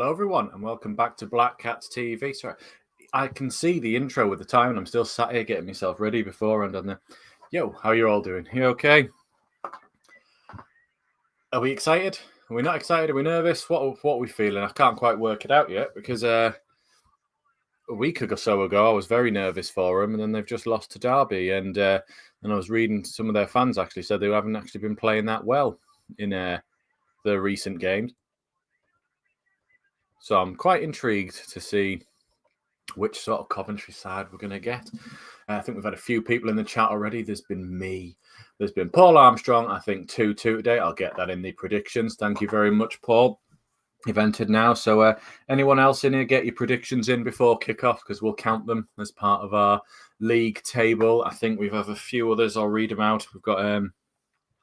Hello, everyone, and welcome back to Black Cats TV. Sorry, I can see the intro with the time, and I'm still sat here getting myself ready before and on the. Yo, how are you all doing? You okay? Are we excited? Are we not excited? Are we nervous? What are we feeling? I can't quite work it out yet because a week or so ago I was very nervous for them, and then they've just lost to Derby, and I was reading some of their fans actually said they haven't actually been playing that well in the recent games. So I'm quite intrigued to see which sort of Coventry side we're going to get. I think we've had a few people in the chat already. There's been me. There's been Paul Armstrong, I think 2-2 today. I'll get that in the predictions. Thank you very much, Paul. You've entered now. So anyone else in here, get your predictions in before kickoff because we'll count them as part of our league table. I think we have a few others. I'll read them out. We've got...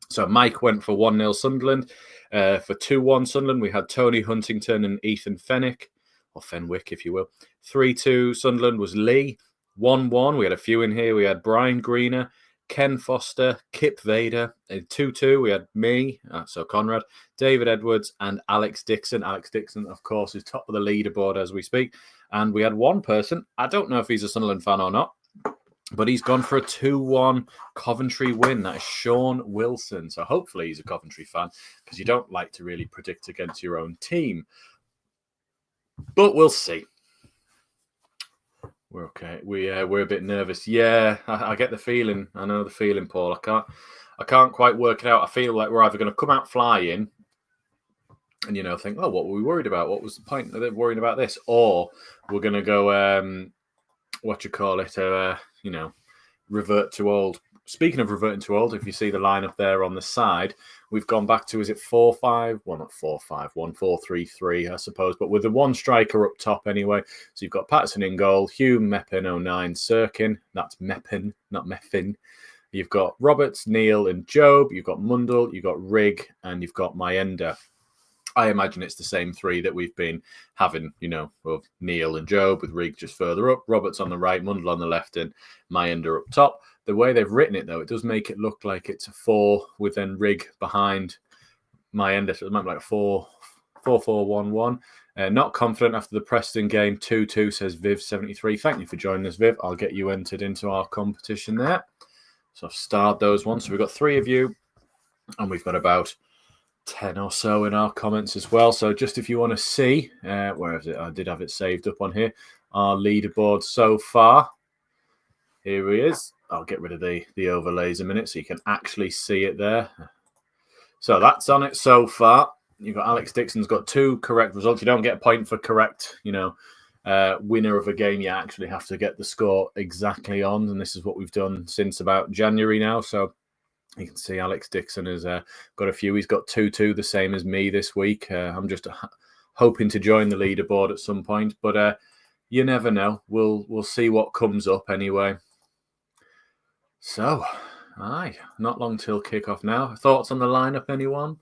So Mike went for 1-0 Sunderland. For 2-1 Sunderland, we had Tony Huntington and Ethan Fenwick, or Fenwick, if you will. 3-2 Sunderland was Lee. 1-1, we had a few in here. We had Brian Greener, Ken Foster, Kip Vader. 2-2, we had me, so Conrad, David Edwards, and Alex Dixon. Alex Dixon, of course, is top of the leaderboard as we speak. And we had one person, I don't know if he's a Sunderland fan or not, but he's gone for a 2-1 Coventry win. That is Sean Wilson. So hopefully he's a Coventry fan because you don't like to really predict against your own team. But we'll see. We're okay. We're a bit nervous. Yeah, I get the feeling. I know the feeling, Paul. I can't quite work it out. I feel like we're either going to come out flying and think, oh, what were we worried about? What was the point of worrying about this? Or we're going to go revert to old. Speaking of reverting to old, if you see the lineup there on the side, we've gone back to, is it 4-5? Well, not 4-5, 1-4-3-3, I suppose, but with the one striker up top anyway. So you've got Patterson in goal, Hume, Mepin, 09, Sirkin. That's Mepin, not Meffin. You've got Roberts, Neil, and Job. You've got Mundell, you've got Rigg, and you've got Mayenda. I imagine it's the same three that we've been having, of Neil and Job, with Rigg just further up, Roberts on the right, Mundell on the left, and Mayenda up top. The way they've written it, though, it does make it look like it's a 4 with then Rigg behind Mayenda. So it might be like a 4-4-1-1. Not confident after the Preston game. 2-2 says Viv73. Thank you for joining us, Viv. I'll get you entered into our competition there. So I've starred those ones. So we've got 3 of you, and we've got about 10 or so in our comments as well. So just if you want to see, where is it? I did have it saved up on here. Our leaderboard so far. Here he is. I'll get rid of the overlays a minute so you can actually see it there. So that's on it so far. You've got Alex Dixon's got 2 correct results. You don't get a point for correct, winner of a game. You actually have to get the score exactly on. And this is what we've done since about January now. So you can see Alex Dixon has got a few. He's got 2-2, the same as me this week. I'm just hoping to join the leaderboard at some point. But you never know. We'll see what comes up anyway. So, not long till kickoff now. Thoughts on the lineup, anyone?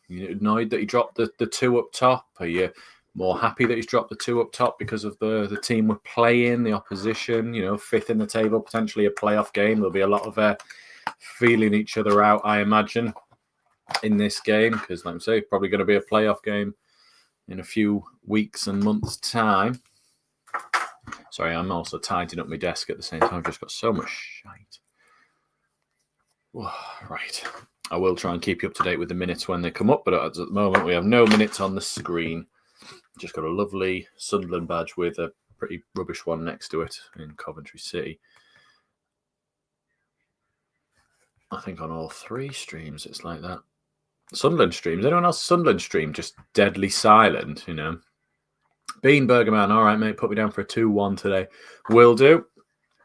You annoyed that he dropped the 2 up top? Are you more happy that he's dropped the 2 up top because of the team we're playing, the opposition, 5th in the table, potentially a playoff game? There'll be a lot of feeling each other out, I imagine, in this game because, like I say, probably going to be a playoff game in a few weeks and months' time. Sorry, I'm also tidying up my desk at the same time. I've just got so much shite. Right. I will try and keep you up to date with the minutes when they come up, but at the moment we have no minutes on the screen. Just got a lovely Sunderland badge with a pretty rubbish one next to it in Coventry City. I think on all 3 streams it's like that. Sunderland streams. Anyone else Sunderland stream? Just deadly silent, Bean Bergerman, all right, mate, put me down for a 2-1 today. Will do.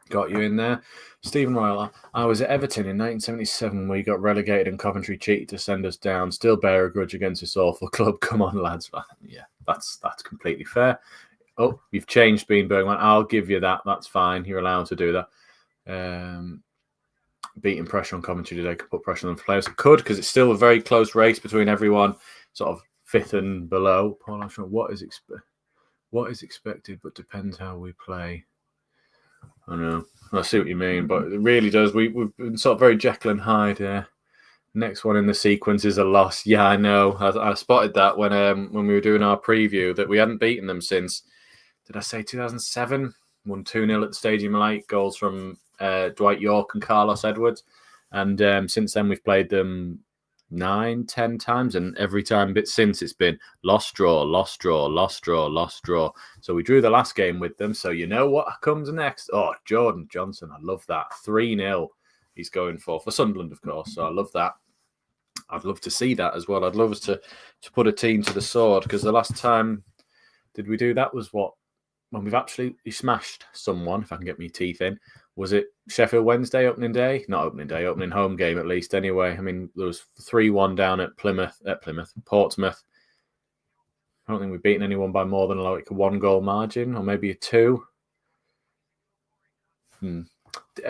Got you in there. Stephen Royal, I was at Everton in 1977 where you got relegated and Coventry cheated to send us down. Still bear a grudge against this awful club. Come on, lads. Yeah, that's completely fair. Oh, you've changed Bean Bergerman. I'll give you that. That's fine. You're allowed to do that. Beating pressure on Coventry today could put pressure on the players. It could, because it's still a very close race between everyone sort of 5th and below. Paul Armstrong, what is expected, but depends how we play. I know. I see what you mean, but it really does. We've been sort of very Jekyll and Hyde Next one in the sequence is a loss. Yeah, I know. I spotted that when we were doing our preview that we hadn't beaten them since, did I say 2007? Won 2-0 at the Stadium Light. Goals from Dwight York and Carlos Edwards. And since then, we've played them 9-10 times. And every time since, it's been lost, draw, lost, draw, lost, draw, lost, draw. So we drew the last game with them. So you know what comes next? Oh, Jordan Johnson. I love that. 3-0 he's going for Sunderland, of course. So I love that. I'd love to see that as well. I'd love us to put a team to the sword, because the last time did we do that was when we've absolutely smashed someone, if I can get my teeth in. Was it Sheffield Wednesday opening day? Not opening day, opening home game at least anyway. I mean, there was 3-1 down at Portsmouth. I don't think we've beaten anyone by more than like a 1-goal margin, or maybe a 2.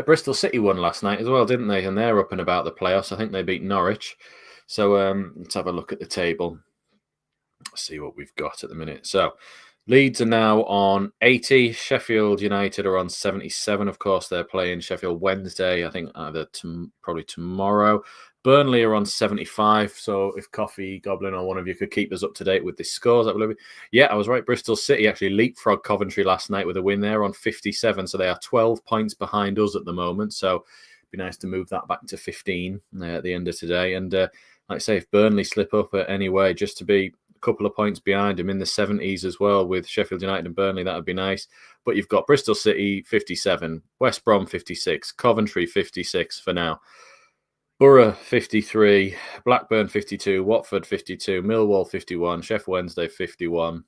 Bristol City won last night as well, didn't they? And they're up and about the playoffs. I think they beat Norwich. So let's have a look at the table. See what we've got at the minute. So Leeds are now on 80. Sheffield United are on 77. Of course, they're playing Sheffield Wednesday, I think either probably tomorrow. Burnley are on 75. So if Coffee Goblin or one of you could keep us up to date with the scores, that would be. Yeah, I was right. Bristol City actually leapfrogged Coventry last night with a win there on 57. So they are 12 points behind us at the moment. So it'd be nice to move that back to 15 at the end of today. And like I say, if Burnley slip up anyway, just to be a couple of points behind him in the 70s as well with Sheffield United and Burnley, that would be nice. But you've got Bristol City 57, West Brom 56, Coventry 56 for now, Borough 53, Blackburn 52, Watford 52, Millwall 51, Sheffield Wednesday 51,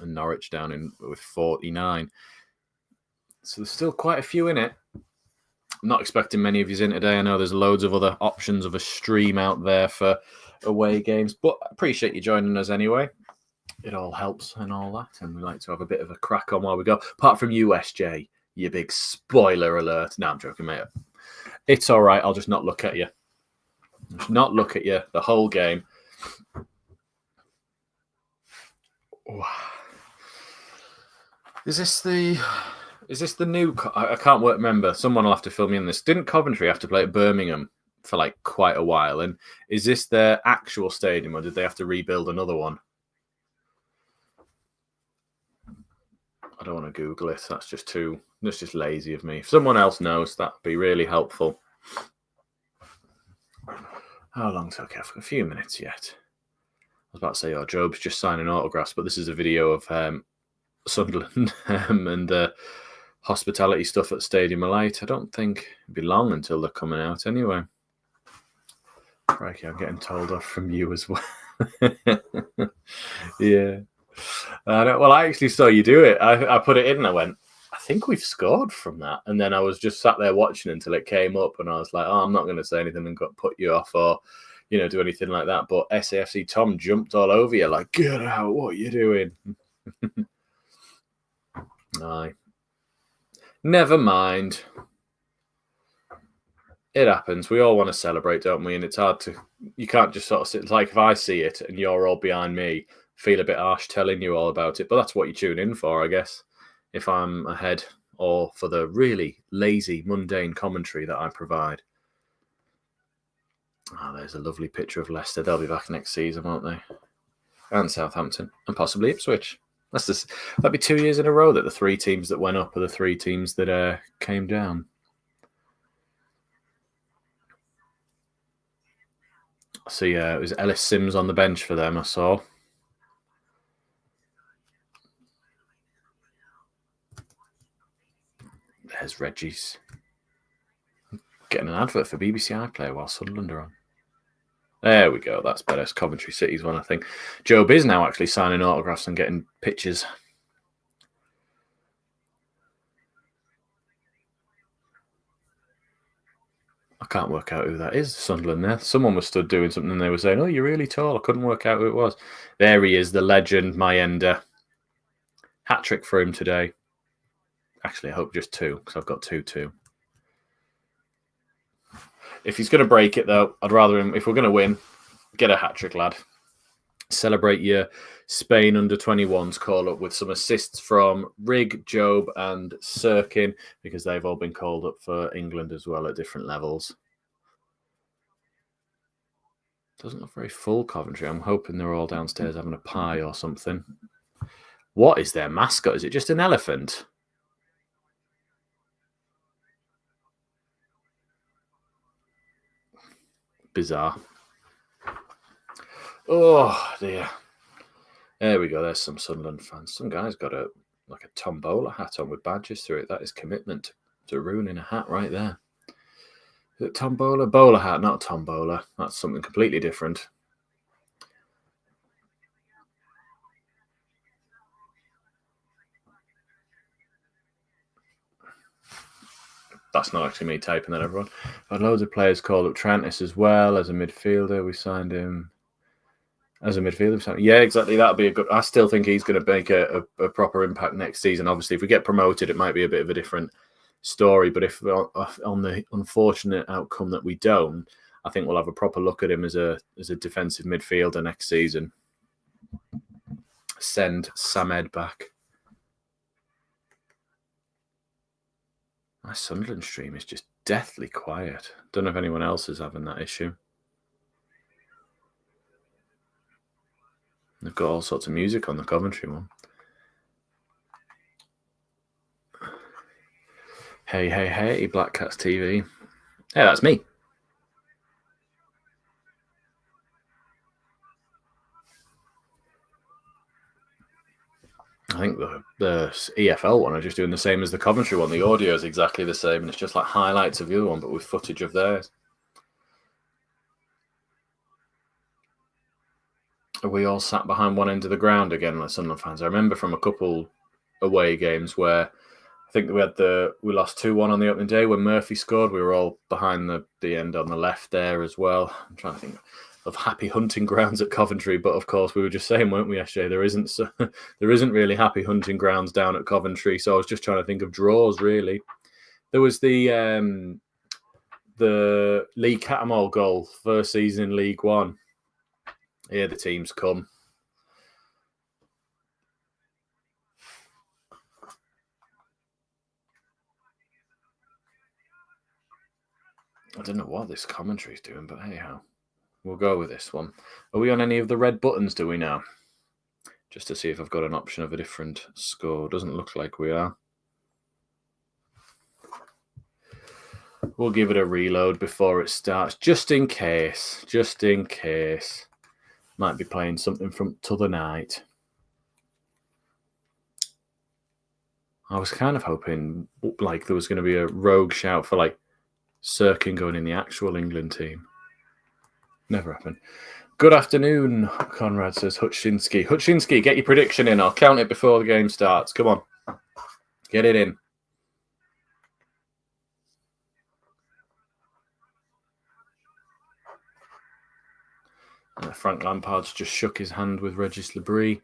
and Norwich down with 49. So there's still quite a few in it. I'm not expecting many of you in today. I know there's loads of other options of a stream out there for away games, but I appreciate you joining us anyway. It all helps and all that, and we like to have a bit of a crack on while we go. Apart from you, SJ, you big spoiler alert. No, I'm joking, mate. It's all right. I'll just not look at you. Just not look at you the whole game. Is this the new? I can't remember. Someone will have to fill me in this. Didn't Coventry have to play at Birmingham for like quite a while? And is this their actual stadium, or did they have to rebuild another one? I don't want to Google it. That's just lazy of me. If someone else knows, that'd be really helpful. How long's okay? A few minutes yet. I was about to say, Job's just signing autographs, but this is a video of Sunderland and hospitality stuff at Stadium Light. I don't think it'd be long until they're coming out anyway. Crikey, I'm getting told off from you as well. Yeah. I actually saw you do it. I put it in and I went, I think we've scored from that. And then I was just sat there watching until it came up, and I was like, I'm not going to say anything and put you off or, do anything like that. But SAFC Tom jumped all over you like, get out, what are you doing? Aye. Never mind. It happens. We all want to celebrate, don't we? And it's hard you can't just sort of sit. It's like if I see it and you're all behind me, feel a bit harsh telling you all about it. But that's what you tune in for, I guess. If I'm ahead, or for the really lazy, mundane commentary that I provide. There's a lovely picture of Leicester. They'll be back next season, won't they? And Southampton, and possibly Ipswich. That'd be 2 years in a row that the 3 teams that went up are the 3 teams that came down. So yeah, it was Ellis Sims on the bench for them, I saw. There's Reggie's. Getting an advert for BBC iPlayer while Sunderland are on. There we go. That's better. It's Coventry City's one, I think. Job is now actually signing autographs and getting pictures. I can't work out who that is. Sunderland there. Someone was stood doing something and they were saying, oh, you're really tall. I couldn't work out who it was. There he is, the legend, Mayenda. Hat-trick for him today. Actually, I hope just 2, because I've got 2-2. If he's going to break it, though, I'd rather him, if we're going to win, get a hat-trick, lad. Celebrate your Spain under-21s call-up with some assists from Rig, Job and Sirkin, because they've all been called up for England as well at different levels. Doesn't look very full, Coventry. I'm hoping they're all downstairs having a pie or something. What is their mascot? Is it just an elephant? Bizarre. Oh, dear. There we go. There's some Sunderland fans. Some guy's got a tombola hat on with badges through it. That is commitment to ruining a hat right there. Is it tombola? Bowler hat, not tombola. That's something completely different. That's not actually me typing that, everyone. I've had loads of players called up. Trantis as well as a midfielder. We signed him as a midfielder. Yeah, exactly. That'll be a good. I still think he's going to make a proper impact next season. Obviously, if we get promoted, it might be a bit of a different story. But if on the unfortunate outcome that we don't, I think we'll have a proper look at him as a defensive midfielder next season. Send Samed back. My Sunderland stream is just deathly quiet. Don't know if anyone else is having that issue. They've got all sorts of music on the Coventry one. Hey, hey, hey, Black Cats TV. Hey, that's me. I think the EFL one are just doing the same as the Coventry one. The audio is exactly the same, and it's just like highlights of the other one, but with footage of theirs. Are we all sat behind one end of the ground again, like Sunderland fans? I remember from a couple away games where I think we lost 2-1 on the opening day when Murphy scored. We were all behind the end on the left there as well. I'm trying to think of happy hunting grounds at Coventry, but of course we were just saying, weren't we, SJ? There isn't really happy hunting grounds down at Coventry. So I was just trying to think of draws. Really, there was the Lee Catamol goal, first season in League One. Here the teams come. I don't know what this commentary is doing, but hey ho. We'll go with this one. Are we on any of the red buttons, do we now? Just to see if I've got an option of a different score. Doesn't look like we are. We'll give it a reload before it starts, just in case. Just in case. Might be playing something from t'other night. I was kind of hoping like there was going to be a rogue shout for like Sirkin going in the actual England team. Never happened. Good afternoon, Conrad says Hutchinski. Hutchinski, get your prediction in. I'll count it before the game starts. Come on. Get it in. Frank Lampard's just shook his hand with Regis Labrie.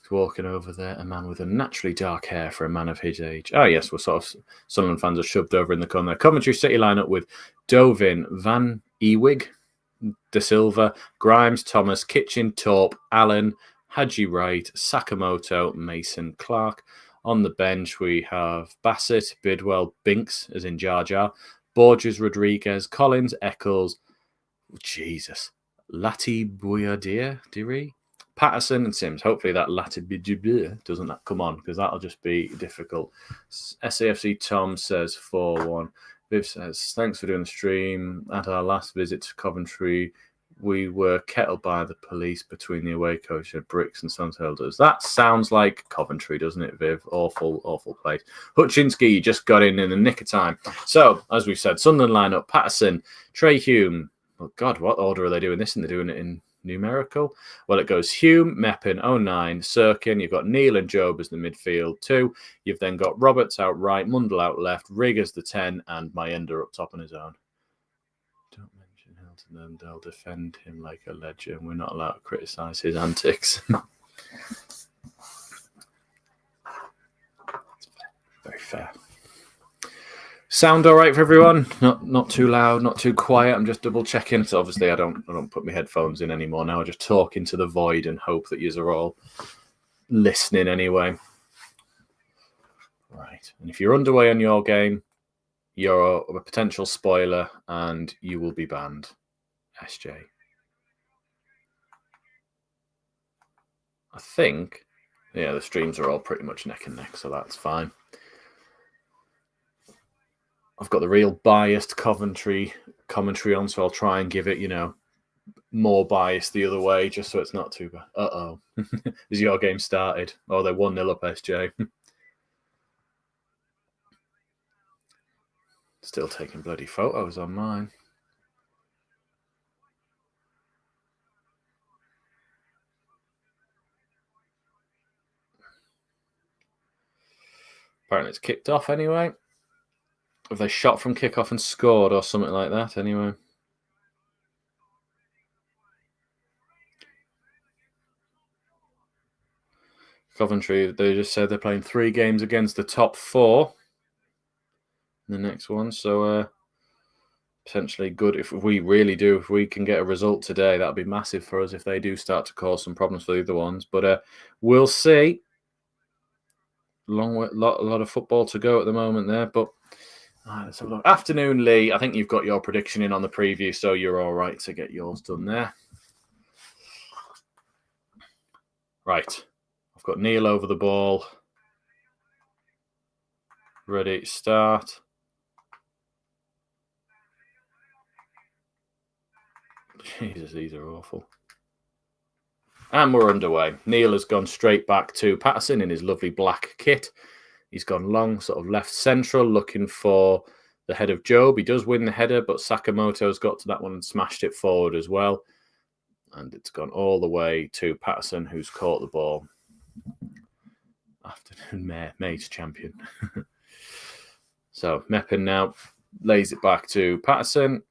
He's walking over there. A man with a naturally dark hair for a man of his age. Oh, yes, we're sort of Sunderland fans are shoved over in the corner. Coventry City lineup with Dovin, Van Ewig, De Silva, Grimes, Thomas, Kitchen, Torp, Allen, Haji Wright, Sakamoto, Mason, Clark. On the bench, we have Bassett, Bidwell, Binks, as in Jar Jar, Borges, Rodriguez, Collins, Eccles, Jesus, Lati Bouyadir, Diri, Patterson and Sims. Hopefully that Lati doesn't come on, because that'll just be difficult. SAFC Tom says 4-1. Viv says, thanks for doing the stream. At our last visit to Coventry, we were kettled by the police between the away coach and Bricks and Sunderland. That sounds like Coventry, doesn't it, Viv? Awful, awful place. Hutchinski just got in the nick of time. So, as we've said, Sunderland lineup, Patterson, Trey Hume. Oh, God, what order are they doing this in? They're doing it in numerical. Well, it goes Hume, Meppin, 09, Sirkin. You've got Neil and Job as the midfield 2. You've then got Roberts out right, Mundell out left, Rigg as the 10, and Mayenda up top on his own. Don't mention Hilton, and they'll defend him like a legend. We're not allowed to criticise his antics. Very fair. Sound all right for everyone? Not too loud, not too quiet. I'm just double checking. So obviously I don't put my headphones in anymore now. I just talk into the void and hope that yous are all listening anyway. Right. And if you're underway on your game, you're a potential spoiler and you will be banned. SJ. I think, yeah, the streams are all pretty much neck and neck, so that's fine. I've got the real biased Coventry commentary on, so I'll try and give it, more bias the other way, just so it's not too bad. Uh-oh. Has your game started? Oh, they're 1-0 up, SJ. Still taking bloody photos on mine. Apparently it's kicked off anyway. Have they shot from kickoff and scored or something like that anyway? Coventry, they just said they're playing 3 games against the top 4 in the next one. So potentially good if we can get a result today. That'd be massive for us if they do start to cause some problems for the other ones. But we'll see. A lot of football to go at the moment there. But let's have a look. Afternoon, Lee. I think you've got your prediction in on the preview, so you're all right to get yours done there. Right. I've got Neil over the ball. Ready, start. Jesus, these are awful. And we're underway. Neil has gone straight back to Patterson in his lovely black kit. He's gone long, sort of left central, looking for the head of Job. He does win the header, but Sakamoto's got to that one and smashed it forward as well. And it's gone all the way to Patterson, who's caught the ball. Afternoon, mate's champion. So Meppin now lays it back to Patterson.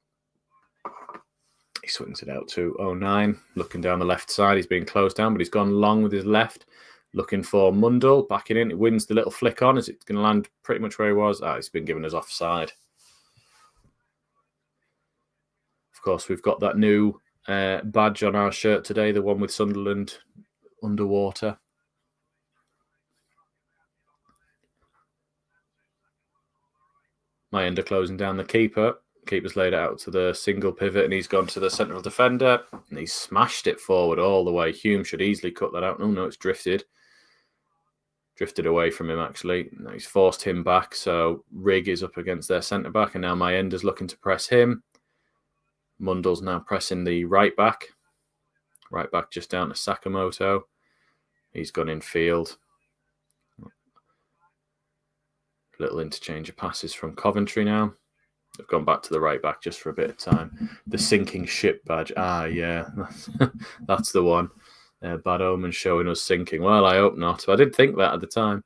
He swings it out to 09, looking down the left side. He's being closed down, but he's gone long with his left, looking for Mundell, backing in. It wins the little flick on. Is it going to land pretty much where he was? He's been given us offside. Of course, we've got that new badge on our shirt today, the one with Sunderland underwater. My ender closing down the keeper. Keeper's laid it out to the single pivot, and he's gone to the central defender, and he's smashed it forward all the way. Hume should easily cut that out. Oh, no, it's drifted. Drifted away from him, actually. No, he's forced him back, so Rigg is up against their centre-back, and now my ender's looking to press him. Mundell's now pressing the right-back. Right-back just down to Sakamoto. He's gone in field. Little interchange of passes from Coventry now. They've gone back to the right back just for a bit of time. The sinking ship badge. Yeah. That's the one. Bad omen showing us sinking. Well, I hope not. I did think that at the time.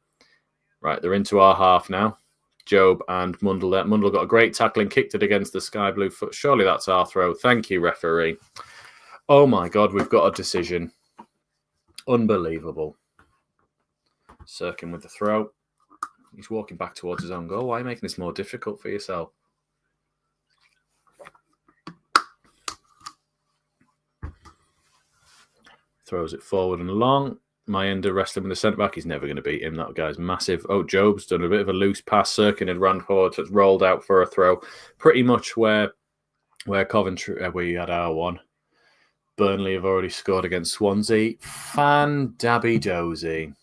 Right, they're into our half now. Job and Mundell there. Mundell got a great tackling, kicked it against the sky blue foot. Surely that's our throw. Thank you, referee. Oh my God, we've got a decision. Unbelievable. Sirkin with the throw. He's walking back towards his own goal. Why are you making this more difficult for yourself? Throws it forward and long. Mayenda wrestling with the centre-back. He's never going to beat him. That guy's massive. Oh, Job's done a bit of a loose pass. Sirkin had ran forward, so it's rolled out for a throw. Pretty much where Coventry, we had our one. Burnley have already scored against Swansea. Fan-dabby-dozy.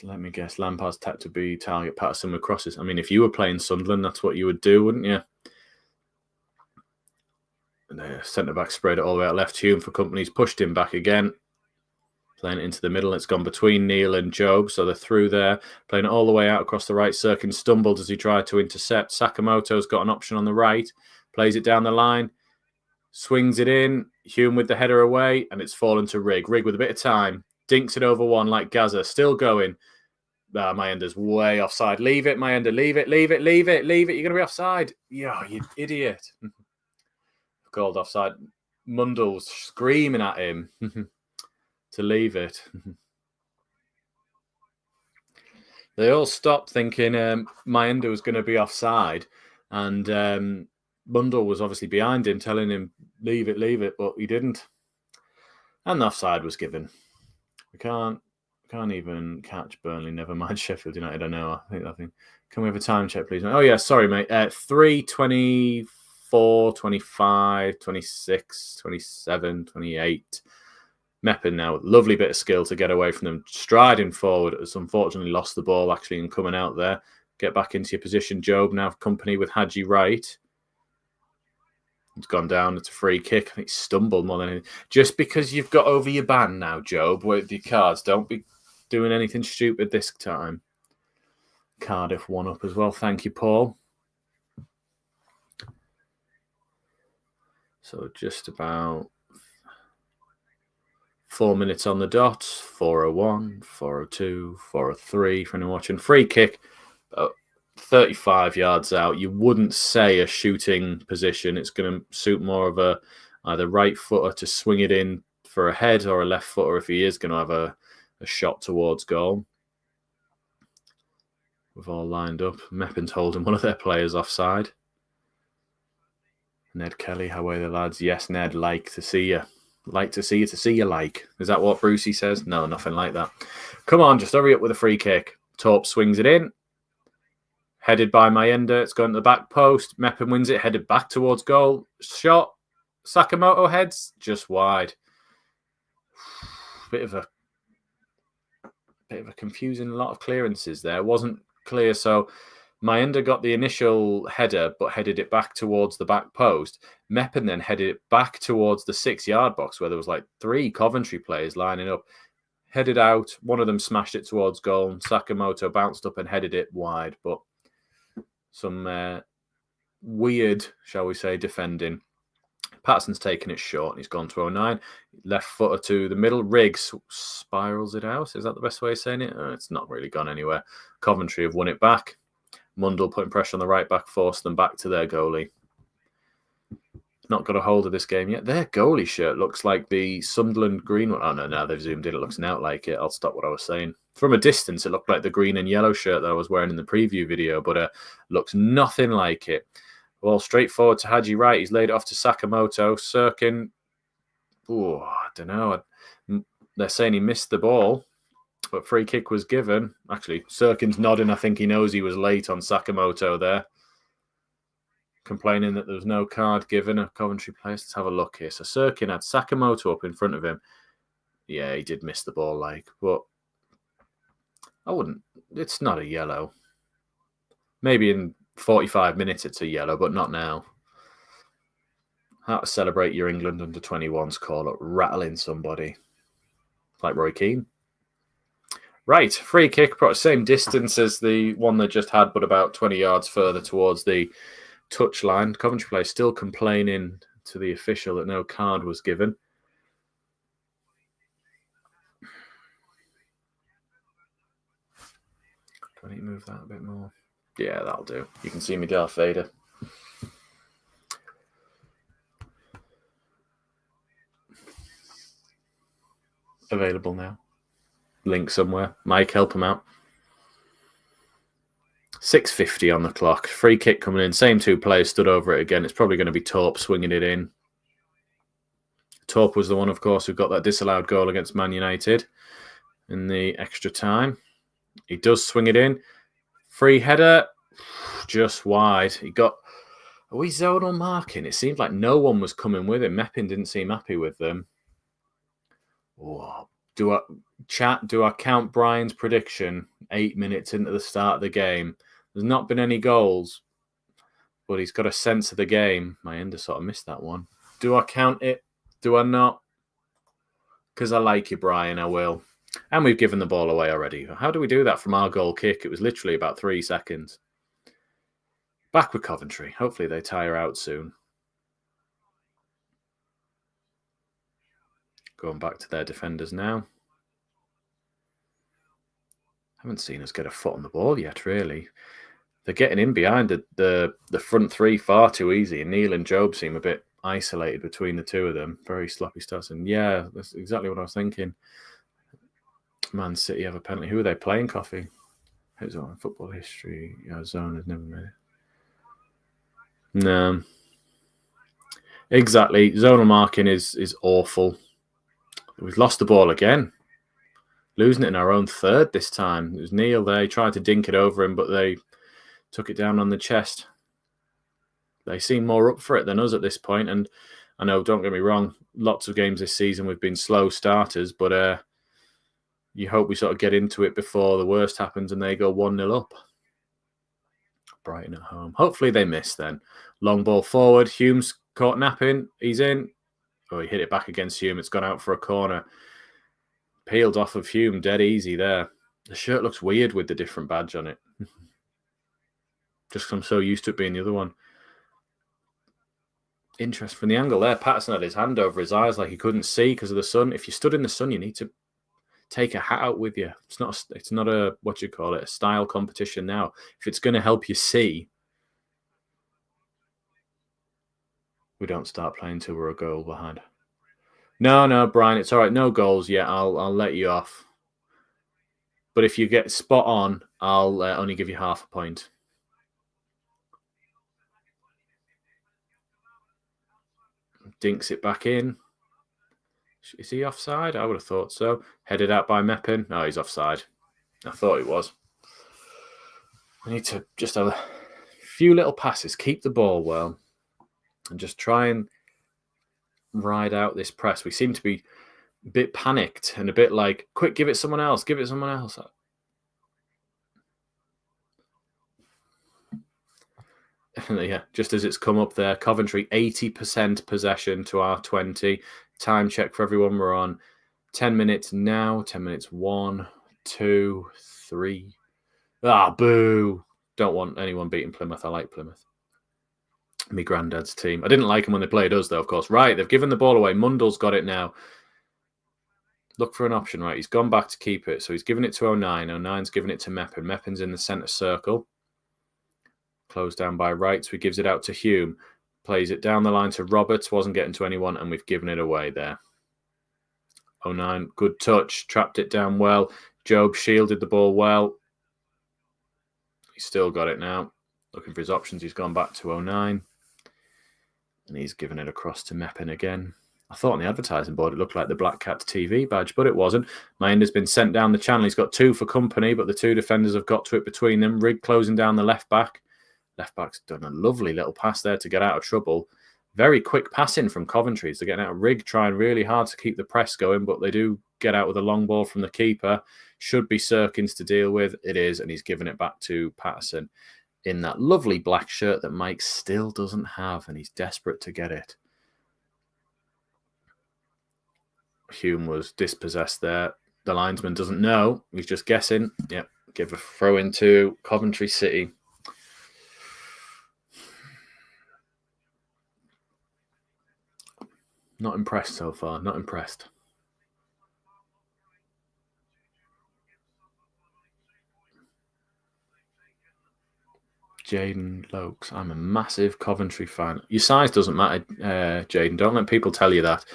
Let me guess. Lampard's tapped to be target Patterson with crosses. I mean, if you were playing Sunderland, that's what you would do, wouldn't you? And the centre-back spread it all the way out left. Hume for companies pushed him back again. Playing it into the middle. It's gone between Neil and Job, so they're through there. Playing it all the way out across the right. Sirkin stumbled as he tried to intercept. Sakamoto's got an option on the right. Plays it down the line. Swings it in. Hume with the header away, and it's fallen to Rigg. Rigg with a bit of time. Dinks it over one like Gaza. Still going. Mayenda's way offside. Leave it, Mayenda. Leave it. You're going to be offside. Yeah, you idiot. Called offside. Mundell's screaming at him to leave it. They all stopped thinking Mayenda was going to be offside, and Mundell was obviously behind him, telling him, leave it, but he didn't. And the offside was given. We can't even catch Burnley, never mind Sheffield United. I know. I think. Can we have a time check, please? Oh, yeah, sorry, mate. 3:24, 25, 26, 27, 28. Meppen now, lovely bit of skill to get away from them. Striding forward, has unfortunately lost the ball actually and coming out there. Get back into your position, Job. Now company with Haji Wright. It's gone down. It's a free kick. I think he stumbled more than anything. Just because you've got over your ban now, Job, with your cards, don't be doing anything stupid this time. Cardiff 1 up as well. Thank you, Paul. So just about 4 minutes on the dot. 4:01, 4:02, 4:03 for anyone watching. Free kick, 35 yards out. You wouldn't say a shooting position. It's going to suit more of a either right footer to swing it in for a head or a left footer if he is going to have a shot towards goal. We've all lined up. Meppen's holding one of their players offside. Ned Kelly, how are the lads? Yes, Ned, like to see you. Like to see you like. Is that what Brucey says? No, nothing like that. Come on, just hurry up with a free kick. Torp swings it in. Headed by Mayenda. It's going to the back post. Meppen wins it. Headed back towards goal. Shot. Sakamoto heads. Just wide. Bit of a confusing lot of clearances there. It wasn't clear. So Mayenda got the initial header, but headed it back towards the back post. Meppen then headed it back towards the 6-yard box where there was like 3 Coventry players lining up. Headed out. One of them smashed it towards goal. And Sakamoto bounced up and headed it wide. But some weird, shall we say, defending. Patterson's taken it short and he's gone to 09. Left footer to the middle. Riggs spirals it out. Is that the best way of saying it? It's not really gone anywhere. Coventry have won it back. Mundell putting pressure on the right back, forced them back to their goalie. Not got a hold of this game yet. Their goalie shirt looks like the Sunderland green one. Oh, no, now they've zoomed in. It looks out like it. I'll stop what I was saying. From a distance, it looked like the green and yellow shirt that I was wearing in the preview video, but looks nothing like it. Well, straight forward to Haji Wright. He's laid it off to Sakamoto. Sirkin, I don't know. They're saying he missed the ball, but free kick was given. Actually, Sirkin's nodding. I think he knows he was late on Sakamoto there. Complaining that there was no card given a Coventry player. Let's have a look here. So Sirkin had Sakamoto up in front of him. Yeah, he did miss the ball, but I wouldn't. It's not a yellow. Maybe in 45 minutes it's a yellow, but not now. How to celebrate your England under-21s call up, rattling somebody. Like Roy Keane. Right, free kick, probably same distance as the one they just had, but about 20 yards further towards the touchline. Coventry player still complaining to the official that no card was given. Do I need to move that a bit more? Yeah, that'll do. You can see me Darth Vader. Available now. Link somewhere. Mike, help him out. 6:50 on the clock. Free kick coming in. Same 2 players stood over it again. It's probably going to be Torp swinging it in. Torp was the one, of course, who got that disallowed goal against Man United in the extra time. He does swing it in. Free header. Just wide. He got... Are we zonal marking? It seemed like no one was coming with him. Meppen didn't seem happy with them. Oh, do I count Brian's prediction 8 minutes into the start of the game? There's not been any goals, but he's got a sense of the game. My ender sort of missed that one. Do I count it? Do I not? Because I like you, Brian, I will. And we've given the ball away already. How do we do that from our goal kick? It was literally about 3 seconds. Back with Coventry. Hopefully they tire out soon. Going back to their defenders now. Haven't seen us get a foot on the ball yet, really. They're getting in behind the front 3 far too easy. And Neil and Job seem a bit isolated between the 2 of them. Very sloppy starts. And yeah, that's exactly what I was thinking. Man City have a penalty. Who are they playing, Coffee? Who's on football history? Zone has never made it. No. Exactly. Zonal marking is awful. We've lost the ball again. Losing it in our own third this time. It was Neil there. He tried to dink it over him, but they took it down on the chest. They seem more up for it than us at this point. And I know, don't get me wrong, lots of games this season we've been slow starters, but you hope we sort of get into it before the worst happens and they go 1-0 up. Brighton at home. Hopefully they miss then. Long ball forward. Hume's caught napping. He's in. Oh, he hit it back against Hume. It's gone out for a corner. Peeled off of Hume. Dead easy there. The shirt looks weird with the different badge on it. Just because I'm so used to it being the other one. Interest from the angle there. Patterson had his hand over his eyes like he couldn't see because of the sun. If you stood in the sun, you need to take a hat out with you. It's not a what you call it, a style competition now. If it's going to help you see, we don't start playing till we're a goal behind. No, Brian, it's all right. No goals yet. I'll let you off. But if you get spot on, I'll only give you half a point. Dinks it back in. Is he offside? I would have thought so. Headed out by Meppin. No, he's offside. I thought he was. We need to just have a few little passes, keep the ball well, and just try and ride out this press. We seem to be a bit panicked and a bit like, quick, give it someone else, give it someone else. Yeah, just as it's come up there, Coventry 80% possession to our 20. Time check for everyone. We're on 10 minutes now. 10 minutes, 1, 2, 3. Boo. Don't want anyone beating Plymouth. I like Plymouth. My granddad's team. I didn't like them when they played us, though, of course. Right, they've given the ball away. Mundell's got it now. Look for an option, right? He's gone back to keep it. So he's given it to 09. 09's given it to Meppin. Meppin's in the centre circle. Closed down by Wright. So he gives it out to Hume. Plays it down the line to Roberts. Wasn't getting to anyone, and we've given it away there. 09, good touch. Trapped it down well. Job shielded the ball well. He's still got it now. Looking for his options. He's gone back to 09. And he's given it across to Meppin again. I thought on the advertising board it looked like the Black Cat TV badge, but it wasn't. Mayenda's been sent down the channel. He's got 2 for company, but the 2 defenders have got to it between them. Rigg closing down the left back. Left back's done a lovely little pass there to get out of trouble. Very quick passing from Coventry. They're getting out. Rigg trying really hard to keep the press going, but they do get out with a long ball from the keeper. Should be Serkins to deal with. It is, and he's given it back to Patterson in that lovely black shirt that Mike still doesn't have, and he's desperate to get it. Hume was dispossessed there. The linesman doesn't know. He's just guessing. Yep, give a throw into Coventry City. Not impressed so far. Not impressed. Jaden Lokes. I'm a massive Coventry fan. Your size doesn't matter, Jaden. Don't let people tell you that.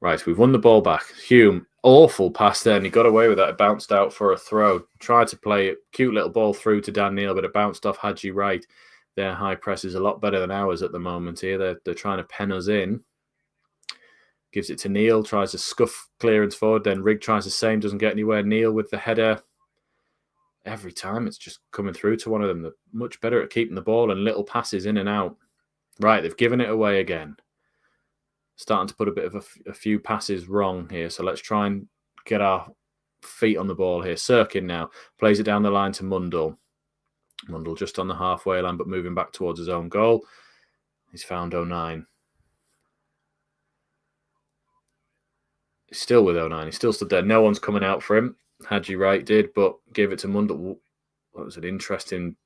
Right, we've won the ball back. Hume, awful pass there, and he got away with that. It bounced out for a throw. Tried to play it. Cute little ball through to Dan Neal, but it bounced off Hadji Wright. Their high press is a lot better than ours at the moment here. They're trying to pen us in. Gives it to Neal, tries to scuff clearance forward. Then Rigg tries the same, doesn't get anywhere. Neal with the header. Every time it's just coming through to one of them. They're much better at keeping the ball and little passes in and out. Right, they've given it away again. Starting to put a bit of a few passes wrong here. So let's try and get our feet on the ball here. Serkin now plays it down the line to Mundell. Mundell just on the halfway line, but moving back towards his own goal. He's found 09. He's still with 09. He's still stood there. No one's coming out for him. Hadji Wright did, but gave it to Mundell. That was an interesting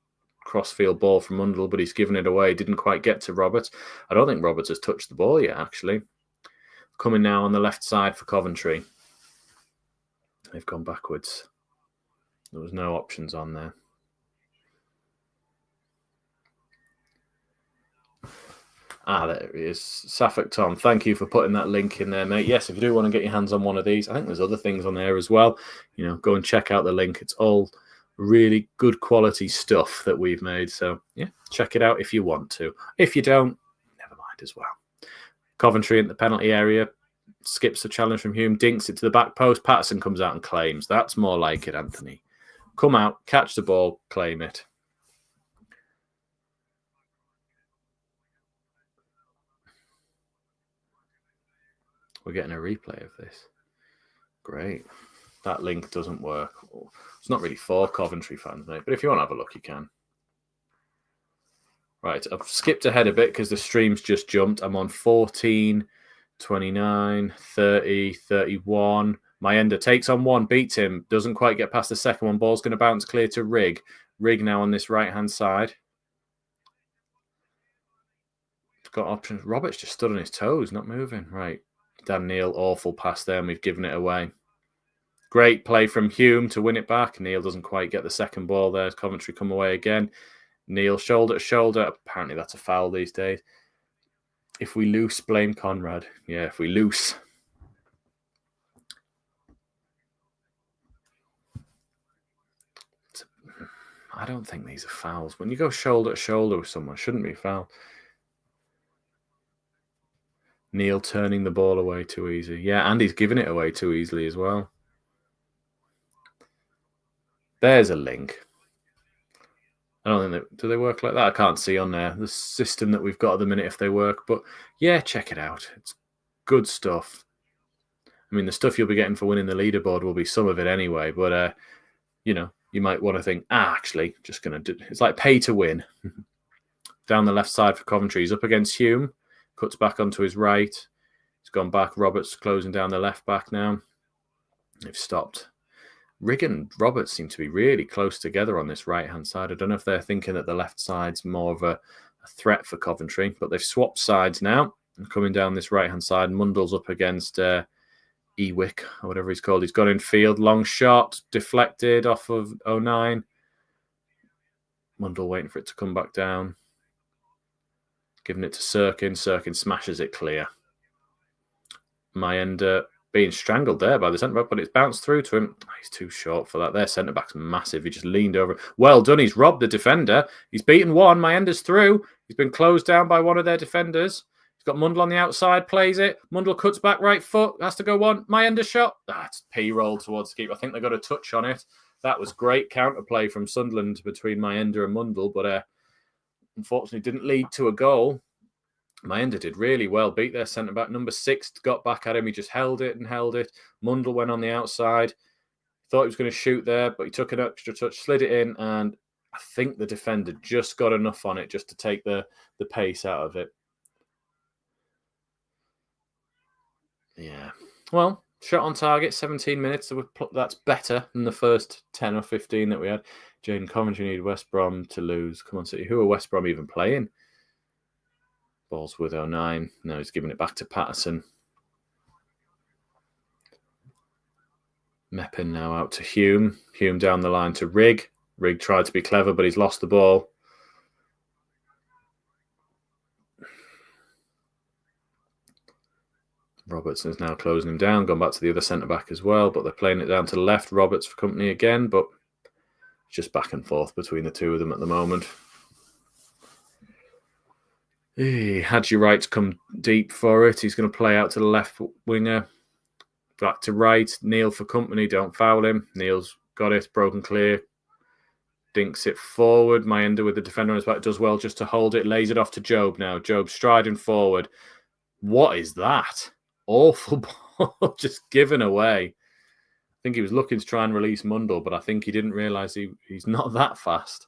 crossfield ball from Mundell, but he's given it away. Didn't quite get to Roberts. I don't think Roberts has touched the ball yet, actually. Coming now on the left side for Coventry. They've gone backwards. There was no options on there. There he is. Suffolk Tom, thank you for putting that link in there, mate. Yes, if you do want to get your hands on one of these, I think there's other things on there as well. You know, go and check out the link. It's all really good quality stuff that we've made. So, yeah, check it out if you want to. If you don't, never mind as well. Coventry in the penalty area. Skips a challenge from Hume. Dinks it to the back post. Patterson comes out and claims. That's more like it, Anthony. Come out, catch the ball, claim it. We're getting a replay of this. Great. That link doesn't work. It's not really for Coventry fans, mate, but if you want to have a look, you can. Right, I've skipped ahead a bit because the stream's just jumped. I'm on 14, 29, 30, 31. Mayenda takes on one, beats him, doesn't quite get past the second one. Ball's going to bounce clear to Rig. Rig now on this right-hand side. Got options. Roberts just stood on his toes, not moving. Right. Dan Neil, awful pass there, and we've given it away. Great play from Hume to win it back. Neil doesn't quite get the second ball there. Coventry come away again. Neil shoulder to shoulder. Apparently that's a foul these days. If we loose, blame Conrad. Yeah, if we loose. I don't think these are fouls. When you go shoulder to shoulder with someone, shouldn't be a foul. Neil turning the ball away too easy. Yeah, and he's giving it away too easily as well. There's a link. I don't think do they work like that? I can't see on there the system that we've got at the minute if they work. But yeah, check it out. It's good stuff. I mean, the stuff you'll be getting for winning the leaderboard will be some of it anyway. But you know, you might want to think, actually, just gonna do. It's like pay to win. Down the left side for Coventry, he's up against Hume. Cuts back onto his right. He's gone back. Roberts closing down the left back now. They've stopped. Rig and Roberts seem to be really close together on this right-hand side. I don't know if they're thinking that the left side's more of a threat for Coventry, but they've swapped sides now. And coming down this right-hand side, Mundell's up against Ewick, or whatever he's called. He's got in field. Long shot, deflected off of 09. Mundell waiting for it to come back down. Giving it to Sirkin. Sirkin smashes it clear. Mayenda being strangled there by the centre-back, but it's bounced through to him. Oh, he's too short for that. Their centre-back's massive. He just leaned over. Well done. He's robbed the defender. He's beaten one. Mayenda's through. He's been closed down by one of their defenders. He's got Mundell on the outside, plays it. Mundell cuts back right foot. Has to go one. Mayenda shot. That's P-roll towards the keeper. I think they got a touch on it. That was great counterplay from Sunderland between Mayenda and Mundell, but unfortunately didn't lead to a goal. Mayenda did really well, beat their centre-back. Number 6 got back at him. He just held it and held it. Mundell went on the outside. Thought he was going to shoot there, but he took an extra touch, slid it in, and I think the defender just got enough on it just to take the pace out of it. Yeah. Well, shot on target, 17 minutes. So that's better than the first 10 or 15 that we had. Jane Coventry need West Brom to lose. Come on, City. Who are West Brom even playing? Ball's with 09. Now he's giving it back to Patterson. Meppin now out to Hume. Hume down the line to Rig. Rig tried to be clever, but he's lost the ball. Robertson's now closing him down. Gone back to the other centre-back as well, but they're playing it down to the left. Roberts for company again, but just back and forth between the two of them at the moment. Hadji Wright's come deep for it. He's going to play out to the left winger. Back to right. Neil for company. Don't foul him. Neil's got it. Broken clear. Dinks it forward. Mayenda with the defender on his back does well just to hold it. Lays it off to Job now. Job striding forward. What is that? Awful ball just given away. I think he was looking to try and release Mundell, but I think he didn't realise he's not that fast.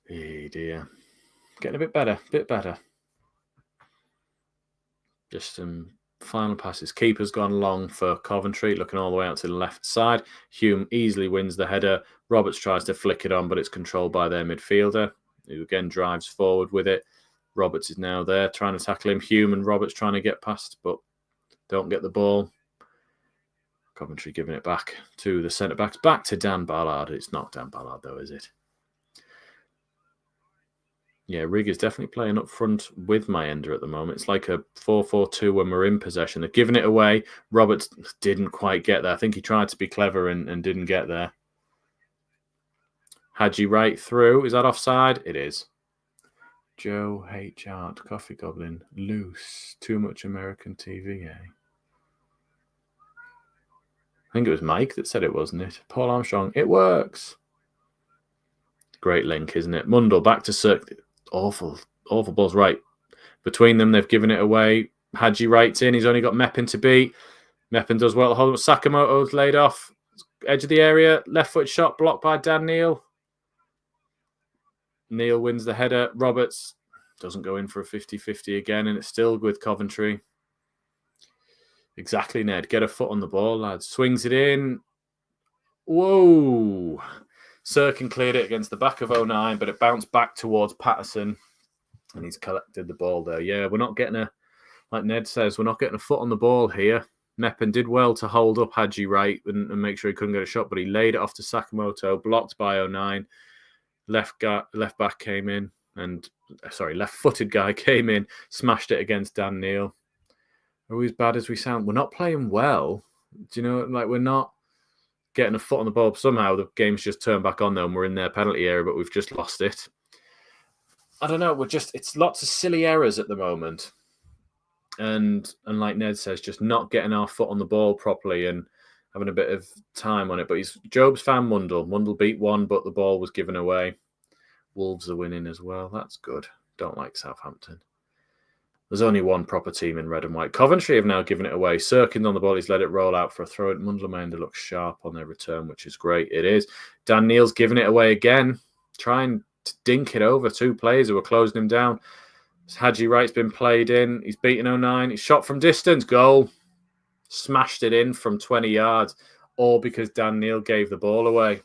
Hey dear. Getting a bit better. Just some final passes. Keeper's gone long for Coventry, looking all the way out to the left side. Hume easily wins the header. Roberts tries to flick it on, but it's controlled by their midfielder, who again drives forward with it. Roberts is now there, trying to tackle him. Hume and Roberts trying to get past, but don't get the ball. Coventry giving it back to the centre-backs. Back to Dan Ballard. It's not Dan Ballard, though, is it? Yeah, Rig is definitely playing up front with Mayenda at the moment. It's like a 4-4-2 when we're in possession. They're giving it away. Roberts didn't quite get there. I think he tried to be clever and didn't get there. Hadji Wright through. Is that offside? It is. Joe H. Art, Coffee Goblin, loose. Too much American TV, eh? I think it was Mike that said it, wasn't it? Paul Armstrong, it works. Great link, isn't it? Mundle back to Cirque. Awful balls right between them. They've given it away. Hadji writes in. He's only got Meppin to beat. Meppin does well. Hold up. Sakamoto's laid off. Edge of the area. Left foot shot blocked by Dan Neal. Neal wins the header. Roberts doesn't go in for a 50-50 again, and it's still with Coventry. Exactly, Ned. Get a foot on the ball, lads. Swings it in. Whoa. Sirkin cleared it against the back of 09, but it bounced back towards Patterson, and he's collected the ball there. Yeah, we're not getting like Ned says, we're not getting a foot on the ball here. Meppin did well to hold up Hadji right and make sure he couldn't get a shot, but he laid it off to Sakamoto, blocked by 09. Left back came in, and left-footed guy came in, smashed it against Dan Neal. Are we as bad as we sound? We're not playing well. Do you know, like, we're not getting a foot on the ball. Somehow the game's just turned back on, though, and we're in their penalty area, but we've just lost it. I don't know. It's lots of silly errors at the moment. And like Ned says, just not getting our foot on the ball properly and having a bit of time on it. But Job's found Mundle. Mundle beat one, but the ball was given away. Wolves are winning as well. That's good. Don't like Southampton. There's only one proper team in red and white. Coventry have now given it away. Sirkin on the ball. He's let it roll out for a throw. Mundlemender looks sharp on their return, which is great. It is. Dan Neal's given it away again, trying to dink it over two players who were closing him down. Hadji Wright's been played in. He's beaten 09. He's shot from distance. Goal. Smashed it in from 20 yards. All because Dan Neal gave the ball away.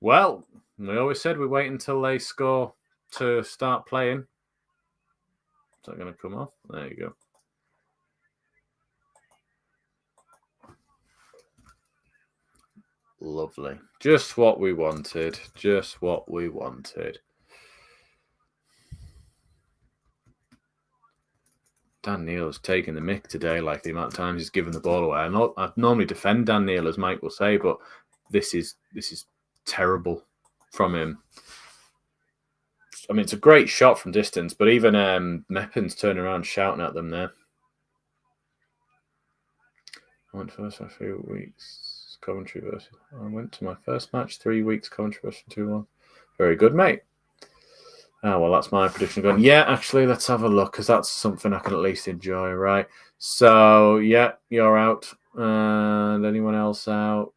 Well, we always said we wait until they score to start playing. Is that going to come off? There you go. Lovely. Just what we wanted. Just what we wanted. Dan Neal's taking the mick today, like the amount of times he's given the ball away. I normally defend Dan Neal, as Mike will say, but this is terrible from him. I mean, it's a great shot from distance, but even Meppin's turning around shouting at them there. I went first for a few weeks. Coventry versus. I went to my first match 3 weeks. Coventry versus 2-1. Very good, mate. Oh, well, that's my prediction going. Yeah, actually, let's have a look, because that's something I can at least enjoy, right? So, yeah, you're out. And anyone else out?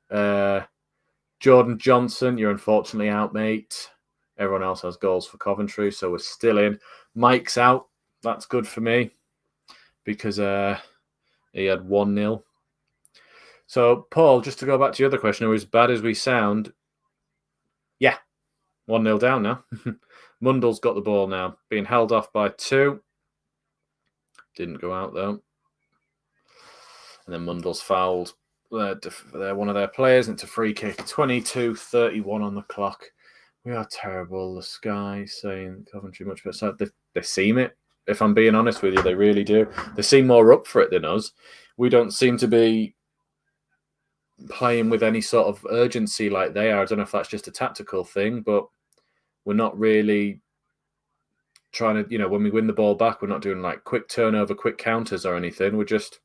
Jordan Johnson, you're unfortunately out, mate. Everyone else has goals for Coventry, so we're still in. Mike's out. That's good for me, because he had 1-0. So, Paul, just to go back to your other question, are we as bad as we sound? Yeah, 1-0 down now. Mundle's got the ball now, being held off by 2. Didn't go out, though. And then Mundle's fouled one of their players into free kick. 22:31 on the clock. We are terrible. The Sky saying Coventry much better. So they seem it, if I'm being honest with you. They really do. They seem more up for it than us. We don't seem to be playing with any sort of urgency like they are. I don't know if that's just a tactical thing, but we're not really trying to, when we win the ball back, we're not doing like quick turnover, quick counters or anything. We're just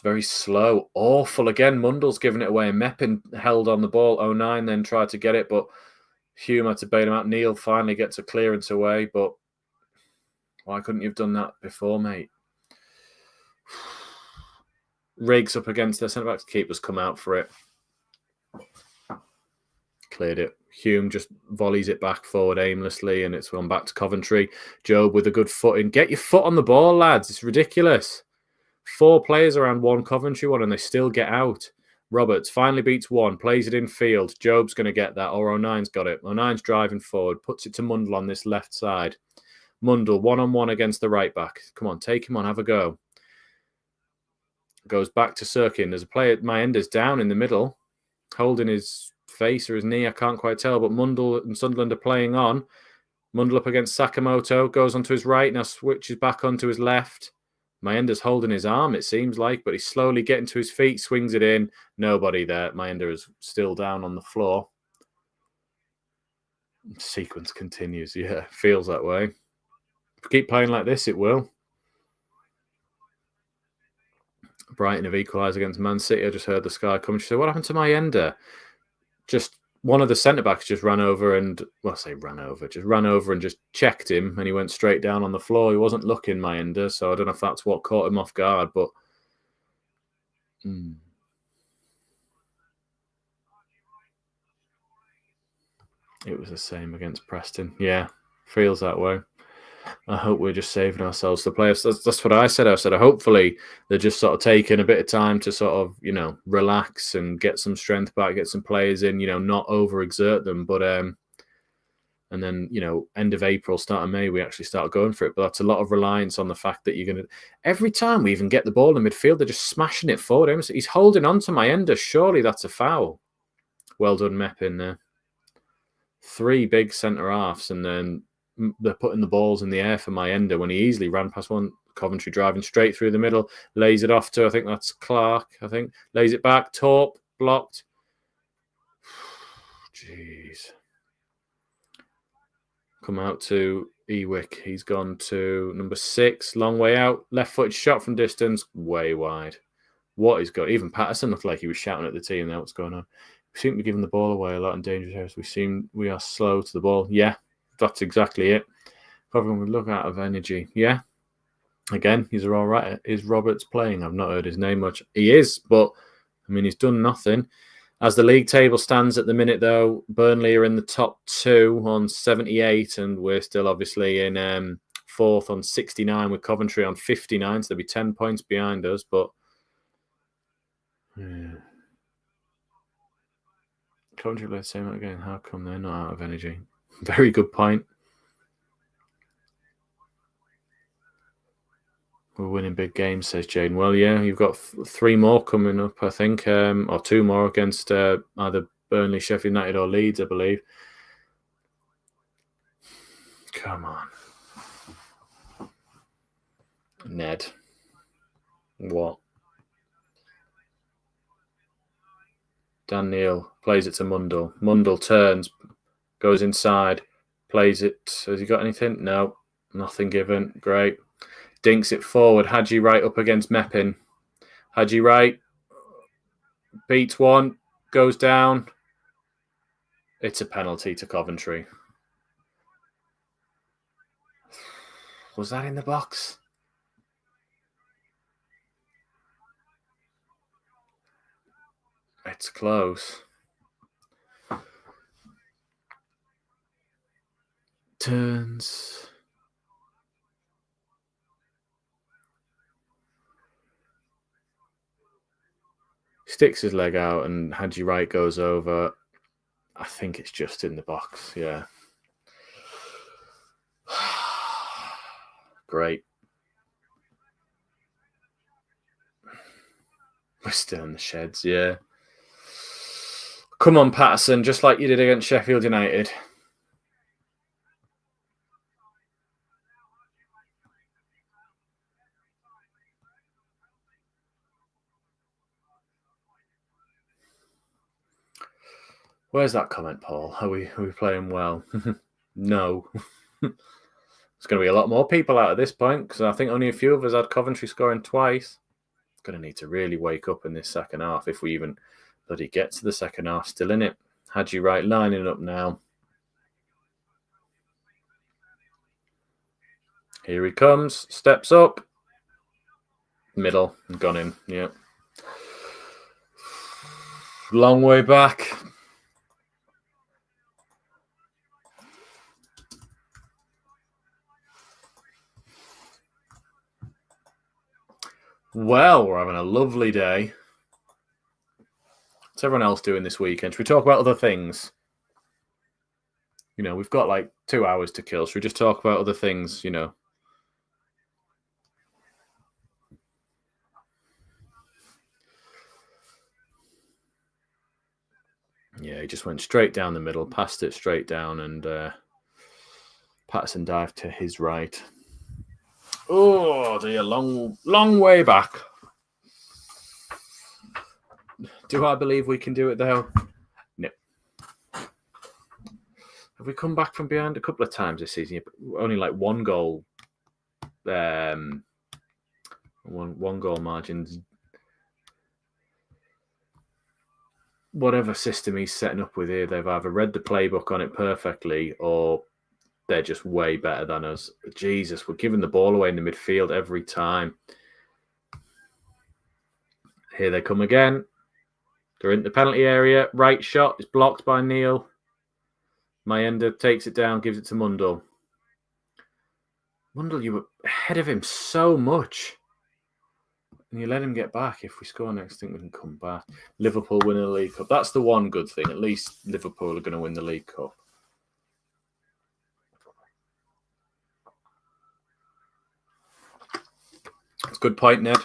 very slow. Awful again. Mundle's given it away. Meppin held on the ball. 09 then tried to get it, but Hume had to bail him out. Neal finally gets a clearance away, but why couldn't you have done that before, mate? Riggs up against their centre-back. Keeper's come out for it. Cleared it. Hume just volleys it back forward aimlessly, and it's gone back to Coventry. Job with a good foot in. Get your foot on the ball, lads. It's ridiculous. 4 players around one Coventry one, and they still get out. Roberts finally beats 1, plays it in field. Job's going to get that, or 09's got it. 09's driving forward, puts it to Mundle on this left side. Mundle, 1-on-1 against the right back. Come on, take him on, have a go. Goes back to Sirkin. There's a player, Mayenda's down in the middle, holding his face or his knee, I can't quite tell, but Mundle and Sunderland are playing on. Mundle up against Sakamoto, goes onto his right, now switches back onto his left. Mayenda's holding his arm, it seems like, but he's slowly getting to his feet, swings it in. Nobody there. Mayenda is still down on the floor. Sequence continues. Yeah, feels that way. If we keep playing like this, it will. Brighton have equalised against Man City. I just heard the Sky come. She said, "What happened to Mayenda?" Just one of the centre-backs just ran over and, just ran over and just checked him, and he went straight down on the floor. He wasn't looking, Mayenda, so I don't know if that's what caught him off guard, but... It was the same against Preston. Yeah, feels that way. I hope we're just saving ourselves the players. That's what I said. I said, hopefully they're just sort of taking a bit of time to sort of, relax and get some strength back, get some players in, not overexert them. But, and then, end of April, start of May, we actually start going for it. But that's a lot of reliance on the fact that you're going to, every time we even get the ball in midfield, they're just smashing it forward. He's holding on to Mayenda. Surely that's a foul. Well done, Mepin there. 3 big centre halves, and then they're putting the balls in the air for Mayenda when he easily ran past one. Coventry driving straight through the middle, lays it off to, I think that's Clark, lays it back, Torp, blocked. Jeez. Come out to Ewick. He's gone to number 6, long way out, left-footed shot from distance, way wide. What is going on? Even Patterson looked like he was shouting at the team there, what's going on? We seem to be giving the ball away a lot in dangerous areas. We are slow to the ball. Yeah, that's exactly it. Everyone would look out of energy. Yeah. Again, he's all right. Is Roberts playing? I've not heard his name much. He is, but he's done nothing. As the league table stands at the minute, though, Burnley are in the top 2 on 78, and we're still obviously in 4th on 69 with Coventry on 59, so there'll be 10 points behind us. But yeah. Coventry played the same again. How come they're not out of energy? Very good point. We're winning big games, says Jaden. Well, yeah, you've got 3 more coming up, I think, or 2 more against either Burnley, Sheffield United, or Leeds, I believe. Come on. Ned. What? Dan Neil plays it to Mundle. Mundle turns, goes inside, plays it. Has he got anything? No, nothing given. Great. Dinks it forward. Hadji Wright up against Mepin. Hadji Wright beats one, goes down. It's a penalty to Coventry. Was that in the box? It's close. Turns. Sticks his leg out and Hadji Wright goes over. I think it's just in the box, yeah. Great. We're still in the sheds, yeah. Come on, Patterson, just like you did against Sheffield United. Where's that comment, Paul? Are we playing well? No. There's going to be a lot more people out at this point because I think only a few of us had Coventry scoring twice. Going to need to really wake up in this second half if we even bloody get to the second half. Still in it. Hadji Wright lining up now. Here he comes. Steps up. Middle. Gone in. Yeah. Long way back. Well, we're having a lovely day. What's everyone else doing this weekend? Should we talk about other things? We've got like 2 hours to kill. Should we just talk about other things, Yeah, he just went straight down the middle, passed it straight down, and Patterson dived to his right. Oh, dear, long way back. Do I believe we can do it, though? No. Have we come back from behind a couple of times this season? Only like 1 goal. One goal margins. whatever system he's setting up with here, they've either read the playbook on it perfectly or they're just way better than us. Jesus, we're giving the ball away in the midfield every time. Here they come again. They're in the penalty area. Right shot is blocked by Neil. Mayenda takes it down, gives it to Mundle. Mundle, you were ahead of him so much. And you let him get back. If we score next, I think we can come back. Liverpool win the League Cup. That's the one good thing. At least Liverpool are going to win the League Cup. It's a good point, Ned.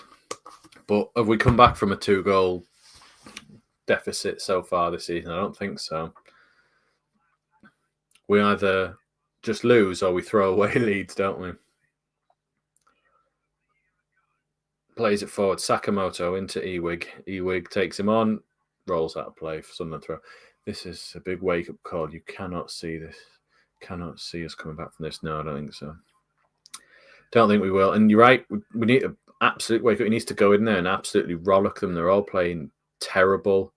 But have we come back from a 2-goal deficit so far this season? I don't think so. We either just lose or we throw away leads, don't we? Plays it forward. Sakamoto into Ewig. Ewig takes him on. Rolls out of play for Sunderland throw. This is a big wake-up call. You cannot see this. Cannot see us coming back from this. No, I don't think so. Don't think we will. And you're right. We need an absolute wake-up. He needs to go in there and absolutely rollick them. They're all playing terrible.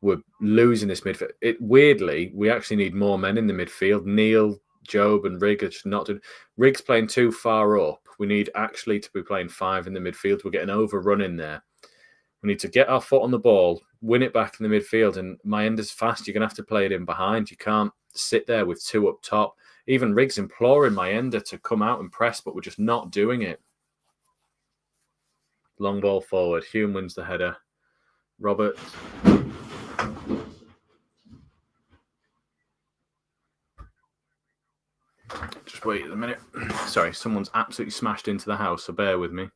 We're losing this midfield. Weirdly, we actually need more men in the midfield. Neil, Job, and Rigg are just not doing. Rigg's playing too far up. We need actually to be playing 5 in the midfield. We're getting overrun in there. We need to get our foot on the ball, win it back in the midfield, and Mayenda's fast. You're going to have to play it in behind. You can't sit there with 2 up top. Even Rigg's imploring Mayenda to come out and press, but we're just not doing it. Long ball forward. Hume wins the header. Robert. Just wait a minute. Sorry, someone's absolutely smashed into the house, so bear with me.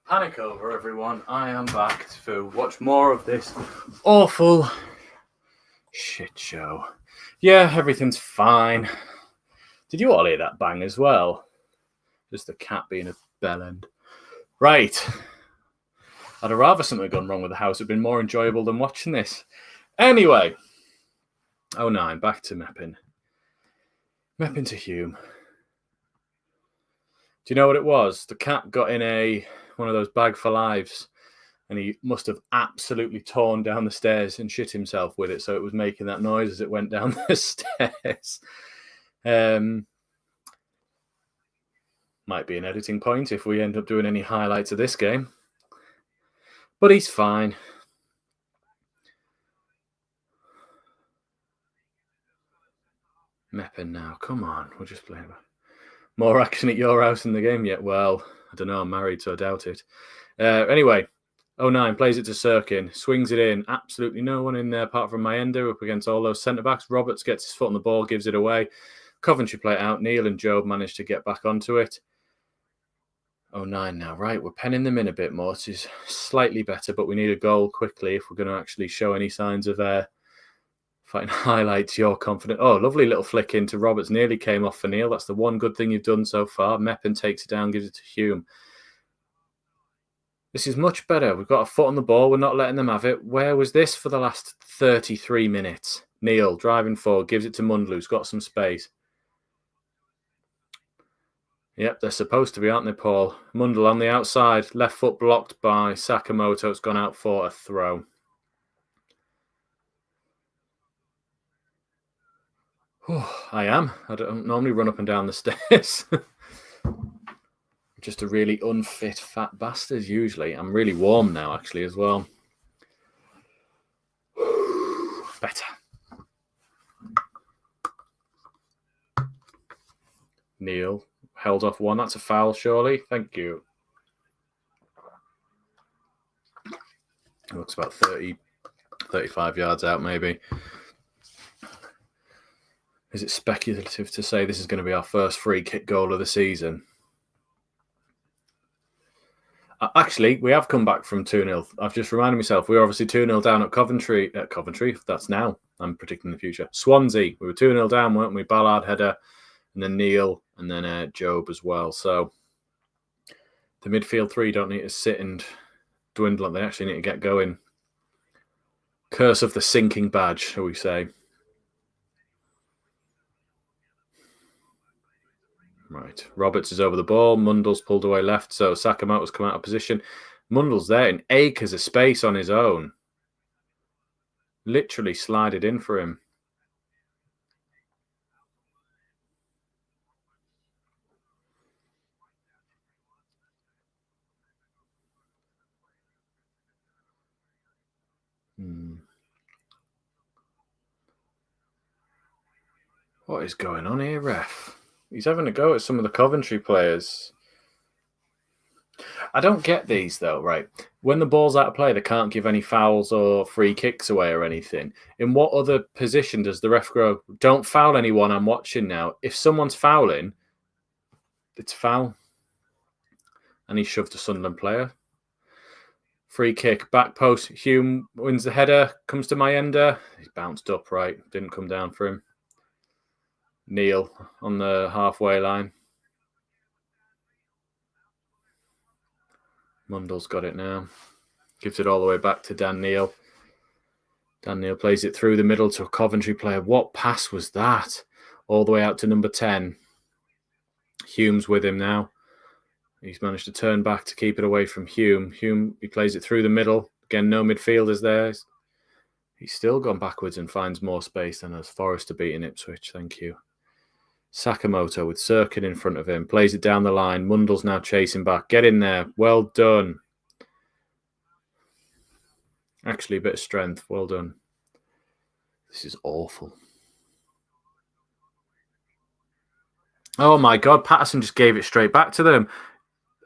Panic over, everyone. I am back to watch more of this awful shit show. Yeah, everything's fine. Did you all hear that bang as well? Just the cat being a bellend. Right. I'd have rather something had gone wrong with the house. It would have been more enjoyable than watching this. Anyway. 09, back to Meppin. Meppin to Hume. Do you know what it was? The cat got in one of those bag for lives, and he must have absolutely torn down the stairs and shit himself with it, so it was making that noise as it went down the stairs. Might be an editing point if we end up doing any highlights of this game. But he's fine. Meppin now. Come on. We're just playing. More action at your house in the game yet? Well, I don't know. I'm married, so I doubt it. Anyway, 09 plays it to Sirkin. Swings it in. Absolutely no one in there apart from Mayenda up against all those centre-backs. Roberts gets his foot on the ball, gives it away. Coventry play it out. Neil and Job manage to get back onto it. 09 now. Right, we're penning them in a bit more. This is slightly better, but we need a goal quickly if we're going to actually show any signs of fighting highlights. You're confident. Oh, lovely little flick into Roberts. Nearly came off for Neil. That's the one good thing you've done so far. Meppin takes it down, gives it to Hume. This is much better. We've got a foot on the ball. We're not letting them have it. Where was this for the last 33 minutes? Neil driving forward, gives it to Mundle, who's got some space. Yep, they're supposed to be, aren't they, Paul? Mundle on the outside. Left foot blocked by Sakamoto. It's gone out for a throw. Oh, I am. I don't normally run up and down the stairs. Just a really unfit fat bastard, usually. I'm really warm now, actually, as well. Better. Neil held off one. That's a foul, surely. Thank you. It looks about 30, 35 yards out, maybe. Is it speculative to say this is going to be our first free kick goal of the season? Actually, we have come back from 2-0. I've just reminded myself, we were obviously 2-0 down at Coventry. Coventry, that's now. I'm predicting the future. Swansea, we were 2-0 down, weren't we? Ballard header, and then Neil, and then Job as well. So the midfield three don't need to sit and dwindle. They actually need to get going. Curse of the sinking badge, shall we say. Right. Roberts is over the ball. Mundle's pulled away left, so Sakamoto's come out of position. Mundle's there in acres of space on his own. Literally slided in for him. What is going on here, ref? He's having a go at some of the Coventry players. I don't get these, though, right? When the ball's out of play, they can't give any fouls or free kicks away or anything. In what other position does the ref go, don't foul anyone, I'm watching now? If someone's fouling, it's foul. And he shoved a Sunderland player. Free kick, back post. Hume wins the header, comes to Mayenda. He's bounced up, right? Didn't come down for him. Neil on the halfway line. Mundle's got it now. Gives it all the way back to Dan Neil. Dan Neil plays it through the middle to a Coventry player. What pass was that? All the way out to number 10. Hume's with him now. He's managed to turn back to keep it away from Hume. Hume, he plays it through the middle. Again, no midfielders there. He's still gone backwards and finds more space than has Forrester beating Ipswich. Thank you. Sakamoto with Sirkin in front of him. Plays it down the line. Mundle's now chasing back. Get in there. Well done. Actually, a bit of strength. Well done. This is awful. Oh, my God. Patterson just gave it straight back to them.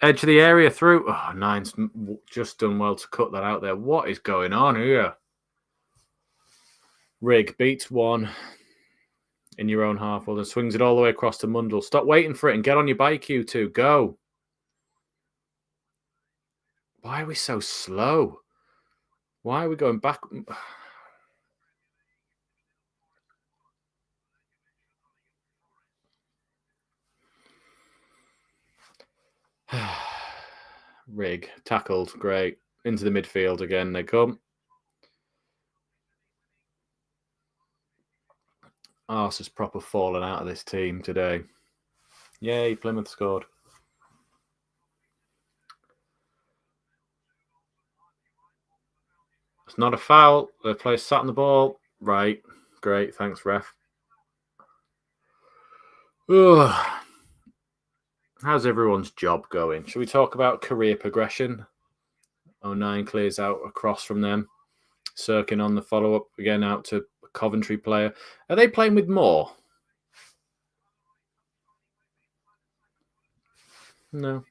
Edge of the area through. Oh, Nine's just done well to cut that out there. What is going on here? Rigg beats one in your own half. Well, then swings it all the way across to Mundle. Stop waiting for it and get on your bike, you two. Go. Why are we so slow? Why are we going back? Rigg tackled. Great. Into the midfield again. They come. Arse has proper fallen out of this team today. Yay, Plymouth scored. It's not a foul. The player sat on the ball. Right. Great. Thanks, ref. Ugh. How's everyone's job going? Should we talk about career progression? 09 clears out across from them. Sirkin on the follow-up again out to a Coventry player. Are they playing with more? No.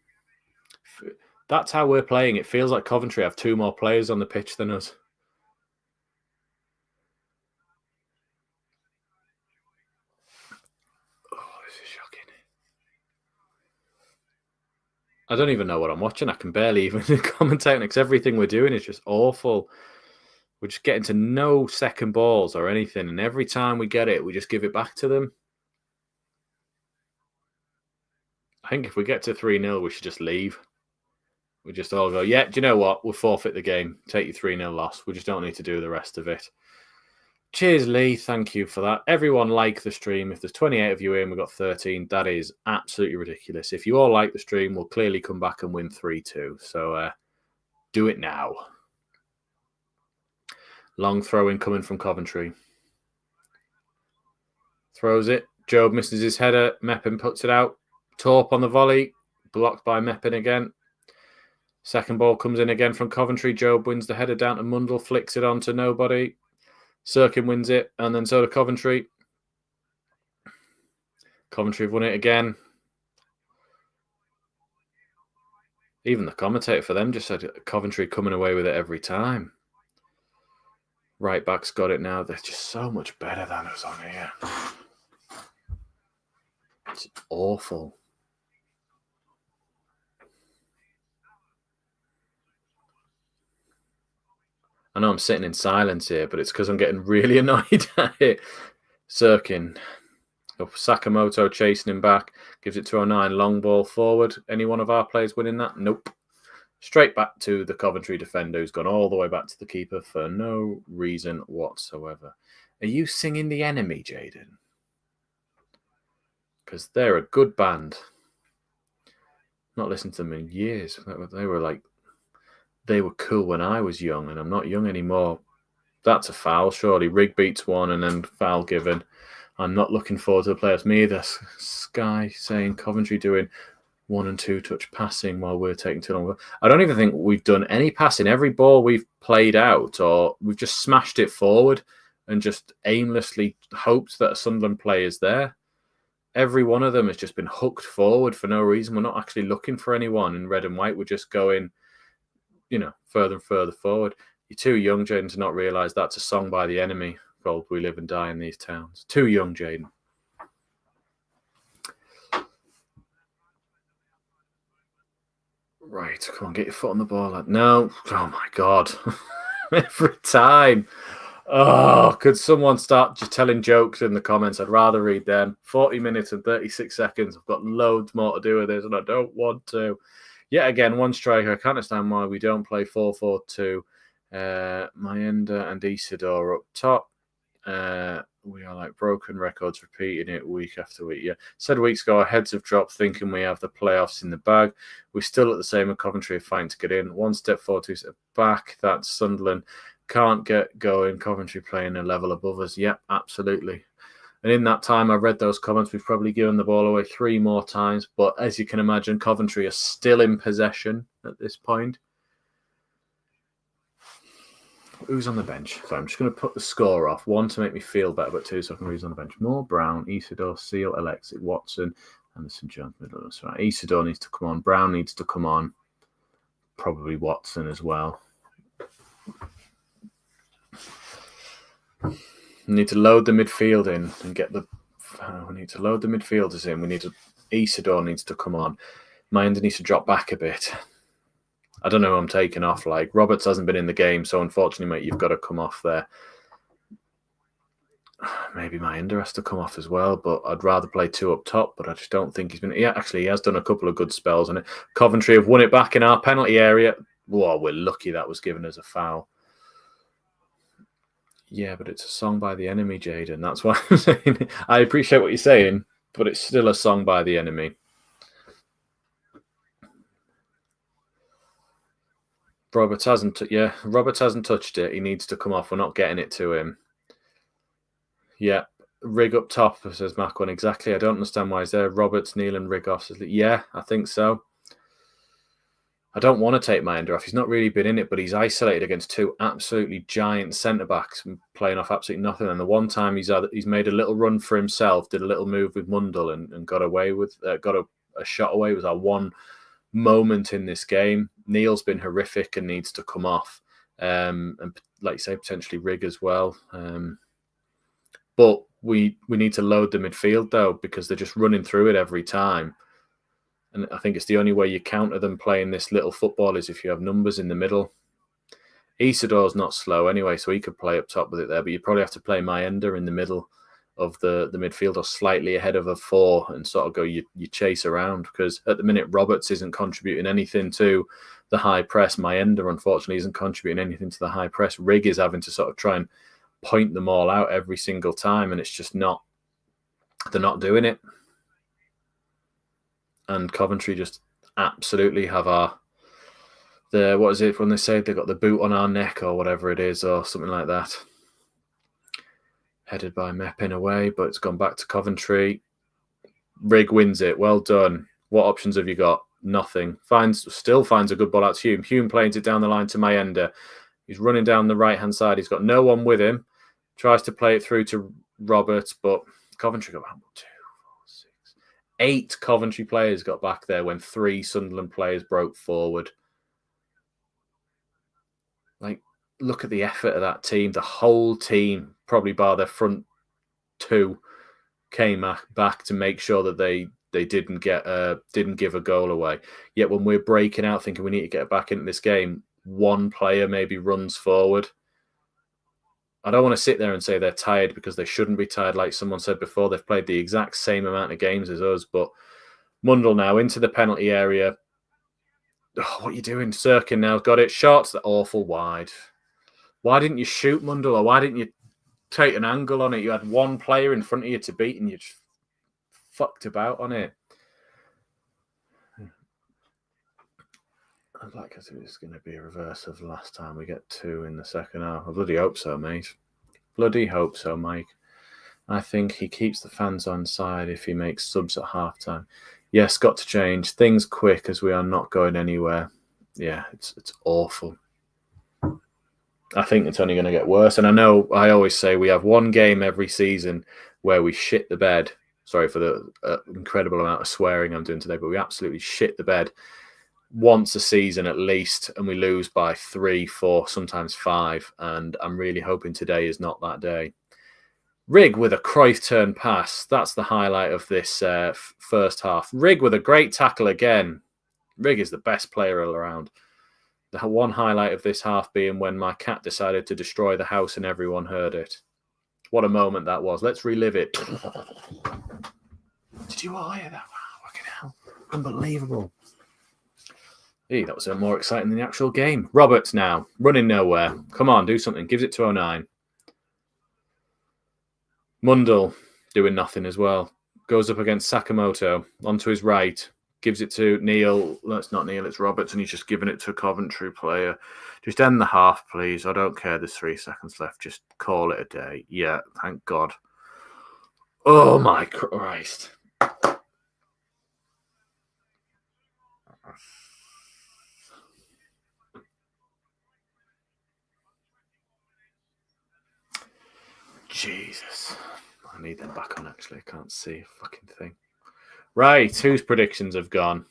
That's how we're playing. It feels like Coventry have two more players on the pitch than us. Oh, this is shocking. I don't even know what I'm watching. I can barely even commentate because everything we're doing is just awful. We're just getting to no second balls or anything. And every time we get it, we just give it back to them. I think if we get to 3-0, we should just leave. We just all go, yeah, do you know what? We'll forfeit the game. Take your 3-0 loss. We just don't need to do the rest of it. Cheers, Lee. Thank you for that. Everyone like the stream. If there's 28 of you in, we've got 13. That is absolutely ridiculous. If you all like the stream, we'll clearly come back and win 3-2. So do it now. Long throw-in coming from Coventry. Throws it. Job misses his header. Meppin puts it out. Torp on the volley. Blocked by Meppin again. Second ball comes in again from Coventry. Job wins the header down to Mundle. Flicks it on to nobody. Sirkin wins it. And then so do Coventry. Coventry have won it again. Even the commentator for them just said Coventry coming away with it every time. Right back's got it now. They're just so much better than us on here. It's awful. I know I'm sitting in silence here, but it's because I'm getting really annoyed at it. Sirkin. Sakamoto chasing him back. Gives it to 09. Long ball forward. Any one of our players winning that? Nope. Straight back to the Coventry defender who's gone all the way back to the keeper for no reason whatsoever. Are you singing The Enemy, Jaden? Because they're a good band. Not listened to them in years. They were cool when I was young, and I'm not young anymore. That's a foul, surely. Rig beats one and then foul given. I'm not looking forward to the players. Me either. Sky saying Coventry doing 1 and 2 touch passing while we're taking too long. I don't even think we've done any passing. Every ball we've played out, or we've just smashed it forward and just aimlessly hoped that a Sunderland player is there. Every one of them has just been hooked forward for no reason. We're not actually looking for anyone in red and white. We're just going, further and further forward. You're too young, Jaden, to not realise that's a song by The Enemy called We Live and Die in These Towns. Too young, Jaden. Right, come on, get your foot on the ball. Lad. No. Oh, my God. Every time. Oh, could someone start just telling jokes in the comments? I'd rather read them. 40 minutes and 36 seconds. I've got loads more to do with this, and I don't want to. Yet again, one striker. I can't understand why we don't play 4-4-2. Mayenda and Isidore up top. We are like broken records, repeating it week after week. Yeah, said weeks ago, our heads have dropped, thinking we have the playoffs in the bag. We're still at the same, and Coventry are fighting to get in. 1 step forward, 2 step back. That's Sunderland. Can't get going. Coventry playing a level above us. Yep, absolutely. And in that time, I read those comments. We've probably given the ball away 3 more times. But as you can imagine, Coventry are still in possession at this point. Who's on the bench? So I'm just going to put the score off. 1, to make me feel better, but 2, so I can read who's on the bench. Moore, Brown, Isidore, Seal, Alexis, Watson, and the St. John's middle. That's right. Isidore needs to come on. Brown needs to come on. Probably Watson as well. We need to load the midfield in and get the. We need to load the midfielders in. Isidore needs to come on. Mayenda needs to drop back a bit. I don't know who I'm taking off. Like, Roberts hasn't been in the game, so unfortunately, mate, you've got to come off there. Maybe Mayenda has to come off as well, but I'd rather play 2 up top, but I just don't think he's been... Yeah, actually, he has done a couple of good spells on it. Coventry have won it back in our penalty area. Whoa, we're lucky that was given as a foul. Yeah, but it's a song by The Enemy, Jaden. That's why I'm saying... I appreciate what you're saying, but it's still a song by The Enemy. Roberts hasn't touched it. He needs to come off. We're not getting it to him. Yeah, Rig up top, says Macron. Exactly. I don't understand why he's there. Roberts, Neil, and Rig off. Yeah, I think so. I don't want to take Mayenda off. He's not really been in it, but he's isolated against 2 absolutely giant centre-backs playing off absolutely nothing. And the one time he's made a little run for himself, did a little move with Mundell and got away with got a shot away. It was our one moment in this game. Neil's been horrific and needs to come off. And like you say, potentially Rig as well. But we need to load the midfield, though, because they're just running through it every time. And I think it's the only way you counter them playing this little football is if you have numbers in the middle. Isidore's not slow anyway, so he could play up top with it there, but you'd probably have to play Mayenda in the middle of the midfield or slightly ahead of a 4 and sort of go you chase around, because at the minute Roberts isn't contributing anything to the high press. Mayenda, unfortunately, isn't contributing anything to the high press. Rig is having to sort of try and point them all out every single time, and it's just not... They're not doing it. And Coventry just absolutely have what is it when they say they got the boot on our neck or whatever it is, or something like that. Headed by Meppin away, but it's gone back to Coventry. Rig wins it. Well done. What options have you got? Nothing. Still finds a good ball out to Hume. Hume plays it down the line to Mayenda. He's running down the right-hand side. He's got no one with him. Tries to play it through to Roberts, but Coventry got 1, 2, 4, 6, 8 Coventry players got back there when 3 Sunderland players broke forward. Like, look at the effort of that team. The whole team, probably bar their front 2, came back to make sure that they didn't give a goal away. Yet when we're breaking out, thinking we need to get back into this game, 1 player maybe runs forward I don't want to sit there and say they're tired because they shouldn't be tired. Like someone said before, they've played the exact same amount of games as us. But Mundell now into the penalty area. Oh, what are you doing? Sirkin now got it. Shots that awful wide. Why didn't you shoot Mundell, or why didn't you take an angle on it? You had one player in front of you to beat, and you just fucked about on it. I'd like us if it's going to be a reverse of last time. We get 2 in the second half. I bloody hope so, mate. Bloody hope so, Mike. I think he keeps the fans on side if he makes subs at halftime. Yes, got to change things quick as we are not going anywhere. Yeah, it's awful. I think it's only going to get worse. And I know I always say we have one game every season where we shit the bed. Sorry for the incredible amount of swearing I'm doing today, but we absolutely shit the bed once a season at least, and we lose by 3, 4, sometimes 5. And I'm really hoping today is not that day. Rigg with a Cruyff turn pass. That's the highlight of this first half. Rigg with a great tackle again. Rigg is the best player all around. The one highlight of this half being when my cat decided to destroy the house and everyone heard it. What a moment that was. Let's relive it. Did you all hear that? Wow, fucking hell. Unbelievable. Hey, that was more exciting than the actual game. Roberts now, running nowhere. Come on, do something. Gives it to 09. Mundell doing nothing as well. Goes up against Sakamoto. Onto his right. Gives it to Neil. No, it's not Neil, it's Roberts, and he's just giving it to a Coventry player. Just end the half, please. I don't care. There's 3 seconds left. Just call it a day. Yeah, thank God. Oh, my Christ. Jesus. I need them back on, actually. I can't see a fucking thing. Right, whose predictions have gone?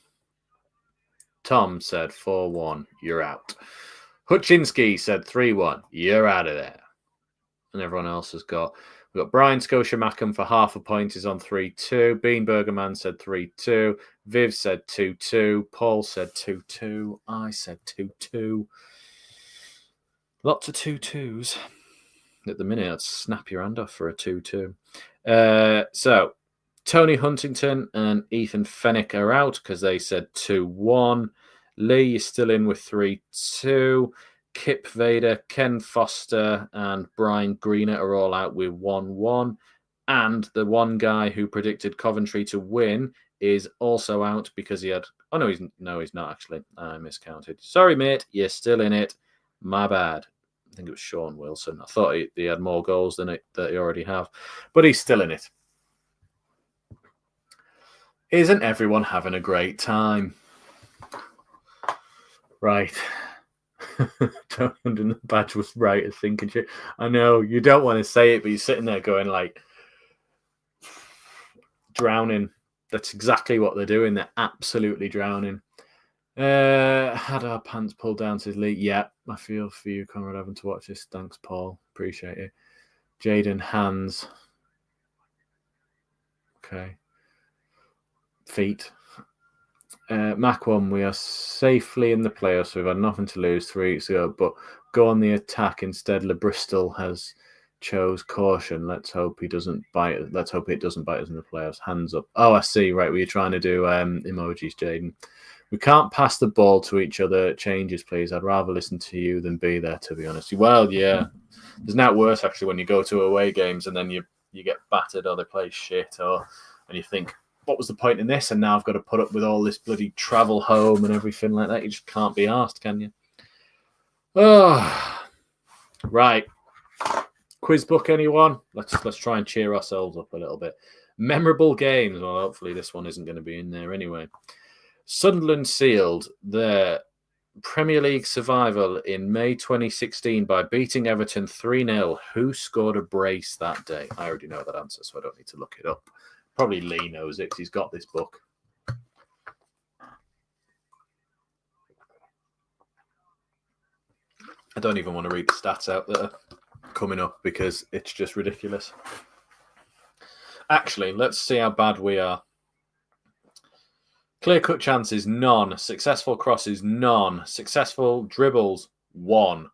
Tom said 4-1, you're out. Hutchinski said 3-1, you're out of there. And everyone else has got... We've got Brian Scotia-Mackham for half a point is on 3-2. Bean Burgerman said 3-2. Viv said 2-2. Paul said 2-2. I said 2-2. Lots of 2-2s. At the minute, I'd snap your hand off for a 2-2. So, Tony Huntington and Ethan Fennick are out because they said 2-1. Lee is still in with 3-2. Kip Vader, Ken Foster, and Brian Greener are all out with 1-1. And the one guy who predicted Coventry to win is also out because he had... Oh, no, he's not, actually. I miscounted. Sorry, mate. You're still in it. My bad. I think it was Sean Wilson. I thought he had more goals than that he already have. But he's still in it. Isn't everyone having a great time? Right. The badge was right at thinking shit. I know, you don't want to say it, but you're sitting there going like, drowning. That's exactly what they're doing. They're absolutely drowning. Had our pants pulled down to his league. Yeah, I feel for you, Conrad, having to watch this. Thanks, Paul. Appreciate it. Jaden Hands. Okay. Feet. Mac 1, we are safely in the playoffs. We've had nothing to lose 3 weeks ago, but go on the attack instead. LeBristol has chose caution. Let's hope he doesn't bite. Let's hope it doesn't bite us in the playoffs. Hands up. Oh, I see. Right, were you trying to do emojis, Jaden? We can't pass the ball to each other. Changes, please. I'd rather listen to you than be there, to be honest. Well, yeah. There's not worse, actually, when you go to away games and then you get battered or they play shit and you think, what was the point in this? And now I've got to put up with all this bloody travel home and everything like that. You just can't be asked, can you? Oh, right. Quiz book, anyone? Let's try and cheer ourselves up a little bit. Memorable games. Well, hopefully this one isn't going to be in there anyway. Sunderland sealed their Premier League survival in May 2016 by beating Everton 3-0. Who scored a brace that day? I already know that answer, so I don't need to look it up. Probably Lee knows it because he's got this book. I don't even want to read the stats out that are coming up because it's just ridiculous. Actually, let's see how bad we are. Clear-cut chances, none. Successful crosses, none. Successful dribbles, 1.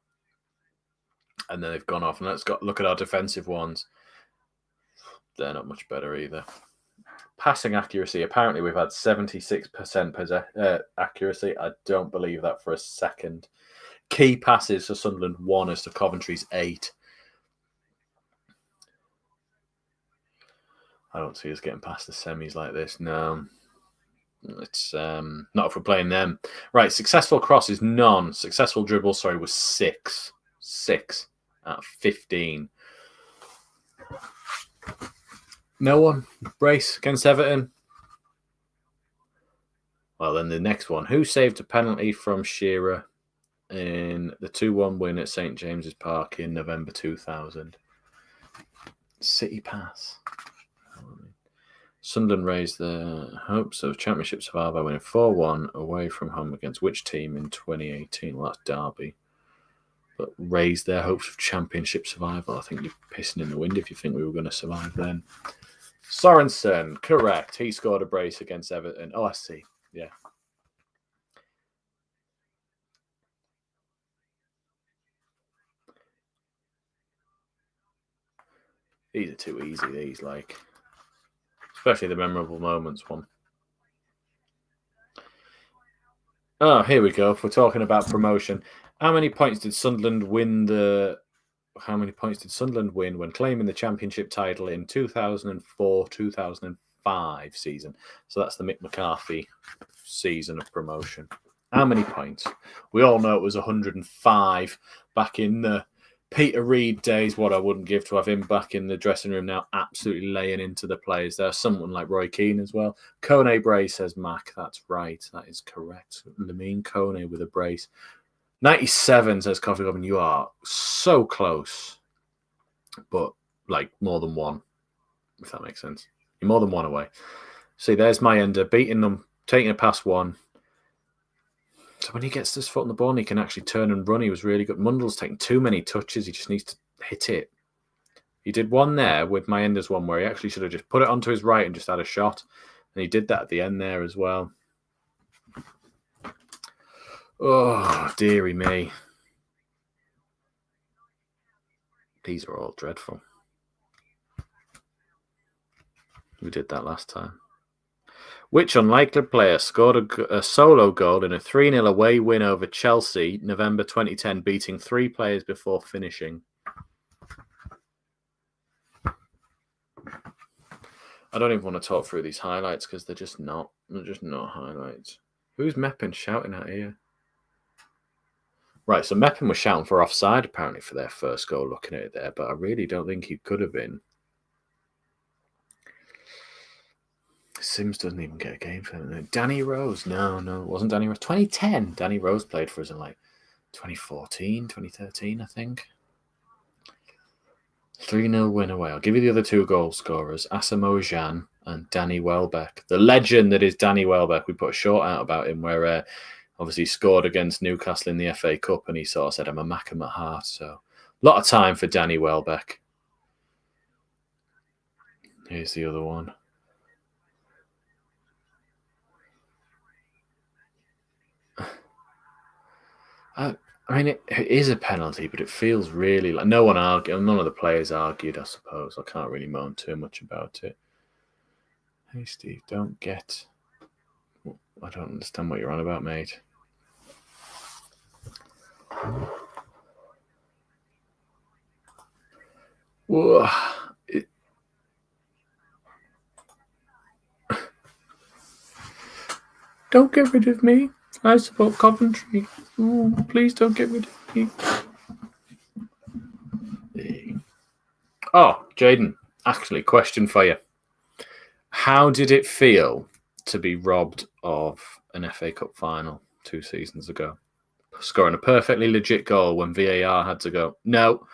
And then they've gone off. And look at our defensive ones. They're not much better either. Passing accuracy. Apparently, we've had 76% accuracy. I don't believe that for a second. Key passes for Sunderland 1 as to Coventry's 8. I don't see us getting past the semis like this. No. It's not if we're playing them. Right, successful cross is none. Successful dribble, was 6. 6 out of 15. No one. Brace against Everton. Well, then the next one. Who saved a penalty from Shearer in the 2-1 win at St James's Park in November 2000? City pass. Sunderland raised their hopes of championship survival by winning 4-1 away from home against which team in 2018? Well, that's Derby. But raised their hopes of championship survival. I think you're pissing in the wind if you think we were going to survive then. Sorensen, correct. He scored a brace against Everton. Oh, I see. Yeah. These are too easy, these, like. Especially the memorable moments one. Oh, here we go. If we're talking about promotion. How many points did Sunderland win when claiming the championship title in 2004-2005 season? So that's the Mick McCarthy season of promotion. How many points? We all know it was 105 back in the Peter Reid days. What I wouldn't give to have him back in the dressing room now, absolutely laying into the players. There's someone like Roy Keane as well. Kone brace, says Mac. That's right. That is correct. Lamine Kone with a brace. 97, says Coffee Goblin. You are so close, but like more than one, if that makes sense. You're more than one away. See, there's my ender beating them, taking it past one. So when he gets his foot on the ball and he can actually turn and run, he was really good. Mundell's taking too many touches. He just needs to hit it. He did one there with my ender's one where he actually should have just put it onto his right and just had a shot. And he did that at the end there as well. Oh, dearie me. These are all dreadful. We did that last time. Which unlikely player scored a solo goal in a 3-0 away win over Chelsea, November 2010, beating 3 players before finishing? I don't even want to talk through these highlights because they're just not highlights. Who's Meppin shouting at here? Right, so Meppin was shouting for offside apparently for their first goal, looking at it there, but I really don't think he could have been. Sims doesn't even get a game for him. Danny Rose. No, it wasn't Danny Rose. 2010. Danny Rose played for us in like 2014, 2013, I think. 3-0 win away. I'll give you the other 2 goal scorers, Asamoah Gyan and Danny Welbeck. The legend that is Danny Welbeck. We put a short out about him where obviously he scored against Newcastle in the FA Cup and he sort of said, I'm a Mackham at heart. So a lot of time for Danny Welbeck. Here's the other one. I mean, it is a penalty, but it feels really like none of the players argued, I suppose. I can't really moan too much about it. Hey, Steve, I don't understand what you're on about, mate. Whoa. Don't get rid of me. I support Coventry. Ooh, please don't get rid of me. Oh, Jaden, actually, question for you. How did it feel to be robbed of an FA Cup final 2 seasons ago? Scoring a perfectly legit goal when VAR had to go, no,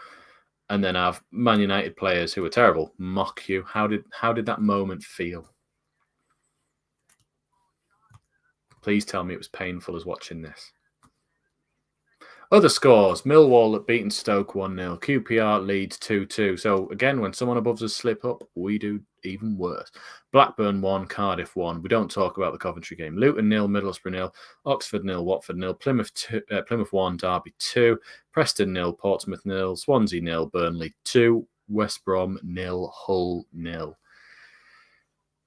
and then have Man United players who were terrible mock you. How did that moment feel? Please tell me it was painful as watching this. Other scores. Millwall have beaten Stoke 1-0. QPR leads 2-2. So, again, when someone above us slip up, we do even worse. Blackburn 1, Cardiff 1. We don't talk about the Coventry game. Luton 0, Middlesbrough 0, Oxford 0, Watford 0, Plymouth 1, Derby 2, Preston 0, Portsmouth 0, Swansea 0, Burnley 2, West Brom 0, Hull 0.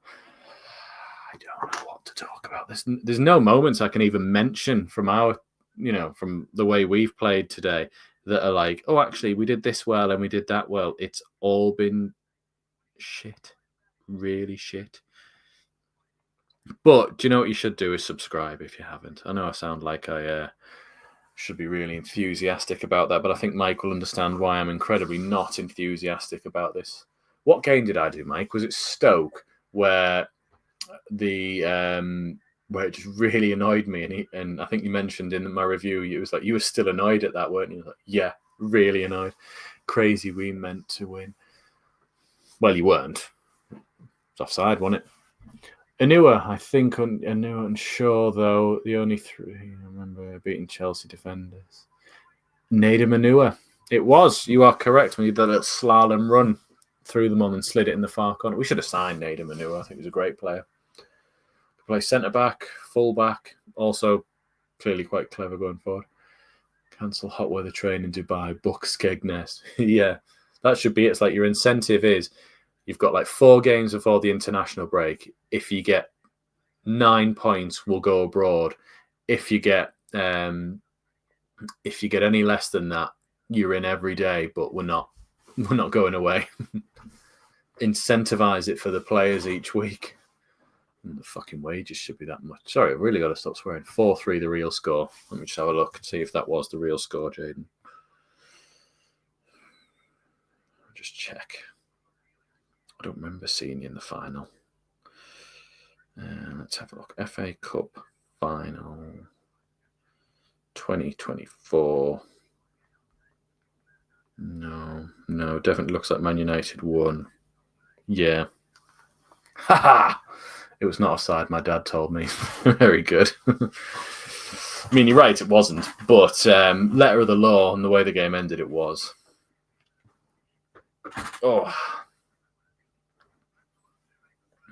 I don't know what to talk about. There's no moments I can even mention from our, from the way we've played today that are like, oh, actually, we did this well and we did that well. It's all been shit. Really shit. But do you know what you should do is subscribe if you haven't. I know I sound like I should be really enthusiastic about that, but I think Mike will understand why I'm incredibly not enthusiastic about this. What game did I do, Mike? Was it Stoke where where it just really annoyed me, and I think you mentioned in my review, it was like you were still annoyed at that, weren't you? Like, yeah, really annoyed. Crazy, we meant to win. Well, you weren't. It's offside, wasn't it? Anua, I think Anua and Shaw, though, the only three I remember beating Chelsea defenders. Nader Anua. It was. You are correct. When you did that little slalom run through them on and slid it in the far corner. We should have signed Nader Anua. I think he was a great player. Play centre-back, full-back, also clearly quite clever going forward. Cancel hot weather train in Dubai, book Skegness. Yeah, that should be it. It's like your incentive is you've got like 4 games before the international break. If you get 9 points, we'll go abroad. If you get any less than that, you're in every day, but we're not going away. Incentivize it for the players each week. And the fucking wages should be that much. Sorry, I've really got to stop swearing. 4-3 the real score. Let me just have a look and see if that was the real score, Jaden. I'll just check. I don't remember seeing you in the final. Let's have a look. FA Cup final 2024. No, definitely looks like Man United won. Yeah. Ha! It was not offside, my dad told me. Very good. I mean, you're right, it wasn't. But letter of the law and the way the game ended, it was. Oh.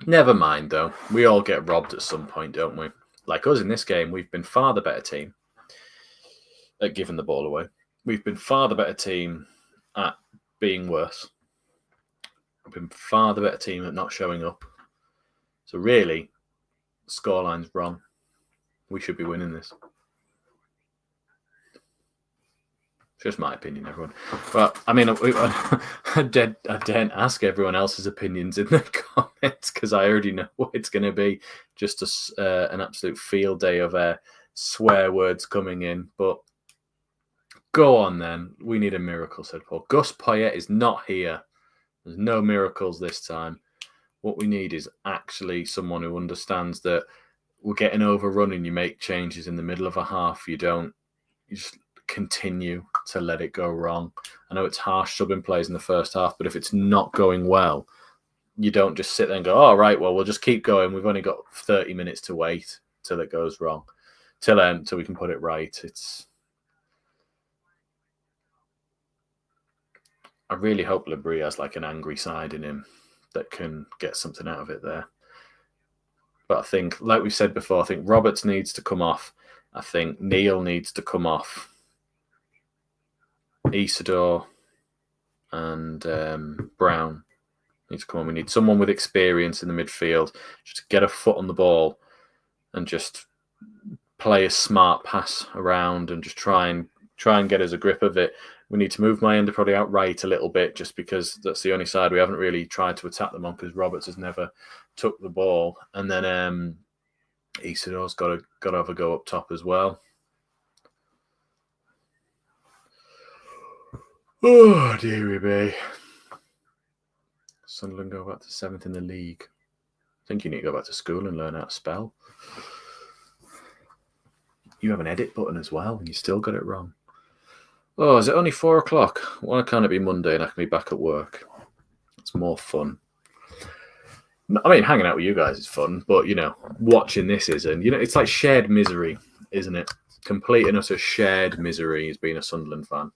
Never mind, though. We all get robbed at some point, don't we? Like us in this game, we've been far the better team at giving the ball away. We've been far the better team at being worse. We've been far the better team at not showing up. So really, the scoreline's wrong. We should be winning this. It's just my opinion, everyone. But I mean, I daren't ask everyone else's opinions in the comments because I already know what it's going to be. Just an absolute field day of swear words coming in. But go on then. We need a miracle, said Paul. Gus Poyet is not here. There's no miracles this time. What we need is actually someone who understands that we're getting overrun and you make changes in the middle of a half. You just continue to let it go wrong. I know it's harsh subbing plays in the first half, but if it's not going well, you don't just sit there and go, oh, right, well, we'll just keep going. We've only got 30 minutes to wait till it goes wrong, till we can put it right. I really hope Labrie has like an angry side in him that can get something out of it there. But I think, like we said before, I think Roberts needs to come off. I think Neil needs to come off. Isidore and Brown need to come on. We need someone with experience in the midfield just to get a foot on the ball and just play a smart pass around and just try and get us a grip of it. We need to move Mayenda probably out right a little bit just because that's the only side we haven't really tried to attack them on because Roberts has never took the ball. And then Isidore's got to have a go up top as well. Oh, dearie me. Sunderland go back to 7th in the league. I think you need to go back to school and learn how to spell. You have an edit button as well and you still got it wrong. Oh, is it only 4 o'clock? Why can't it be Monday and I can be back at work? It's more fun. I mean, hanging out with you guys is fun, but, watching this isn't. It's like shared misery, isn't it? Complete and utter shared misery as being a Sunderland fan.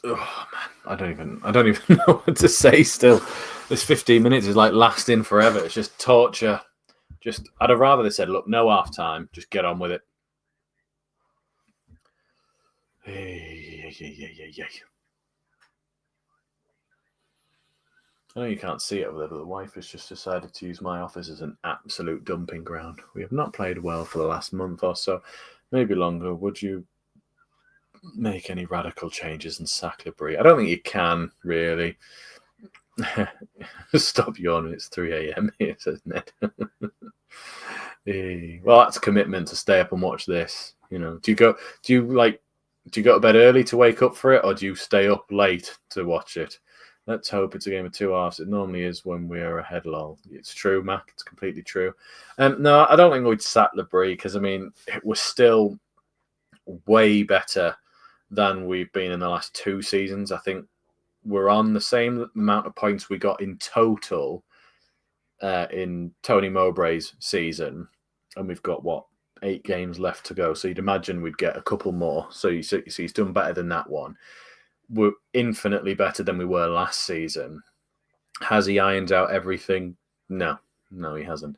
Oh man, I don't even know what to say. Still, this 15 minutes is like lasting forever. It's just torture. I'd have rather they said, look, no half time, just get on with it. Hey. I know you can't see it over there, but the wife has just decided to use my office as an absolute dumping ground. We have not played well for the last month or so, maybe longer. Would you make any radical changes and sack Labrie? I don't think you can, really. Stop yawning, it's 3 a.m. here, says Ned. Well, that's commitment to stay up and watch this. You know, do you go to bed early to wake up for it, or do you stay up late to watch it? Let's hope it's a game of two halves. It normally is when we're ahead, lol. It's true, Mac. It's completely true. No, I don't think we'd sack Labrie because, I mean, it was still way better than we've been in the last 2 seasons. I think we're on the same amount of points we got in total in Tony Mowbray's season. And we've got, 8 games left to go. So you'd imagine we'd get a couple more. So you see he's done better than that one. We're infinitely better than we were last season. Has he ironed out everything? No, he hasn't.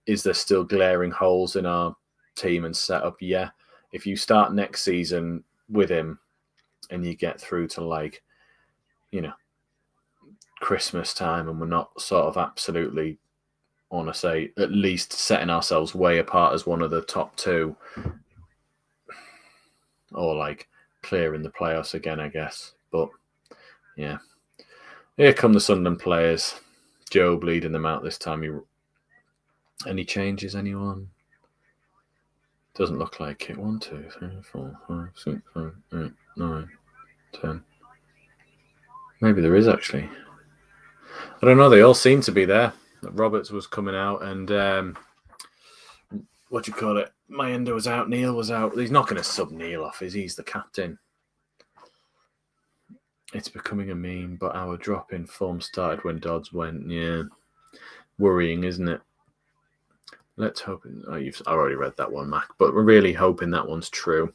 Is there still glaring holes in our team and setup? Yeah. If you start next season with him and you get through to Christmas time and we're not sort of absolutely, I want to say, at least setting ourselves way apart as one of the top 2 or clearing the playoffs again, I guess. But yeah, here come the Sunderland players. Joe bleeding them out this time. Any changes, anyone? Doesn't look like it. 1, 2, 3, 4, 5, 6, 7, 8, 9, 10. Maybe there is actually. I don't know. They all seem to be there. Roberts was coming out and what do you call it? Mayenda was out. Neil was out. He's not going to sub Neil off, is he? He's the captain. It's becoming a meme, but our drop in form started when Dodds went. Yeah. Worrying, isn't it? Let's hope. I've already read that one, Mac, but we're really hoping that one's true.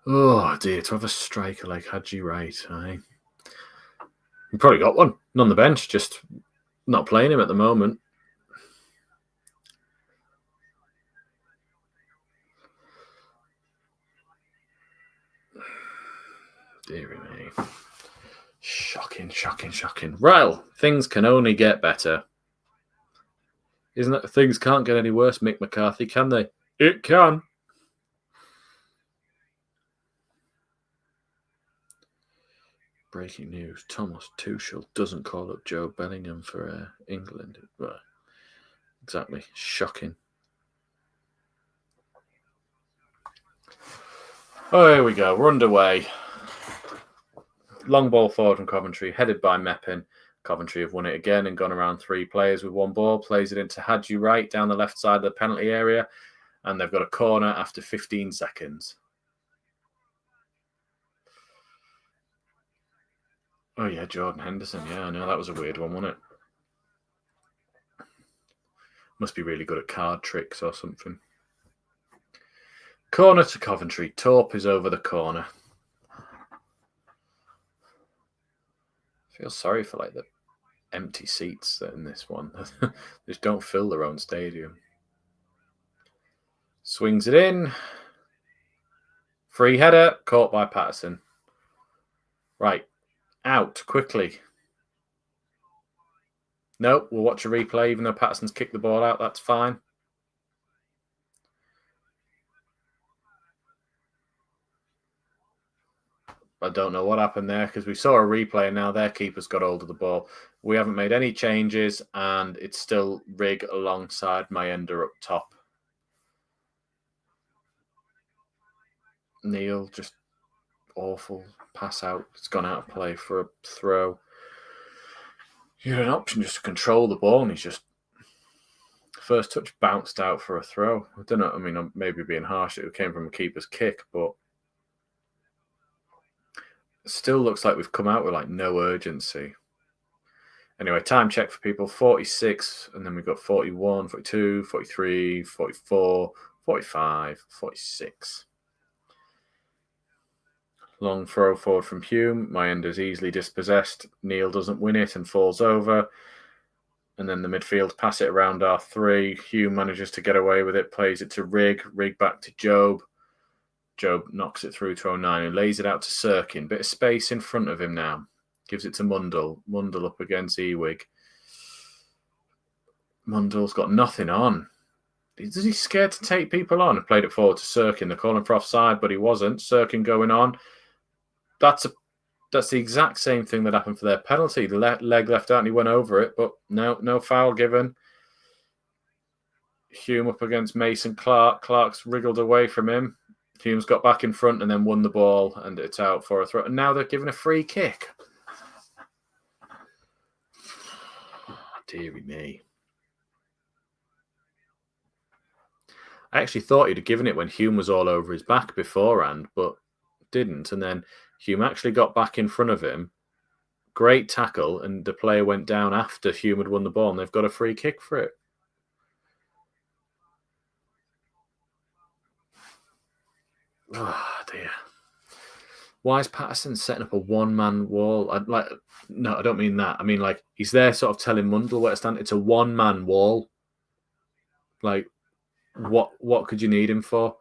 Oh, dear. To have a striker like Hadji Wright, eh? We probably got one. On the bench, just not playing him at the moment. Deary me. Shocking. Well, things can only get better. Isn't it? Things can't get any worse, Mick McCarthy, can they? It can. Breaking news. Thomas Tuchel doesn't call up Joe Bellingham for England. Right. Exactly. Shocking. Oh, here we go. We're underway. Long ball forward from Coventry, headed by Meppin. Coventry have won it again and gone around 3 players with 1 ball. Plays it into Hadji Wright down the left side of the penalty area. And they've got a corner after 15 seconds. Oh, yeah, Jordan Henderson. Yeah, I know. That was a weird one, wasn't it? Must be really good at card tricks or something. Corner to Coventry. Torp is over the corner. I feel sorry for the empty seats in this one. They just don't fill their own stadium. Swings it in. Free header. Caught by Patterson. Right. Out quickly. No, we'll watch a replay even though Patterson's kicked the ball out. That's fine. I don't know what happened there because we saw a replay and now their keeper's got hold of the ball. We haven't made any changes and it's still Rig alongside Mayenda up top. Neil, just awful pass out. It's gone out of play for a throw. You had an option just to control the ball and he's just... First touch bounced out for a throw. I don't know. I mean, I'm maybe being harsh. It came from a keeper's kick, but... Still looks like we've come out with no urgency. Anyway, time check for people. 46, and then we've got 41, 42, 43, 44, 45, 46. Long throw forward from Hume. Mayenda's easily dispossessed. Neil doesn't win it and falls over. And then the midfield pass it around R3. Hume manages to get away with it, plays it to Rig. Rig back to Job. Job knocks it through to 09 and lays it out to Sirkin. Bit of space in front of him now. Gives it to Mundle. Mundle up against Ewig. Mundle's got nothing on. Is he scared to take people on? I played it forward to Sirkin. They're calling for offside, but he wasn't. Sirkin going on. That's the exact same thing that happened for their penalty. The leg left out and he went over it, but no foul given. Hume up against Mason Clark. Clark's wriggled away from him. Hume's got back in front and then won the ball, and it's out for a throw. And now they're giving a free kick. Deary me. I actually thought he'd have given it when Hume was all over his back beforehand, but didn't. And then Hume actually got back in front of him. Great tackle, and the player went down after Hume had won the ball, and they've got a free kick for it. Oh, dear. Why is Patterson setting up a one-man wall? No, I don't mean that. I mean, like, he's there sort of telling Mundle where to stand. It's a one-man wall. Like, what could you need him for?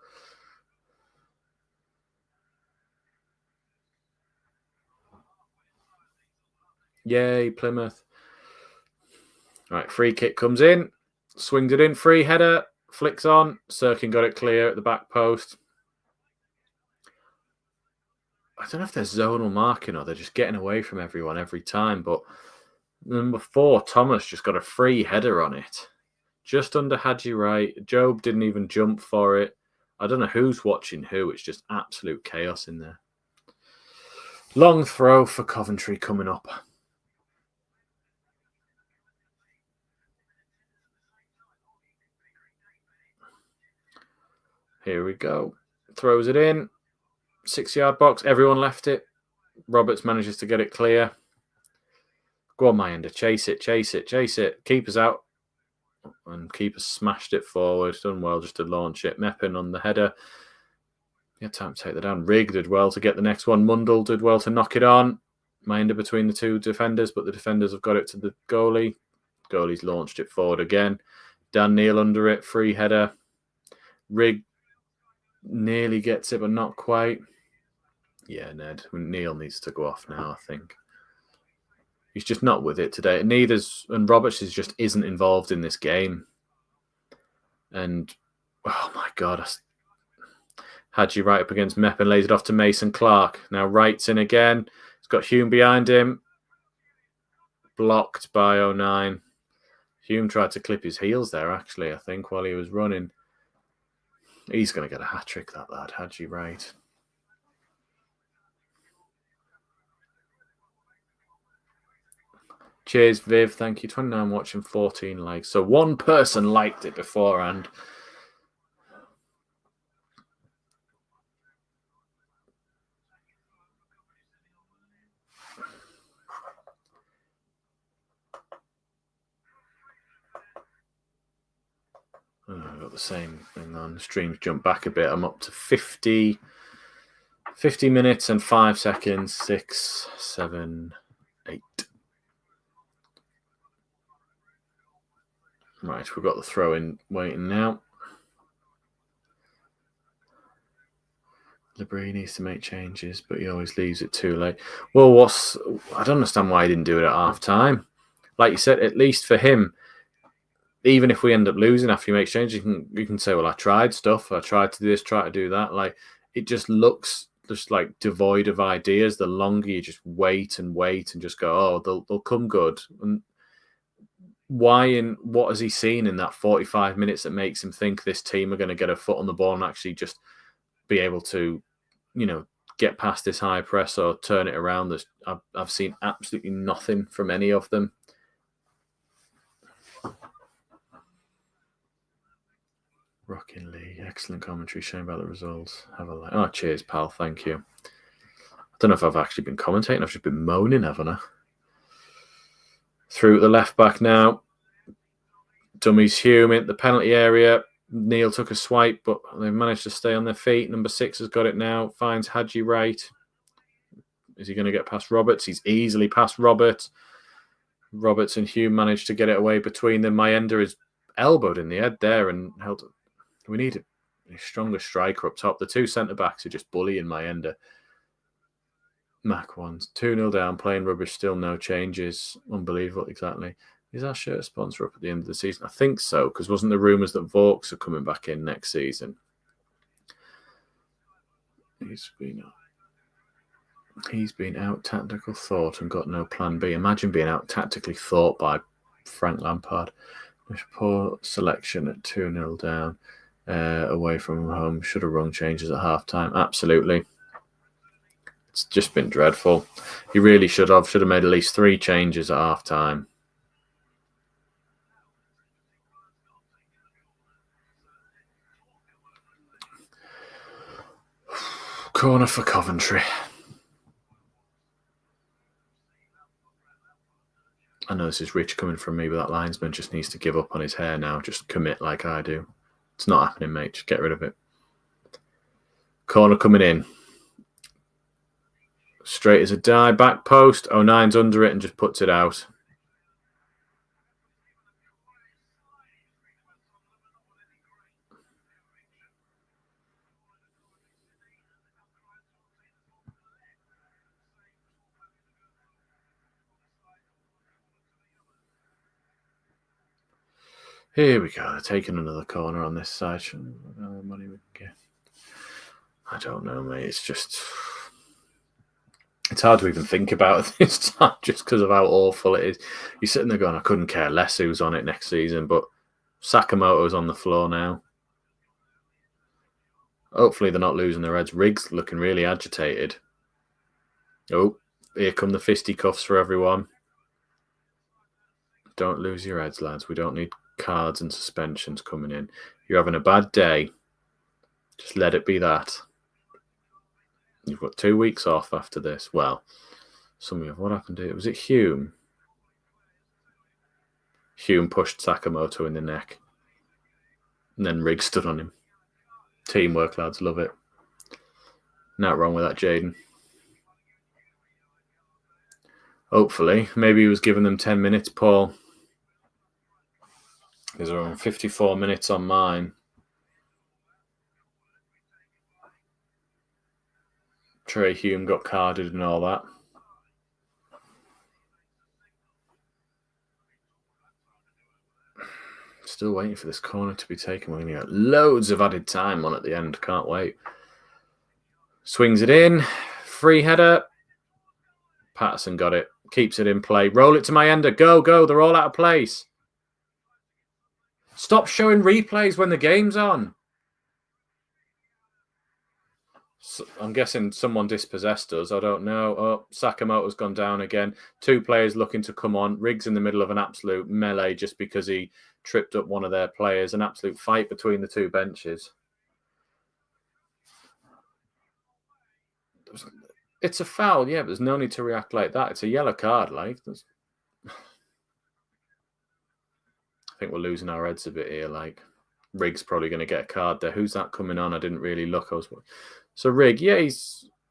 Yay, Plymouth. Right, free kick comes in. Swings it in. Free header. Flicks on. Sirkin got it clear at the back post. I don't know if they're zonal marking or they're just getting away from everyone every time, but number 4, Thomas, just got a free header on it. Just under Hadji Wright. Job didn't even jump for it. I don't know who's watching who. It's just absolute chaos in there. Long throw for Coventry coming up. Here we go. Throws it in. 6-yard box. Everyone left it. Roberts manages to get it clear. Go on, Mayenda. Chase it, chase it, chase it. Keeper's out. And keeper smashed it forward. Done well just to launch it. Meppin on the header. He had time to take that down. Rig did well to get the next one. Mundle did well to knock it on. Mayenda between the two defenders, but the defenders have got it to the goalie. Goalie's launched it forward again. Dan Neil under it. Free header. Rig nearly gets it, but not quite. Yeah, Ned. Neil needs to go off now, I think. He's just not with it today. And Roberts just isn't involved in this game. And, oh my God. Hadji right up against Meppin, lays it off to Mason Clark. Now Wright's in again. He's got Hume behind him. Blocked by 09. Hume tried to clip his heels there, actually, I think, while he was running. He's going to get a hat-trick, that lad, Hadji Wright. Cheers, Viv. Thank you. 29 watching, 14 likes. So one person liked it beforehand. Oh, I've got the same thing on. Streams jump back a bit. I'm up to 50 minutes and 5 seconds. 6, 7, 8. Right, we've got the throw-in waiting now. Labrie needs to make changes, but he always leaves it too late. Well, I don't understand why he didn't do it at half-time. Like you said, at least for him, even if we end up losing after he makes changes, you can say, well, I tried stuff. I tried to do this, try to do that. Like, it just looks just like devoid of ideas. The longer you just wait and just go, oh, they'll come good. And what has he seen in that 45 minutes that makes him think this team are going to get a foot on the ball and actually just be able to, get past this high press or turn it around? I've seen absolutely nothing from any of them. Rocking League, excellent commentary, shame about the results. Have a like. Oh, cheers, pal. Thank you. I don't know if I've actually been commentating. I've just been moaning, haven't I? Through the left back now. Dummies Hume in the penalty area. Neil took a swipe, but they've managed to stay on their feet. Number 6 has got it now. Finds Hadji Wright. Is he going to get past Roberts? He's easily past Roberts. Roberts and Hume managed to get it away between them. Mayenda is elbowed in the head there and held. We need a stronger striker up top. The two centre-backs are just bullying Mayenda. Mac ones. 2-0 down, playing rubbish, still no changes. Unbelievable, exactly. Is our shirt sponsor up at the end of the season? I think so, because wasn't there rumours that Vaux are coming back in next season? He's been out tactical thought and got no plan B. Imagine being out tactically thought by Frank Lampard. Poor selection at 2-0 down away from home. Should have rung changes at half-time. Absolutely. It's just been dreadful. He really should have. Should have made at least 3 changes at half-time. Corner for Coventry. I know this is rich coming from me, but that linesman just needs to give up on his hair now. Just commit like I do. It's not happening, mate. Just get rid of it. Corner coming in. Straight as a die. Back post. 09's under it and just puts it out. Here we go. They're taking another corner on this side. Money we can get. I don't know, mate. It's just... It's hard to even think about this time just because of how awful it is. You're sitting there going, I couldn't care less who's on it next season, but Sakamoto's on the floor now. Hopefully they're not losing their heads. Riggs looking really agitated. Oh, here come the fisticuffs for everyone. Don't lose your heads, lads. We don't need cards and suspensions coming in. You're having a bad day. Just let it be that. You've got 2 weeks off after this. Well, some of you, what happened to it? Was it Hume? Hume pushed Sakamoto in the neck. And then Riggs stood on him. Teamwork, lads. Love it. Not wrong with that, Jaden. Hopefully. Maybe he was giving them 10 minutes, Paul. Because there are 54 minutes on mine. Trey Hume got carded and all that. Still waiting for this corner to be taken. We're going to get loads of added time on at the end. Can't wait. Swings it in. Free header. Patterson got it. Keeps it in play. Roll it to Mayenda. Go, go. They're all out of place. Stop showing replays when the game's on. So I'm guessing someone dispossessed us. I don't know. Oh, Sakamoto's gone down again. 2 players looking to come on. Riggs in the middle of an absolute melee just because he tripped up one of their players. An absolute fight between the 2 benches. It's a foul, yeah, but there's no need to react like that. It's a yellow card, like. I think we're losing our heads a bit here, like. Riggs probably going to get a card there. Who's that coming on? I didn't really look. So Rigg, yeah, he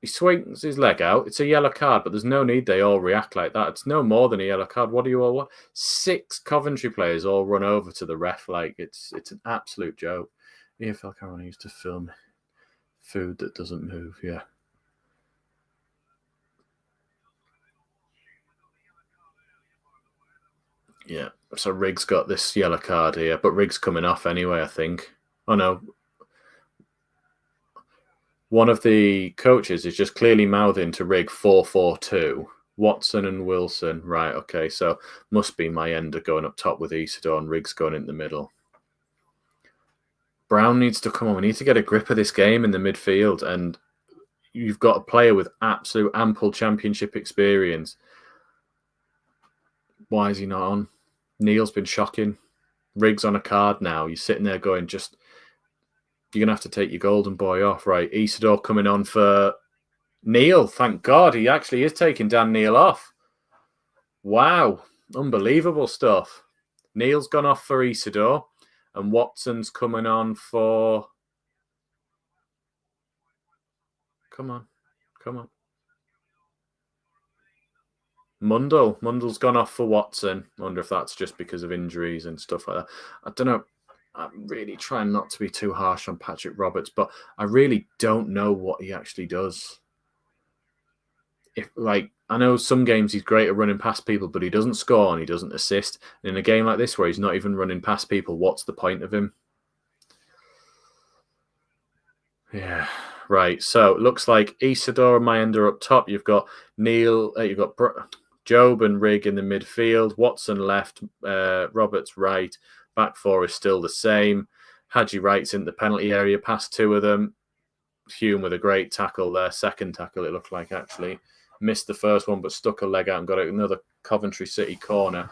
swings his leg out. It's a yellow card, but there's no need they all react like that. It's no more than a yellow card. What do you all want? 6 Coventry players all run over to the ref like it's an absolute joke. EFL Carolina used to film food that doesn't move, yeah. Yeah, so Riggs got this yellow card here, but Riggs coming off anyway, I think. Oh, no. One of the coaches is just clearly mouthing to Rigg 4-4-2. Watson and Wilson. Right, okay, so must be Mayenda going up top with Isidore and Riggs going in the middle. Brown needs to come on. We need to get a grip of this game in the midfield, and you've got a player with absolute ample championship experience. Why is he not on? Neil's been shocking. Riggs on a card now. You're sitting there going, just... You're going to have to take your golden boy off, right? Isidore coming on for Neil. Thank God he actually is taking Dan Neil off. Wow. Unbelievable stuff. Neil's gone off for Isidore. And Watson's coming on for... Come on. Come on. Mundle's gone off for Watson. I wonder if that's just because of injuries and stuff like that. I don't know. I'm really trying not to be too harsh on Patrick Roberts, but I really don't know what he actually does. I know some games he's great at running past people, but he doesn't score and he doesn't assist. And in a game like this where he's not even running past people, what's the point of him? Yeah, right. So it looks like Isidore and Mayenda up top. You've got Neil. You've got Job and Rigg in the midfield. Watson left. Roberts right. Back four is still the same. Hadji Wright's in the penalty area. Past two of them. Hume with a great tackle there. Second tackle, it looked like, actually. Missed the first one, but stuck a leg out and got another Coventry City corner.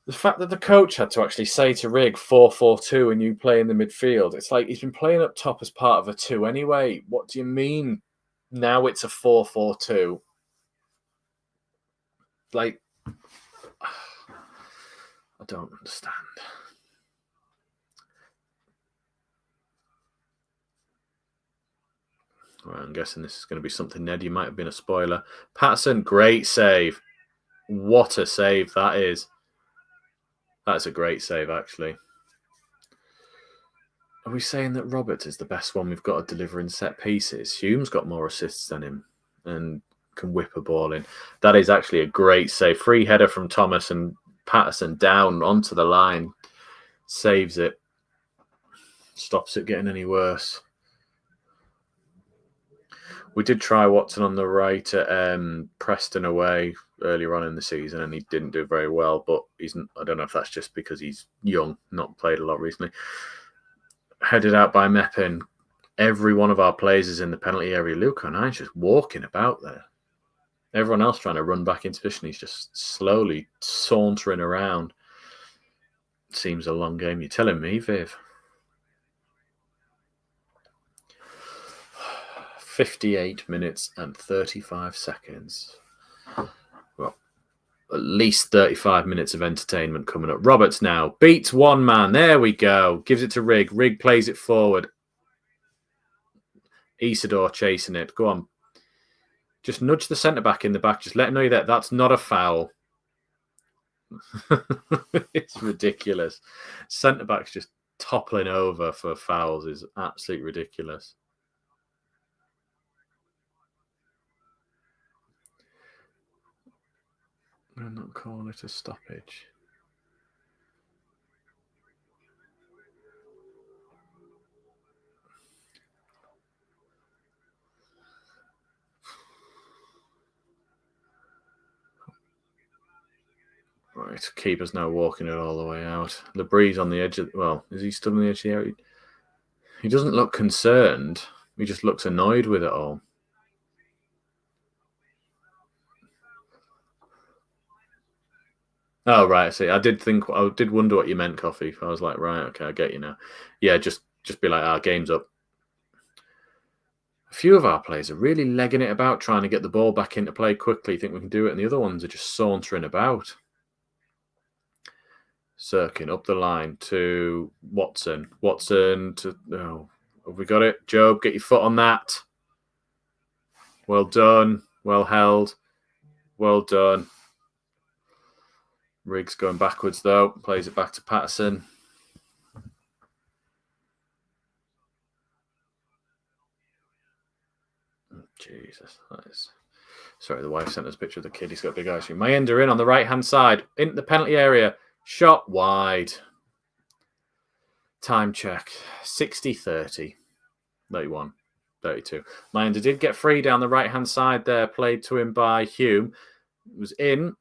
The fact that the coach had to actually say to Rigg 4-4-2 and you play in the midfield, it's like he's been playing up top as part of a 2 anyway. What do you mean now it's a 4-4-2? Like, I don't understand. Well, I'm guessing this is going to be something, Ned. You might have been a spoiler. Patterson, great save. What a save that is. That's a great save, actually. Are we saying that Roberts is the best one we've got to deliver in set pieces? Hume's got more assists than him and can whip a ball in. That is actually a great save. Free header from Thomas and Patterson down onto the line. Saves it. Stops it getting any worse. We did try Watson on the right at Preston away earlier on in the season, and he didn't do very well. But I don't know if that's just because he's young, not played a lot recently. Headed out by Mepin. Every one of our players is in the penalty area. Luke O'Nine's just walking about there. Everyone else trying to run back into position. He's just slowly sauntering around. Seems a long game. You're telling me, Viv? 58 minutes and 35 seconds. Well, at least 35 minutes of entertainment coming up. Roberts now beats one man. There we go. Gives it to Rigg. Rigg plays it forward. Isidore chasing it. Go on. Just nudge the centre-back in the back. Just let him know that that's not a foul. It's ridiculous. Centre-back's just toppling over for fouls is absolutely ridiculous. I'm not calling it a stoppage. Right, keeper's now walking it all the way out. Labree's on the edge of... Well, is he still on the edge of the area? He doesn't look concerned. He just looks annoyed with it all. Oh, right, I see. I did wonder what you meant, Coffee. I was like, right, okay, I get you now. Yeah, just be like, game's up. A few of our players are really legging it about, trying to get the ball back into play quickly, think we can do it, and the other ones are just sauntering about. Sirkin up the line to Watson. Watson to... Oh, have we got it? Job, get your foot on that. Well done. Well held. Well done. Riggs going backwards, though. Plays it back to Patterson. Jesus. That is... Sorry, the wife sent us a picture of the kid. He's got big eyes. Mayenda in on the right-hand side. In the penalty area. Shot wide. Time check. 60-30. 31. 32. Mayenda did get free down the right-hand side there. Played to him by Hume. It was in.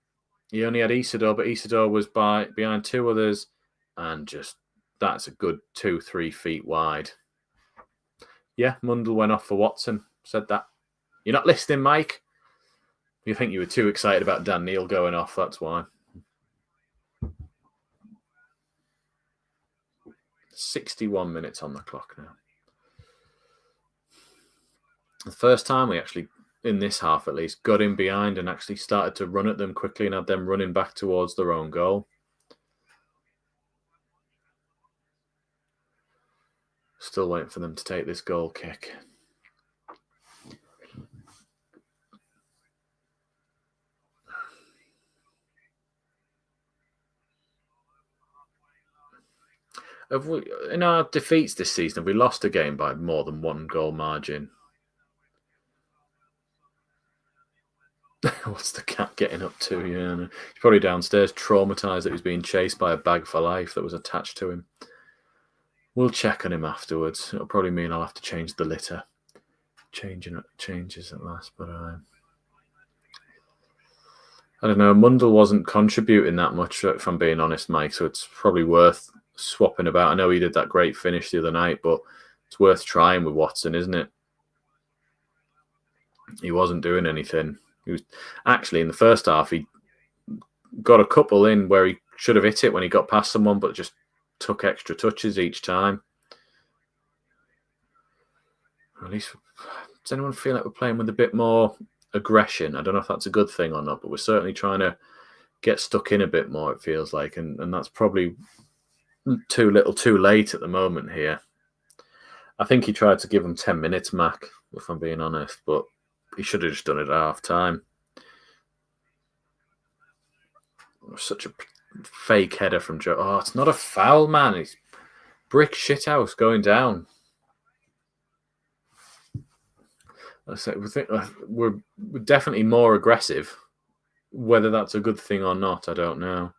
He only had Isidore, but Isidore was behind two others. And just, that's a good 2-3 feet wide. Yeah, Mundle went off for Watson. Said that. You're not listening, Mike? You think you were too excited about Dan Neil going off, that's why. 61 minutes on the clock now. The first time we actually, in this half at least, got in behind and actually started to run at them quickly and had them running back towards their own goal. Still waiting for them to take this goal kick. Have we, in our defeats this season, have we lost a game by more than 1 goal margin? What's the cat getting up to? Yeah, he's probably downstairs, traumatized that he's being chased by a bag for life that was attached to him. We'll check on him afterwards. It'll probably mean I'll have to change the litter. Changes at last, but I don't know. Mundell wasn't contributing that much, if I'm being honest, Mike. So it's probably worth swapping about. I know he did that great finish the other night, but it's worth trying with Watson, isn't it? He wasn't doing anything. He was actually in the first half. He got a couple in where he should have hit it when he got past someone, but just took extra touches each time. At least, does anyone feel like we're playing with a bit more aggression? I don't know if that's a good thing or not, but we're certainly trying to get stuck in a bit more, it feels like, and that's probably too little too late at the moment here. I think he tried to give him 10 minutes, Mac, if I'm being honest, but he should have just done it at half time. Such a fake header from Joe. Oh, it's not a foul, man. It's brick shithouse going down. I say we think we're definitely more aggressive. Whether that's a good thing or not, I don't know.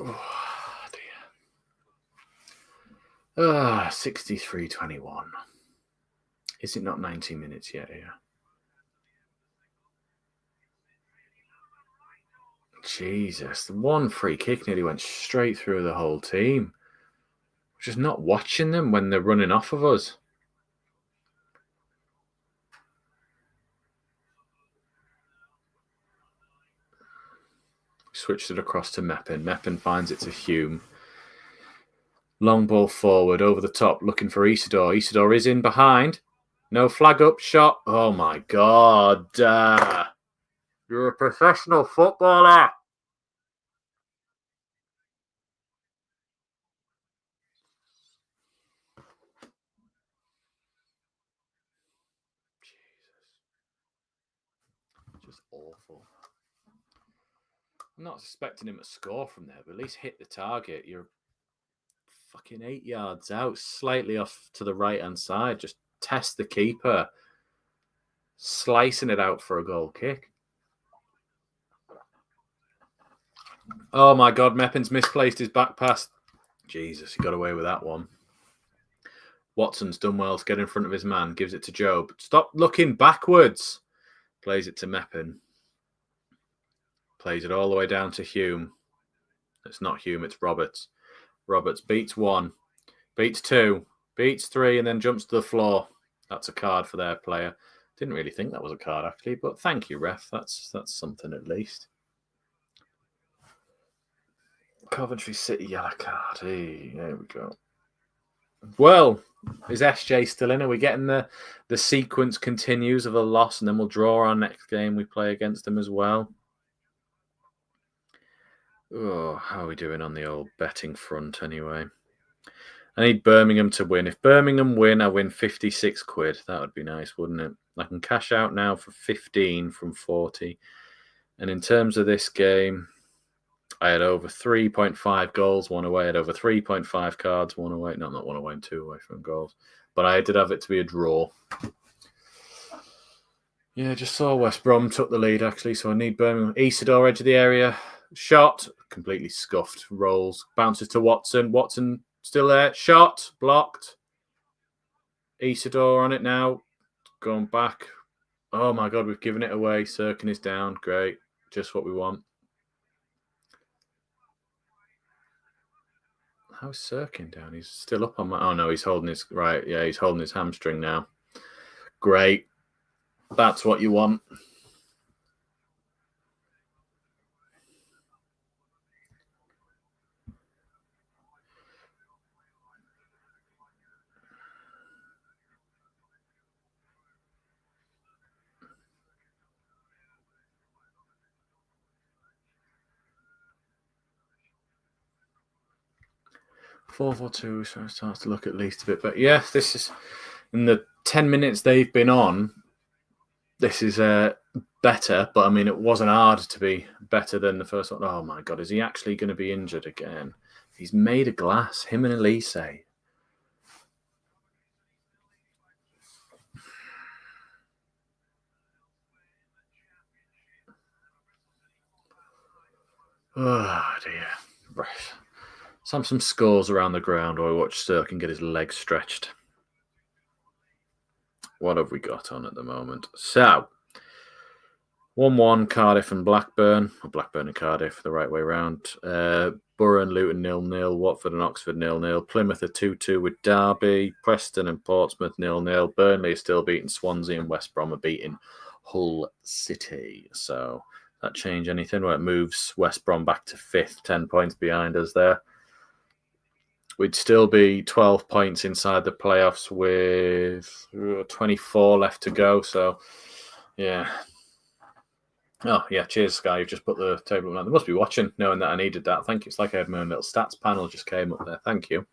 Oh, dear. 63-21. Is it not 90 minutes yet? Yeah. Jesus, the one free kick nearly went straight through the whole team. We're just not watching them when they're running off of us. Switched it across to Meppin. Meppin finds it to Hume. Long ball forward, over the top, looking for Isidore. Isidore is in behind. No flag up, shot. Oh my God. You're a professional footballer. Jesus. Just awful. I'm not expecting him to score from there, but at least hit the target. You're fucking 8 yards out, slightly off to the right-hand side. Just test the keeper. Slicing it out for a goal kick. Oh my God, Meppin's misplaced his back pass. Jesus, he got away with that one. Watson's done well to get in front of his man. Gives it to Job. Stop looking backwards. Plays it to Meppin. Plays it all the way down to Hume. It's not Hume, it's Roberts. Roberts beats 1, beats 2, beats 3, and then jumps to the floor. That's a card for their player. Didn't really think that was a card, actually, but thank you, ref. That's something at least. Coventry City yellow card. Hey, there we go. Well, is SJ still in? Are we getting the sequence continues of a loss, and then we'll draw our next game we play against them as well? Oh, how are we doing on the old betting front anyway? I need Birmingham to win. If Birmingham win, I win 56 quid. That would be nice, wouldn't it? I can cash out now for 15 from 40. And in terms of this game, I had over 3.5 goals, one away. I had over 3.5 cards, one away. No, not one away and 2 away from goals. But I did have it to be a draw. Yeah, just saw West Brom took the lead, actually. So I need Birmingham. Isidore, edge of the area. Shot. Completely scuffed. Rolls. Bounces to Watson. Watson still there. Shot. Blocked. Isidore on it now. Going back. Oh my God, we've given it away. Sirkin is down. Great. Just what we want. How's Sirkin down? He's still up on my... Oh no, he's holding his... Right, yeah, he's holding his hamstring now. Great. That's what you want. 4-4-2, so it starts to look at least a bit. But yeah, this is in the 10 minutes they've been on. This is better, but I mean, it wasn't hard to be better than the first one. Oh my God, is he actually going to be injured again? He's made of glass, him and Elise. Oh dear. Right. Some scores around the ground, or I watch Sturkin get his legs stretched. What have we got on at the moment? So, 1-1 Cardiff and Blackburn, or Blackburn and Cardiff, the right way round. Borough and Luton 0-0, Watford and Oxford 0-0, Plymouth are 2-2 with Derby, Preston and Portsmouth 0-0, Burnley are still beating Swansea, and West Brom are beating Hull City. So that change anything? Well, it moves West Brom back to 5th, 10 points behind us there. We'd still be 12 points inside the playoffs with 24 left to go. So, yeah. Oh, yeah. Cheers, Sky. You've just put the table on. They must be watching, knowing that I needed that. Thank you. It's like I had my own little stats panel just came up there. Thank you.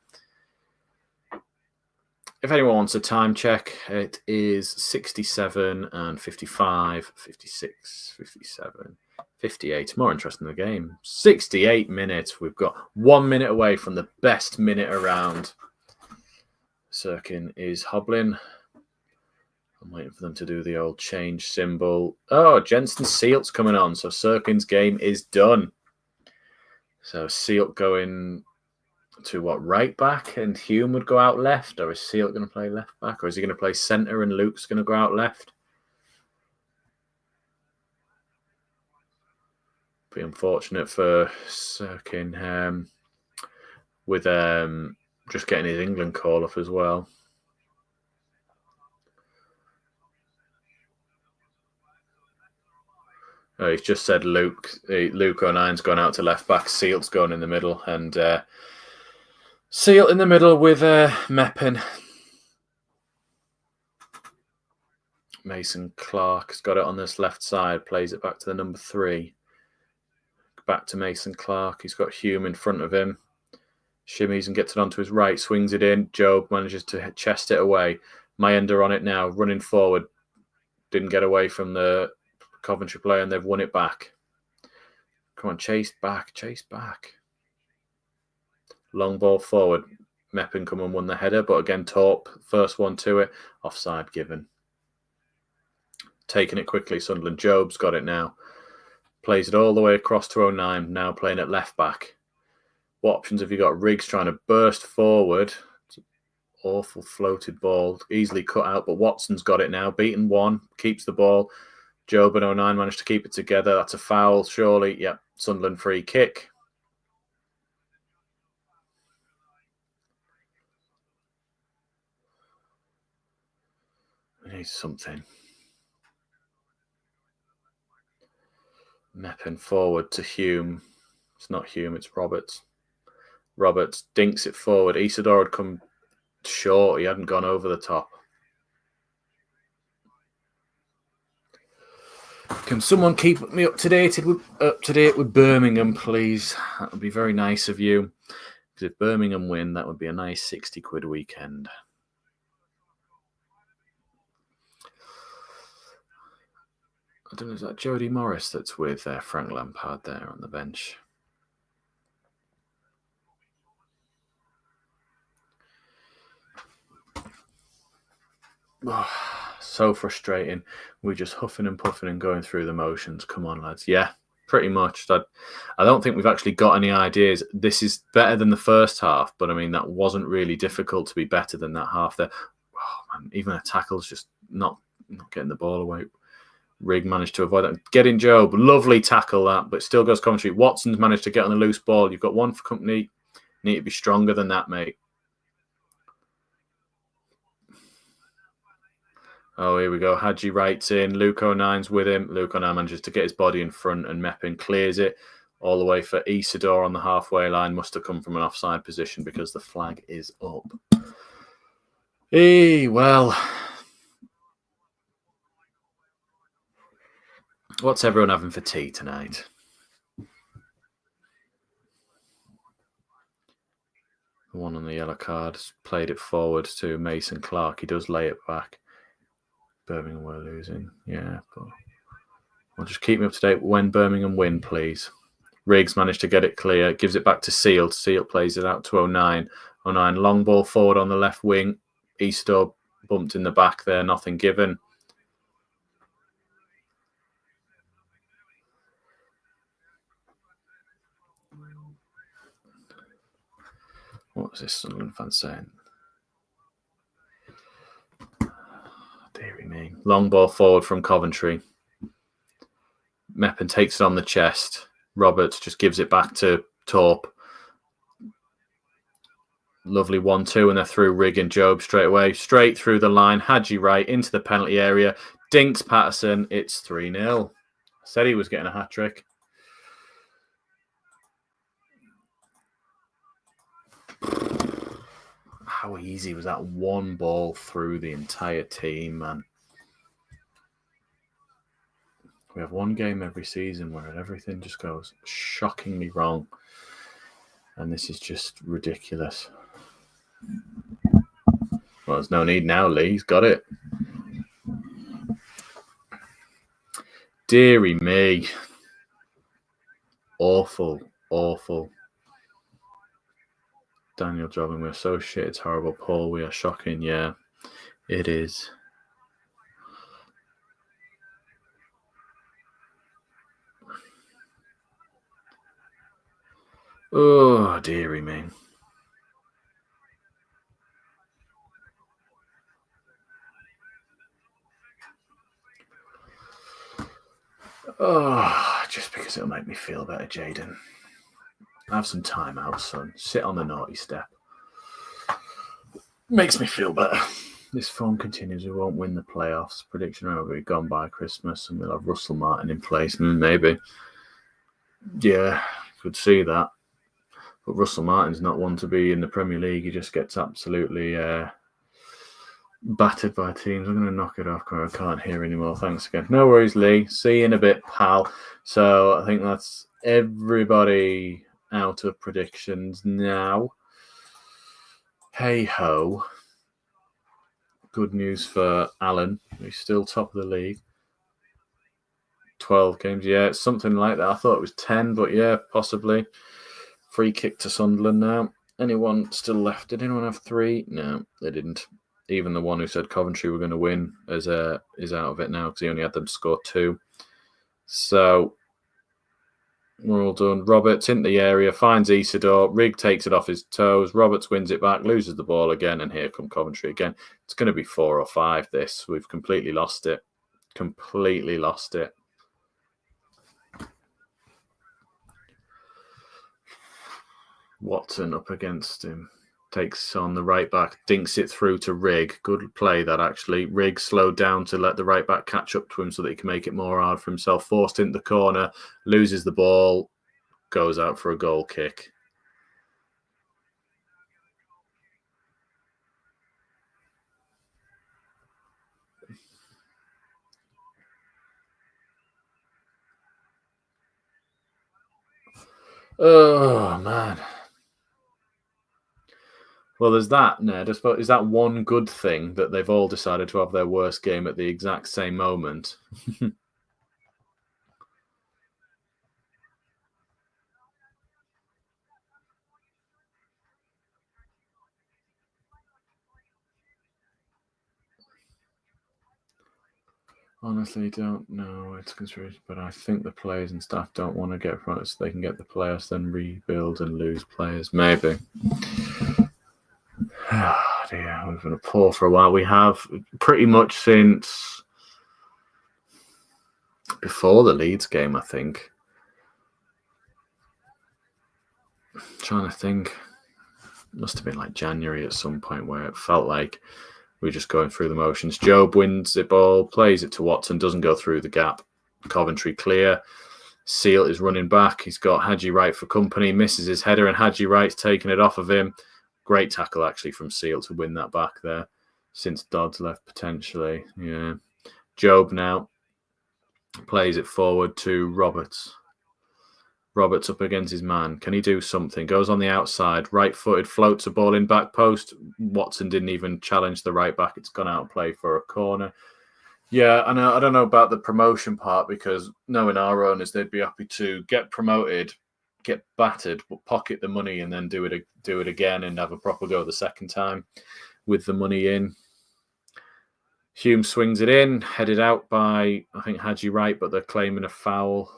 If anyone wants a time check, it is 67 and 55, 56, 57, 58. More interesting in the game. 68 minutes. We've got 1 minute away from the best minute around. Sirkin is hobbling. I'm waiting for them to do the old change symbol. Oh, Jensen Sealt's coming on. So Sirkin's game is done. So Sealt going to what, right back, and Hume would go out left, or is Sealt going to play left back, or is he going to play centre and Luke's going to go out left? Be unfortunate for Sirkin with just getting his England call up as well. Oh, he's just said Luke O'Nine's gone out to left back, Sealt's going in the middle, and Sealt in the middle with Meppen. Mason Clark's got it on this left side, plays it back to the number 3. Back to Mason Clark. He's got Hume in front of him. Shimmies and gets it onto his right, swings it in. Job manages to chest it away. Mayenda on it now, running forward. Didn't get away from the Coventry player, and they've won it back. Come on, chase back. Long ball forward. Meppen come and won the header, but again, Torp, first one to it. Offside given. Taking it quickly, Sunderland. Job's got it now. Plays it all the way across to O'Nine, now playing at left back. What options have you got? Riggs trying to burst forward. It's an awful floated ball. Easily cut out, but Watson's got it now. Beaten one, keeps the ball. Job and O'Nine managed to keep it together. That's a foul, surely. Yep, Sunderland free kick. We need something. Meppen forward to Hume. It's not Hume, it's Roberts. Roberts dinks it forward. Isidore had come short. He hadn't gone over the top. Can someone keep me up to date with Birmingham, please? That would be very nice of you. Because if Birmingham win, that would be a nice 60 quid weekend. I don't know, is that Jody Morris that's with Frank Lampard there on the bench? Oh, so frustrating. We're just huffing and puffing and going through the motions. Come on, lads. Yeah, pretty much. I don't think we've actually got any ideas. This is better than the first half, but I mean, that wasn't really difficult to be better than that half there. Oh, man, even a tackle's just not getting the ball away. Rigg managed to avoid that. Get in, Job. Lovely tackle that, but still goes Coventry. Watson's managed to get on the loose ball. You've got one for company. You need to be stronger than that, mate. Oh, here we go. Hadji writes in. Luke O'Nine's with him. Luke O'Nine manages to get his body in front, and Meppen clears it all the way for Isidore on the halfway line. Must have come from an offside position because the flag is up. Hey, well, what's everyone having for tea tonight? The one on the yellow card has played it forward to Mason Clark. He does lay it back. Birmingham were losing. Yeah, but well, just keep me up to date when Birmingham win, please. Riggs managed to get it clear. Gives it back to Sealt. Sealt plays it out to 09. 09, long ball forward on the left wing. Easter bumped in the back there. Nothing given. What was this Sunderland fan saying? Deary me. Long ball forward from Coventry. Meppen takes it on the chest. Roberts just gives it back to Torp. Lovely 1-2, and they're through Rigg and Job straight away. Straight through the line. Hadji right into the penalty area. Dinks Patterson. It's 3-0. Said he was getting a hat-trick. How easy was that one ball through the entire team, man? We have one game every season where everything just goes shockingly wrong. And this is just ridiculous. Well, there's no need now, Lee. He's got it. Deary me. Awful, awful. Daniel Jobbing, we're so shit. It's horrible. Paul, we are shocking. Yeah, it is. Oh, dearie me. Oh, just because it'll make me feel better, Jaden. Have some time out, son. Sit on the naughty step. Makes me feel better. This form continues. We won't win the playoffs. Prediction will be gone by Christmas, and we'll have Russell Martin in place. Maybe. Yeah, could see that. But Russell Martin's not one to be in the Premier League. He just gets absolutely battered by teams. I'm going to knock it off because I can't hear anymore. Thanks again. No worries, Lee. See you in a bit, pal. So I think that's everybody out of predictions now. Hey ho. Good news for Alan. He's still top of the league. 12 games. Yeah, it's something like that. I thought it was 10, but yeah, possibly. Free kick to Sunderland now. Anyone still left? Did anyone have 3? No, they didn't. Even the one who said Coventry were going to win is out of it now because he only had them score 2. So we're all done. Roberts in the area, finds Isidore. Rigg takes it off his toes. Roberts wins it back, loses the ball again, and here come Coventry again. It's going to be 4 or 5, this. We've completely lost it. Completely lost it. Watson up against him. Takes on the right back, dinks it through to Rigg. Good play that, actually. Rigg slowed down to let the right back catch up to him so that he can make it more hard for himself. Forced into the corner, loses the ball, goes out for a goal kick. Oh, man. Well, there's that, Ned. Is that one good thing that they've all decided to have their worst game at the exact same moment? Honestly, don't know. It's conspiracy, but I think the players and staff don't want to get front so they can get the players, then rebuild and lose players. Maybe. Oh dear, we've been poor for a while. We have pretty much since before the Leeds game, I think. I'm trying to think. It must have been like January at some point where it felt like we're just going through the motions. Job wins the ball, plays it to Watson, doesn't go through the gap. Coventry clear. Sealt is running back. He's got Hadji Wright for company, misses his header, and Hadji Wright's taking it off of him. Great tackle, actually, from Sealt to win that back there since Dodd's left, potentially. Yeah. Job now plays it forward to Roberts. Roberts up against his man. Can he do something? Goes on the outside, right-footed, floats a ball in back post. Watson didn't even challenge the right back. It's gone out of play for a corner. Yeah, I know. I don't know about the promotion part, because knowing our owners, they'd be happy to get promoted, get battered, but pocket the money and then do it again and have a proper go the second time with the money in. Hume swings it in, headed out by, I think, Hadji Wright, but they're claiming a foul.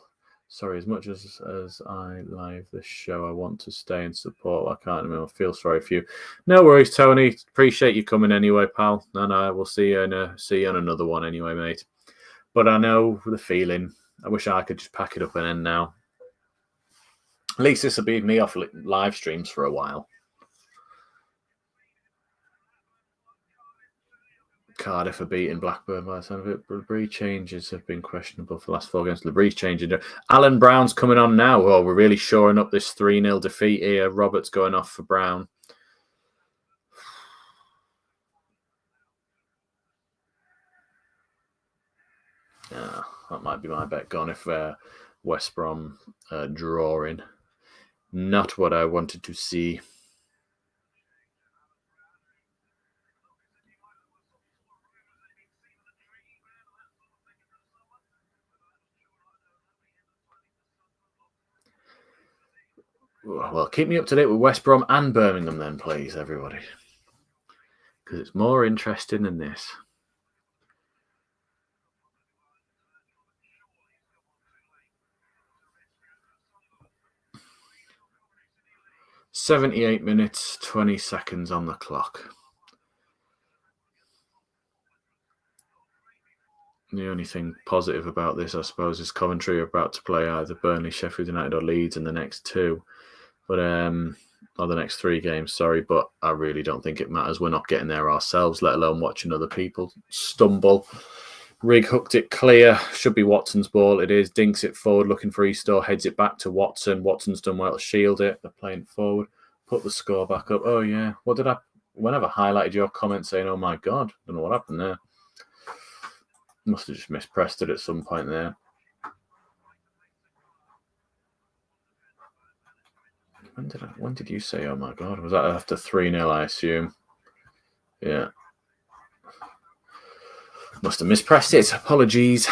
Sorry, as much as I live this show, I want to stay and support. I can't remember. I feel sorry for you. No worries, Tony. Appreciate you coming anyway, pal. No, we'll see you on another one anyway, mate. But I know the feeling. I wish I could just pack it up and end now. At least this will be me off live streams for a while. Cardiff are beating Blackburn by the sound of it. Labrie changes have been questionable for the last 4 games. Labrie's changing. Alan Brown's coming on now. Oh, we're really shoring up this 3-0 defeat here. Roberts going off for Brown. Yeah, that might be my bet gone if West Brom drawing. Not what I wanted to see. Well, keep me up to date with West Brom and Birmingham then, please, everybody. Because it's more interesting than this. "78 minutes, 20 seconds on the clock." The only thing positive about this, I suppose, is Coventry are about to play either Burnley, Sheffield United or Leeds in the next 2. But or the next 3 games, sorry, but I really don't think it matters. We're not getting there ourselves, let alone watching other people stumble. Rig hooked it clear. Should be Watson's ball. It is. Dinks it forward, looking for Easter. Heads it back to Watson. Watson's done well to shield it. They're playing forward. Put the score back up. Oh, yeah. Whenever I highlighted your comment saying, oh, my God, don't know what happened there. Must have just mispressed it at some point there. When did you say, oh my God? Was that after 3-0, I assume? Yeah. Must have mispressed it. Apologies.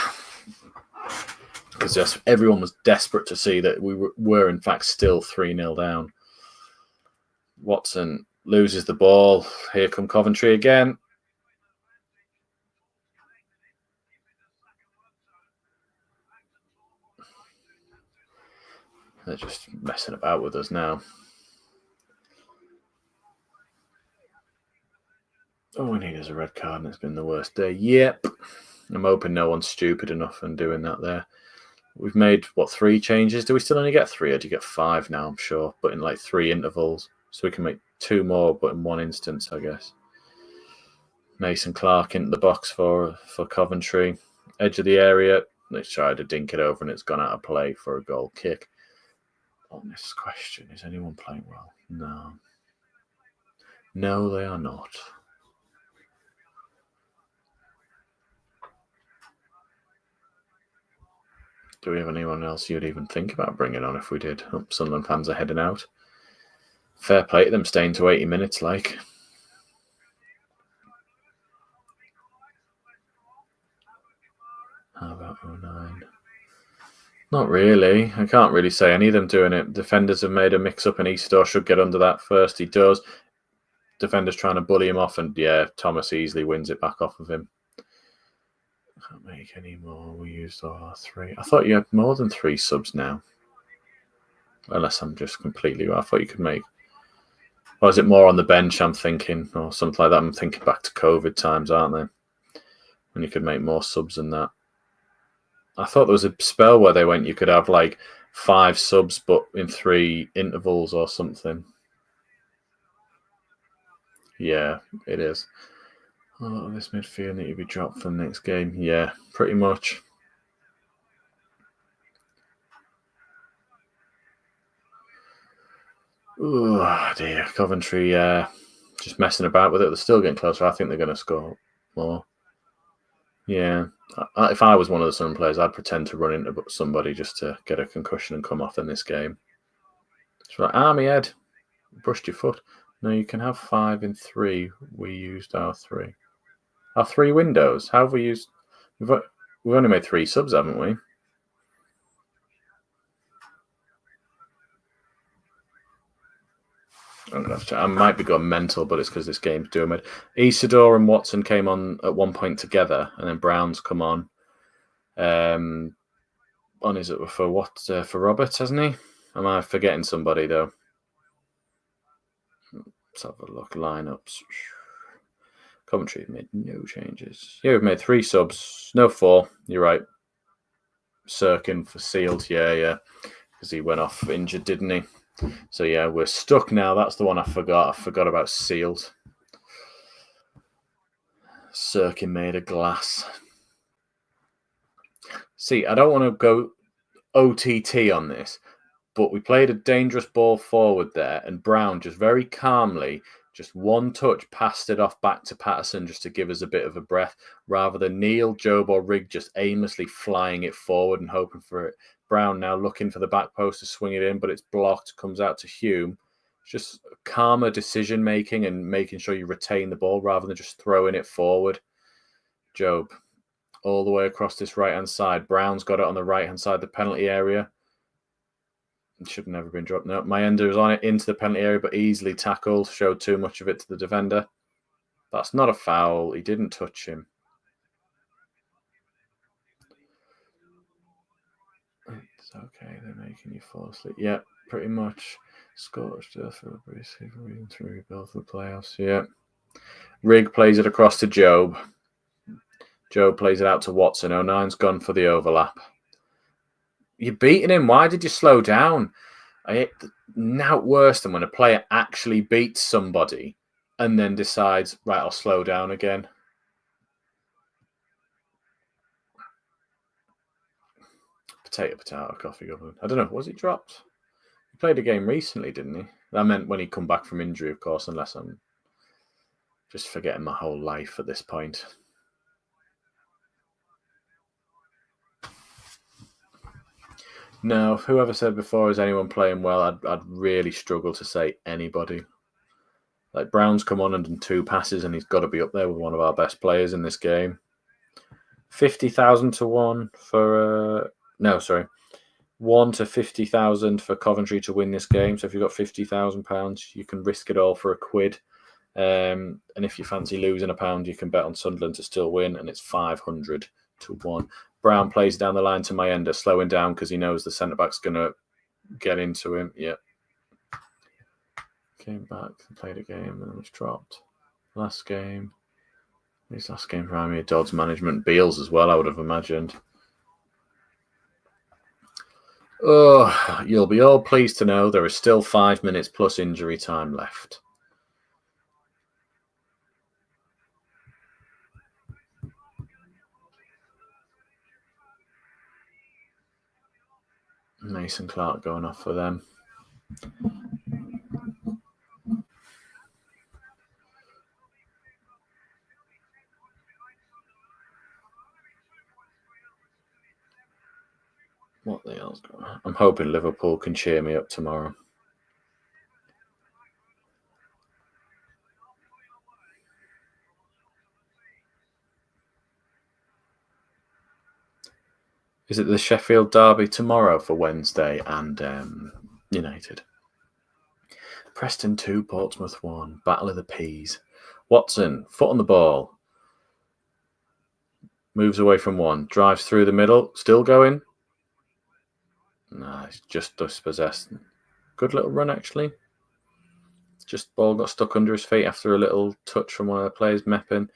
Because everyone was desperate to see that we were in fact still 3-0 down. Watson loses the ball. Here come Coventry again. They're just messing about with us now. All we need is a red card, and it's been the worst day. Yep. I'm hoping no one's stupid enough and doing that there. We've made, 3 changes? Do we still only get 3, or do you get 5 now, I'm sure, but in 3 intervals? So we can make 2 more, but in 1 instance, I guess. Mason Clark into the box for Coventry. Edge of the area. They tried to dink it over, and it's gone out of play for a goal kick. Honest question, is anyone playing well? No. No, they are not. Do we have anyone else you'd even think about bringing on if we did? Oh, Sunderland fans are heading out. Fair play to them staying to 80 minutes, like. How about 09? Not really. I can't really say any of them doing it. Defenders have made a mix-up, and Easter should get under that first. He does. Defenders trying to bully him off, and yeah, Thomas easily wins it back off of him. I can't make any more. We used our 3. I thought you had more than 3 subs now. Unless I'm just completely... I thought you could make... Or is it more on the bench, I'm thinking, or something like that? I'm thinking back to COVID times, aren't they? When you could make more subs than that. I thought there was a spell where they went, you could have 5 subs, but in 3 intervals or something. Yeah, it is. A lot of this midfield need to be dropped for the next game. Yeah, pretty much. Oh, dear. Coventry just messing about with it. They're still getting closer. I think they're going to score more. Yeah. If I was one of the Sunderland players, I'd pretend to run into somebody just to get a concussion and come off in this game. It's like, Army Ed, brushed your foot. No, you can have 5 in 3. We used our 3. Our 3 windows. How have we used? We've only made 3 subs, haven't we? I'm gonna have to. I might be going mental, but it's because this game's doing it. Isidore and Watson came on at one point together, and then Brown's come on. On is it for what? For Roberts, hasn't he? Am I forgetting somebody though? Let's have a look. Lineups. Coventry made no changes. Yeah, we've made 3 subs. No 4. You're right. Sirkin for Sealed. Yeah. Because he went off injured, didn't he? So yeah, we're stuck now. That's the one I forgot. I forgot about Sealed. Sirkin made a glass. See, I don't want to go OTT on this, but we played a dangerous ball forward there, and Brown just very calmly, just one touch, passed it off back to Patterson just to give us a bit of a breath, rather than Neil, Job, or Rigg just aimlessly flying it forward and hoping for it. Brown now looking for the back post to swing it in, but it's blocked, comes out to Hume. Just calmer decision making and making sure you retain the ball rather than just throwing it forward. Job, all the way across this right-hand side. Brown's got it on the right-hand side of the penalty area. It should have never been dropped. No, Mayenda is on it into the penalty area, but easily tackled. Showed too much of it to the defender. That's not a foul. He didn't touch him. It's okay. They're making you fall asleep. Yeah, pretty much. Scottish for a reason to rebuild the playoffs. Yeah. Rigg plays it across to Job. Job plays it out to Watson. 09's gone for the overlap. You're beating him. Why did you slow down? Now worse than when a player actually beats somebody and then decides, right, I'll slow down again. Potato, coffee goblin. I don't know. Was he dropped? He played a game recently, didn't he? That meant when he come back from injury, of course, unless I'm just forgetting my whole life at this point. No, whoever said before, is anyone playing well? I'd really struggle to say anybody. Like Brown's come on and done 2 passes, and he's got to be up there with one of our best players in this game. 50,000 to 1 for 1 to 50,000 for Coventry to win this game. So if you've got £50,000, you can risk it all for £1. And if you fancy losing £1, you can bet on Sunderland to still win, and it's 500 to 1. Brown plays down the line to Mayenda, slowing down because he knows the centre-back's going to get into him. Yep. Came back and played a game and was dropped. Last game. These last games remind me of Dodd's management. Beals as well, I would have imagined. Oh, you'll be all pleased to know there is still 5 minutes plus injury time left. Mason Clark going off for them. What the hell's going on? I'm hoping Liverpool can cheer me up tomorrow. Is it the Sheffield derby tomorrow for Wednesday and United? Preston 2, Portsmouth 1. Battle of the Peas. Watson, foot on the ball. Moves away from one. Drives through the middle. Still going. No, he's just dispossessed. Good little run, actually. Just ball got stuck under his feet after a little touch from one of the players, Meppin.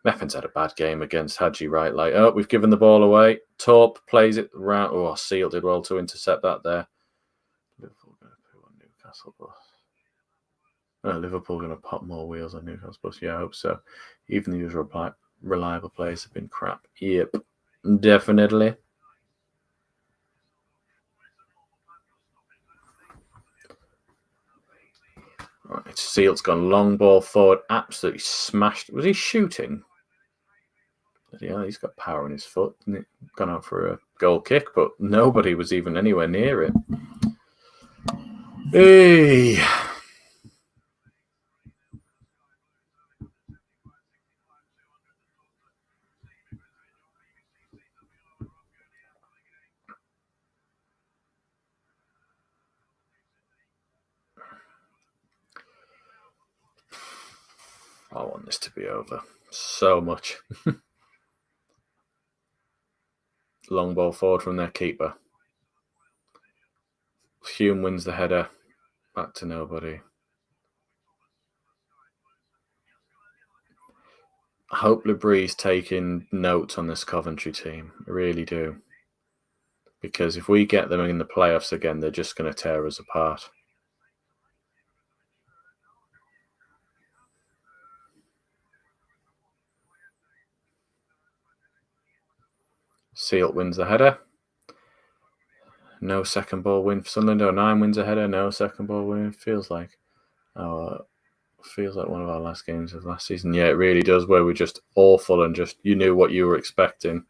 Meppin's had a bad game against Hadji, right? Like, oh, we've given the ball away. Torp plays it round. Oh, Seal did well to intercept that there. Liverpool going to put on Newcastle bus. Oh, Liverpool going to pop more wheels on Newcastle bus. Yeah, I hope so. Even the usual reliable players have been crap. Yep, definitely. Right, Seal's gone long ball forward. Absolutely smashed. Was he shooting? Yeah, he's got power in his foot. Gone out for a goal kick, but nobody was even anywhere near it. Hey. I want this to be over so much. Long ball forward from their keeper. Hume wins the header. Back to nobody. I hope Lebrie's taking notes on this Coventry team. I really do. Because if we get them in the playoffs again, they're just going to tear us apart. Sealt wins the header. No second ball win for Sunderland. 09 wins a header. No second ball win. Feels like one of our last games of last season. Yeah, it really does, where we're just awful and just you knew what you were expecting.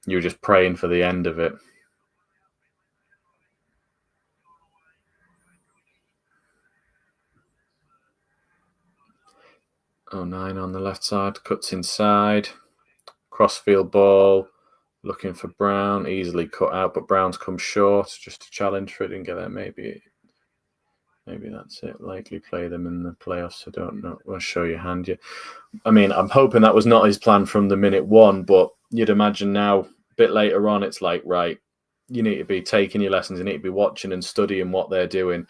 You were just praying for the end of it. Oh, 09 on the left side. Cuts inside. Crossfield ball. Looking for Brown. Easily cut out, but Brown's come short. Just a challenge for it. Didn't get there. Maybe that's it. Likely play them in the playoffs. I don't know. I'll show you hand. I mean, I'm hoping that was not his plan from the minute one, but you'd imagine now, a bit later on, it's like, right, you need to be taking your lessons. You need to be watching and studying what they're doing.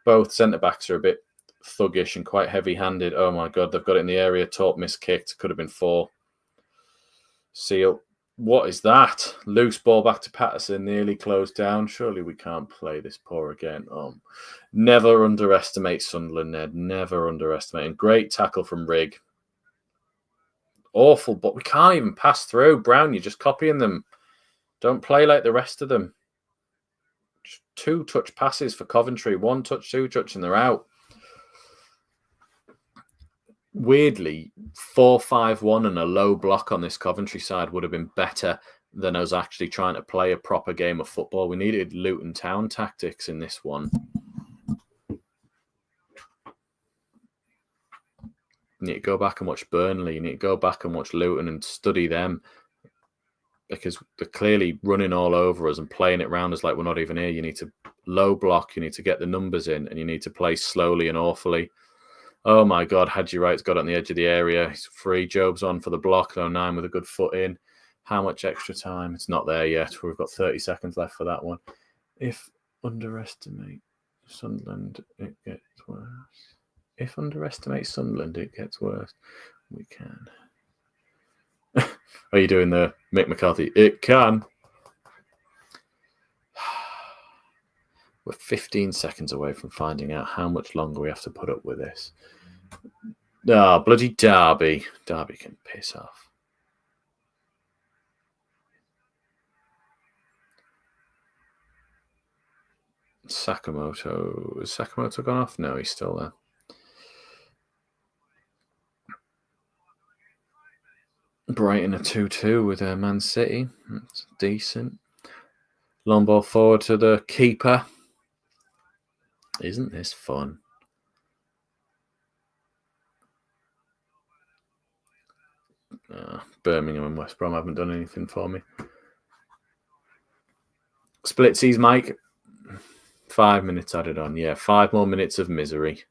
Both centre-backs are a bit thuggish and quite heavy-handed. Oh, my God, they've got it in the area. Top miskicked. Could have been 4. Seal. What is that? Loose ball back to Patterson, nearly closed down. Surely we can't play this poor again. Never underestimate Sunderland, Ned. Never underestimate. And great tackle from Rigg. Awful, but we can't even pass through. Brown, you're just copying them. Don't play like the rest of them. Just 2-touch passes for Coventry. 1-touch, 2-touch, and they're out. Weirdly, 4-5-1 and a low block on this Coventry side would have been better than us actually trying to play a proper game of football. We needed Luton Town tactics in this one. You need to go back and watch Burnley. You need to go back and watch Luton and study them, because they're clearly running all over us and playing it round us like we're not even here. You need to low block. You need to get the numbers in, and you need to play slowly and awfully. Oh, my God. Hadji Wright's got it on the edge of the area. He's free. Job's on for the block. 09 with a good foot in. How much extra time? It's not there yet. We've got 30 seconds left for that one. If underestimate Sunderland, it gets worse. If underestimate Sunderland, it gets worse. We can. Are you doing the Mick McCarthy? It can. We're 15 seconds away from finding out how much longer we have to put up with this. Bloody Derby. Derby can piss off. Sakamoto. Has Sakamoto gone off? No, he's still there. Brighton a 2-2 with Man City. That's decent. Long ball forward to the keeper. Isn't this fun? Birmingham and West Brom haven't done anything for me. Splitsies, Mike. 5 minutes added on. Yeah, 5 more minutes of misery.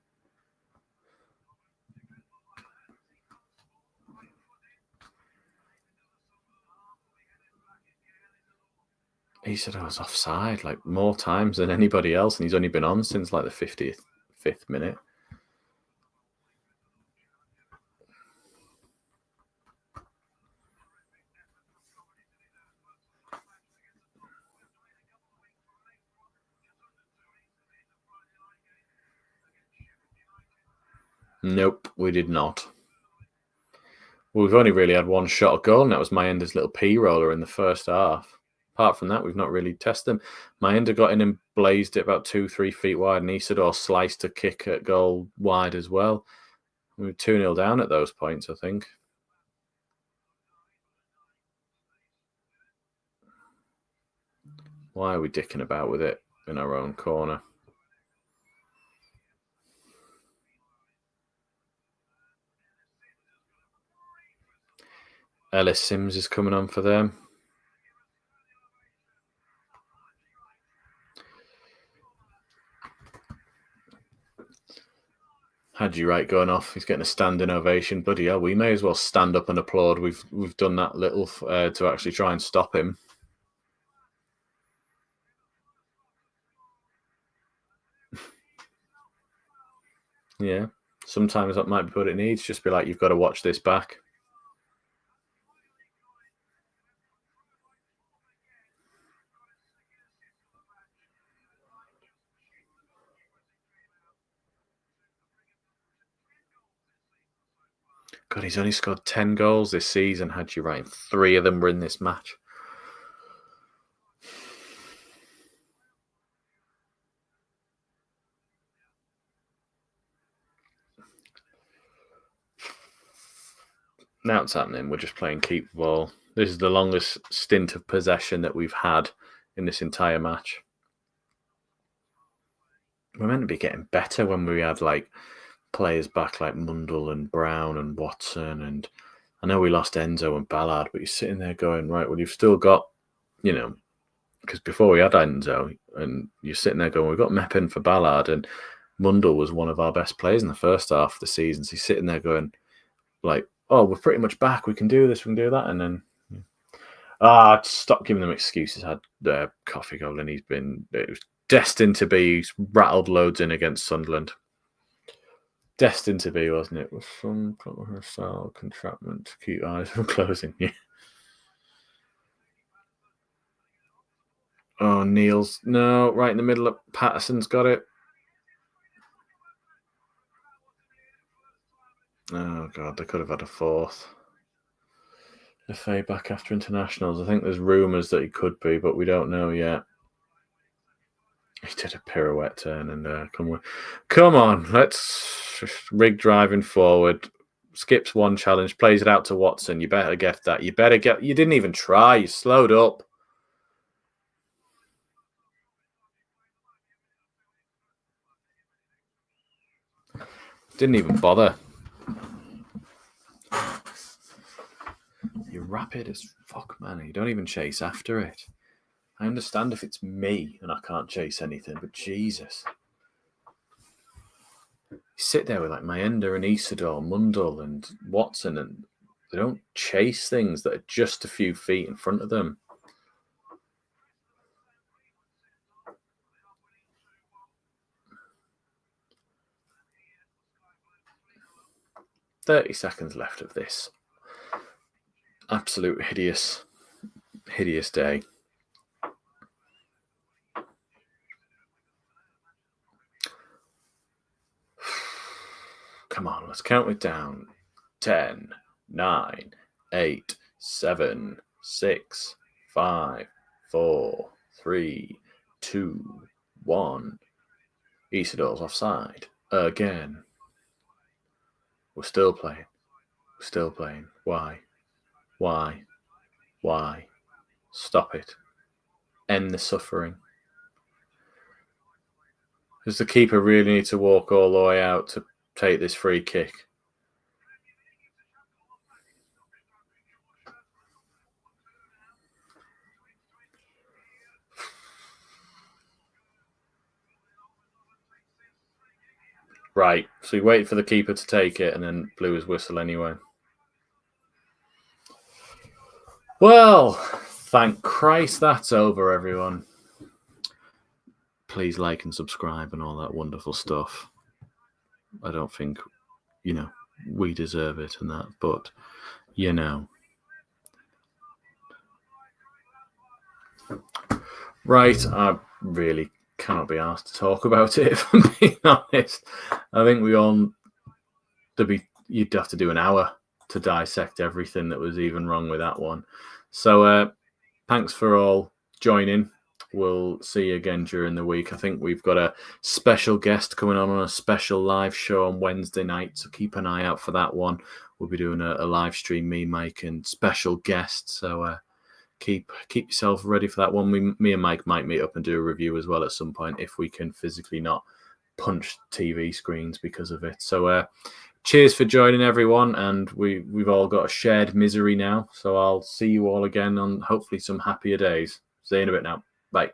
He said I was offside like more times than anybody else, and he's only been on since like the 55th minute. Nope, we did not. Well, we've only really had one shot at goal, and that was Mayenda's little P-roller in the first half. Apart from that, we've not really tested them. Mayenda got in and blazed it about 2-3 feet wide, and Isidore sliced a kick at goal wide as well. We were 2-0 down at those points, I think. Why are we dicking about with it in our own corner? Ellis Sims is coming on for them. Hadji Wright going off. He's getting a standing ovation. Bloody hell, we may as well stand up and applaud. We've done that little to actually try and stop him. Yeah, sometimes that might be what it needs. Just be like, you've got to watch this back. God, he's only scored 10 goals this season, Hadji Wright. 3 of them were in this match. Now it's happening. We're just playing keep the ball. This is the longest stint of possession that we've had in this entire match. We're meant to be getting better when we had like players back like Mundell and Brown and Watson, and I know we lost Enzo and Ballard, but you're sitting there going, right, well, you've still got, because before we had Enzo, and you're sitting there going, we've got Meppen for Ballard, and Mundell was one of our best players in the first half of the season. So he's sitting there going, like, oh, we're pretty much back. We can do this. We can do that. And then, stop giving them excuses. Had Coffee goal, and it was destined to be. He's rattled loads in against Sunderland. Destined to be, wasn't it? With some style contraptment to keep eyes from closing. Yeah. Oh, Neil's no, right in the middle of Patterson's got it. Oh God, they could have had a fourth. Lefebvre back after internationals. I think there's rumours that he could be, but we don't know yet. He did a pirouette turn and come on, let's rig driving forward. Skips one challenge, plays it out to Watson. You better get that. You didn't even try. You slowed up. Didn't even bother. You're rapid as fuck, man. You don't even chase after it. I understand if it's me and I can't chase anything, but Jesus. You sit there with like Mayenda and Isidore, Mundell and Watson, and they don't chase things that are just a few feet in front of them. "30 seconds left of this. Absolute hideous day. Come on, let's count it down. 10, 9, 8, 7, 6, 5, 4, 3, 2, 1. Isidore's offside. Again. We're still playing. Why? Stop it. End the suffering. Does the keeper really need to walk all the way out to take this free kick? Right, so he waited for the keeper to take it and then blew his whistle anyway. Well, thank Christ that's over, everyone. Please like and subscribe and all that wonderful stuff. I don't think, we deserve it and that, but, Right, I really cannot be asked to talk about it, if I'm being honest. I think you'd have to do an hour to dissect everything that was even wrong with that one. So thanks for all joining. We'll see you again during the week. I think we've got a special guest coming on a special live show on Wednesday night, so keep an eye out for that one. We'll be doing a live stream, me, Mike, and special guest. So keep yourself ready for that one. Me and Mike might meet up and do a review as well at some point if we can physically not punch TV screens because of it. So cheers for joining, everyone, and we've all got a shared misery now. So I'll see you all again on hopefully some happier days. See you in a bit now. Bye.